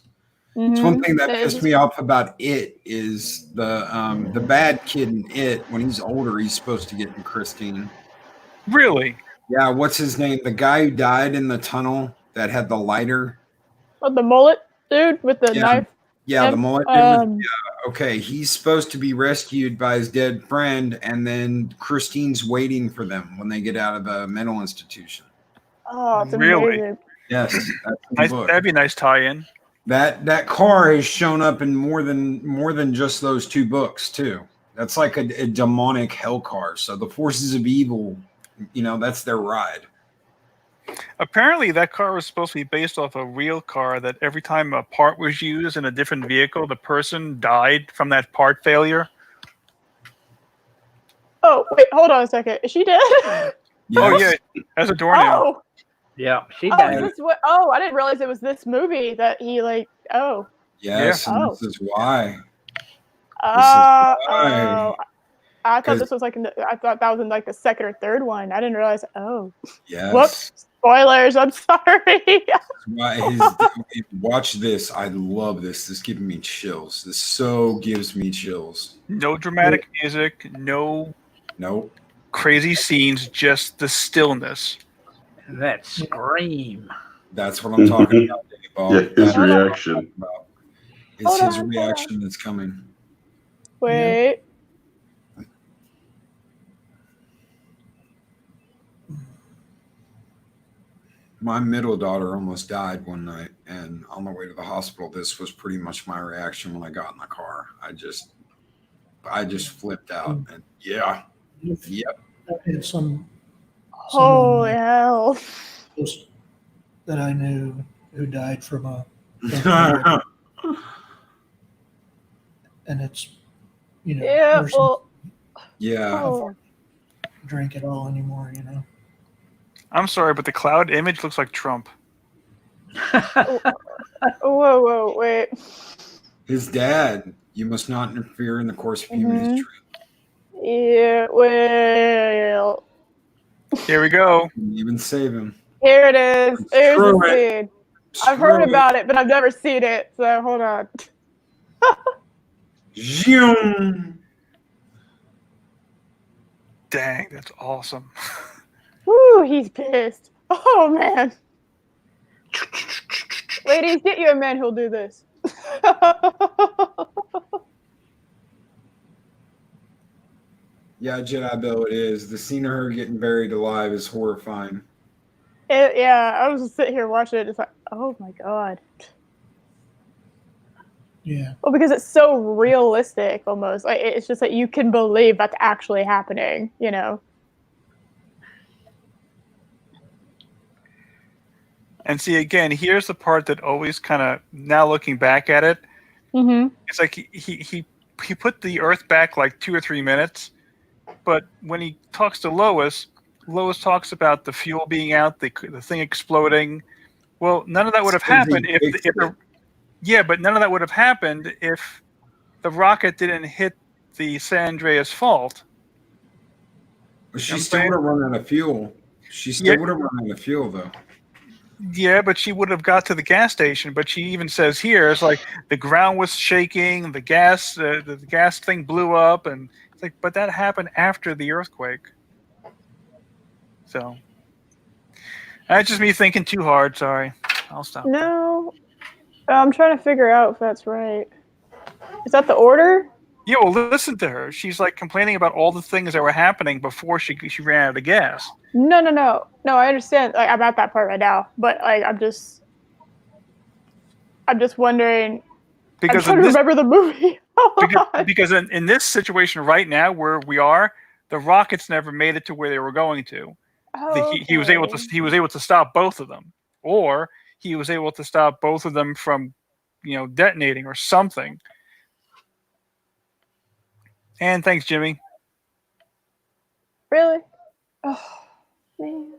It's one thing that pissed me off about it is the bad kid in it. When he's older, he's supposed to get in Christine. Really? Yeah. What's his name? The guy who died in the tunnel that had the lighter. Oh, the mullet dude with the knife. Yeah, the mullet dude. Okay, he's supposed to be rescued by his dead friend, and then Christine's waiting for them when they get out of the mental institution. Oh, it's Really? amazing. Yes, That'd be a nice tie-in. That car has shown up in more than just those two books too. That's like a demonic hell car. So the forces of evil, that's their ride. Apparently, that car was supposed to be based off a real car that every time a part was used in a different vehicle, the person died from that part failure. Oh, wait, hold on a second. Is she dead? Yes. Oh, yeah, as a doornail. Oh. Yeah, she Oh, died. I didn't realize it was this movie that he oh. Yes, Yeah. and this is why. Oh. I thought this was I thought that was in like the second or third one. I didn't realize. Oh. Yes. Whoops. Spoilers. I'm sorry. Watch this. I love this. This gives me chills. This so gives me chills. No dramatic music, no Nope. crazy scenes, just the stillness. That scream. That's what I'm talking about, Dave Bob. Yeah, his reaction. It's his reaction that's coming. Wait. My middle daughter almost died one night, and on the way to the hospital, this was pretty much my reaction when I got in the car. I just flipped out, and yep. I had some Holy hell. that I knew who died from a and it's Yeah. Well. Yeah. Oh. Drink it all anymore, I'm sorry, but the cloud image looks like Trump. Whoa, wait. His dad. You must not interfere in the course of human history. Yeah. Well. Here we go. Didn't even save him. Here it is. Here's Screw the it. scene. I've heard about it, but I've never seen it. So hold on. Zoom. Dang, that's awesome. Woo, he's pissed. Oh man. Ladies, get you a man who'll do this. Yeah, Jedi Bill, it is. The scene of her getting buried alive is horrifying. Yeah, I was just sitting here watching it, just like, oh my god. Yeah. Well, because it's so realistic, almost. Like it's just that you can believe that's actually happening. And see, again, here's the part that always kind of, now looking back at it, it's like he put the Earth back like 2 or 3 minutes, but when he talks to Lois talks about the fuel being out, the thing exploding. Well, none of that would have happened but none of that would have happened if the rocket didn't hit the San Andreas fault. She still would have run out of fuel. She still would have run out of fuel, though. Yeah, but she would have got to the gas station. But she even says here, it's like the ground was shaking, the gas thing blew up, and it's like, but that happened after the earthquake. So that's just me thinking too hard. Sorry, I'll stop. No, I'm trying to figure out if that's right. Is that the order? Yeah, well, listen to her. She's like complaining about all the things that were happening before she ran out of gas. No. I understand. Like I'm at that part right now, but like I'm just wondering. Because I'm trying to remember the movie. because in this situation right now where we are, the rockets never made it to where they were going to. He was able to stop both of them, or he was able to stop both of them from, detonating or something. And thanks, Jimmy. Really? Oh man.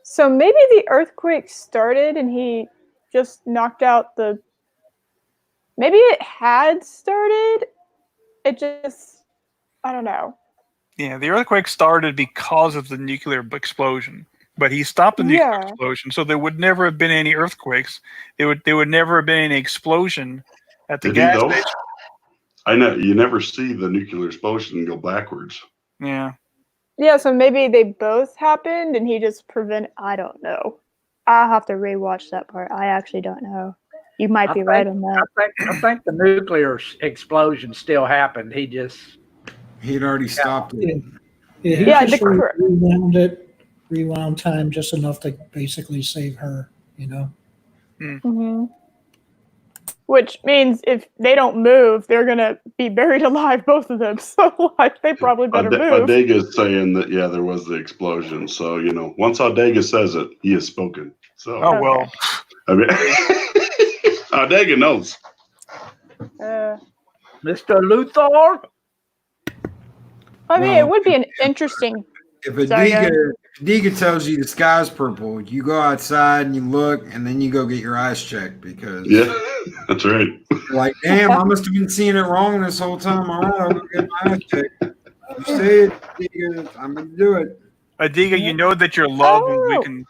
So maybe the earthquake started and he just knocked out maybe it had started it just, I don't know. Yeah, the earthquake started because of the nuclear explosion, but he stopped the nuclear explosion, so there would never have been any earthquakes. There would never have been any explosion at the gas station. I know you never see the nuclear explosion go backwards. Yeah. Yeah, so maybe they both happened and he just I don't know. I'll have to rewatch that part. I actually don't know. You might be right on that. I think the nuclear explosion still happened. He'd already stopped it. Yeah, he just rewound time just enough to basically save her, you know? Mm-hmm. Which means if they don't move, they're going to be buried alive, both of them. So like, they probably better move. Adega is saying that, yeah, there was the explosion. So, you know, once Adega says it, he has spoken. So, oh, well. I mean, Adega knows. Mr. Luthor? I mean, it would be an interesting... If Adega tells you the sky's purple, you go outside and you look, and then you go get your eyes checked because that's right. Like, damn, I must have been seeing it wrong this whole time. All right, I'll go get my eyes checked. You say it, Adega, I'm gonna do it. Adega, you know that you're loved. We can.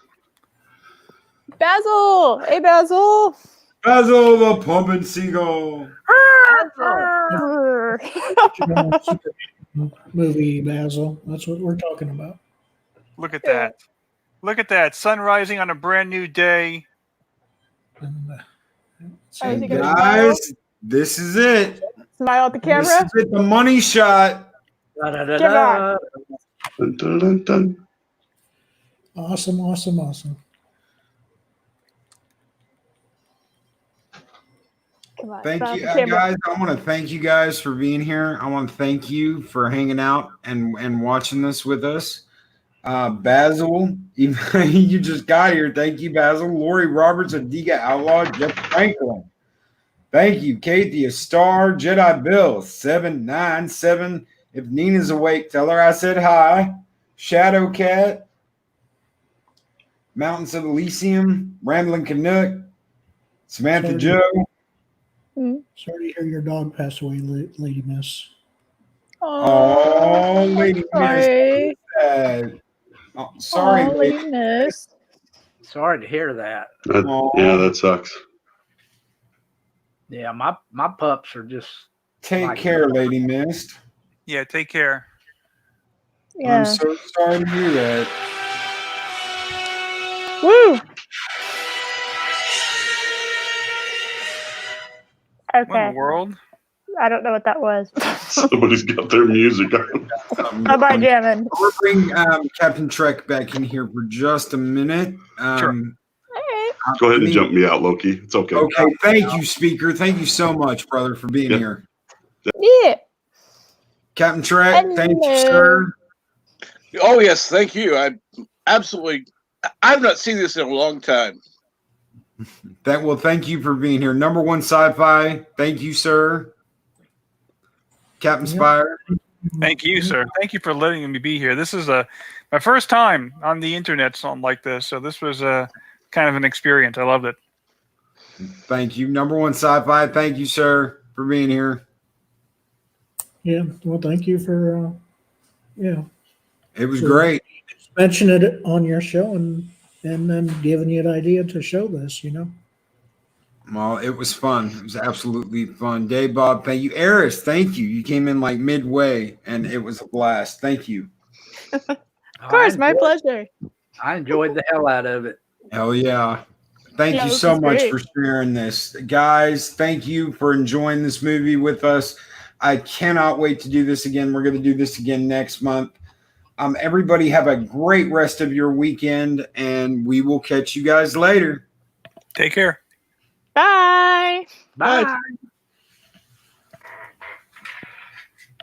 Basil, hey Basil. Basil the pumping seagull. Movie Basil. That's what we're talking about. Look at that. Look at that. Sun rising on a brand new day. And guys, this is it. Smile at the camera. This is it, the money shot. Give on. Dun, dun, dun, dun. Awesome, awesome, awesome. Thank you, guys. I want to thank you guys for being here. I want to thank you for hanging out and watching this with us. Basil, you just got here. Thank you, Basil. Lori Roberts, Adega Outlaw, Jeff Franklin. Thank you, Kathy, a star, Jedi Bill, 797. If Nina's awake, tell her I said hi. Shadow Cat, Mountains of Elysium, Rambling Canuck, Samantha Joe. Sorry to hear your dog passed away, Lady Miss. Oh, Lady Miss. Oh, sorry, Lady Miss. Sorry to hear that. Yeah, that sucks. Yeah, my pups are just. Take care, Lady Mist. Yeah, take care. Yeah. I'm so sorry to hear that. Woo! Okay. What in the world? I don't know what that was. Somebody's got their music on. Bye-bye, jamming. We'll bring Captain Trek back in here for just a minute. Sure. Go ahead and jump me out, Loki. It's okay. Okay, thank you, Speaker. Thank you so much, brother, for being here. Yeah. Captain Trek, thank you, sir. Oh, yes, thank you. I've not seen this in a long time. Thank you for being here. Number one sci-fi. Thank you, sir. Captain Spire. Thank you, sir. Thank you for letting me be here. This is my first time on the internet, something like this. So this was kind of an experience. I loved it. Thank you. Number one sci-fi. Thank you, sir, for being here. Yeah. Well, thank you for, It was great. Mentioning it on your show and then giving you an idea to show this, Well, it was fun. It was absolutely fun. Dave, Bob, thank you. Eris, thank you. You came in like midway, and it was a blast. Thank you. Of course, my pleasure. I enjoyed the hell out of it. Hell yeah. Thank you so much for sharing this. Guys, thank you for enjoying this movie with us. I cannot wait to do this again. We're going to do this again next month. Everybody have a great rest of your weekend, and we will catch you guys later. Take care. Bye. Bye.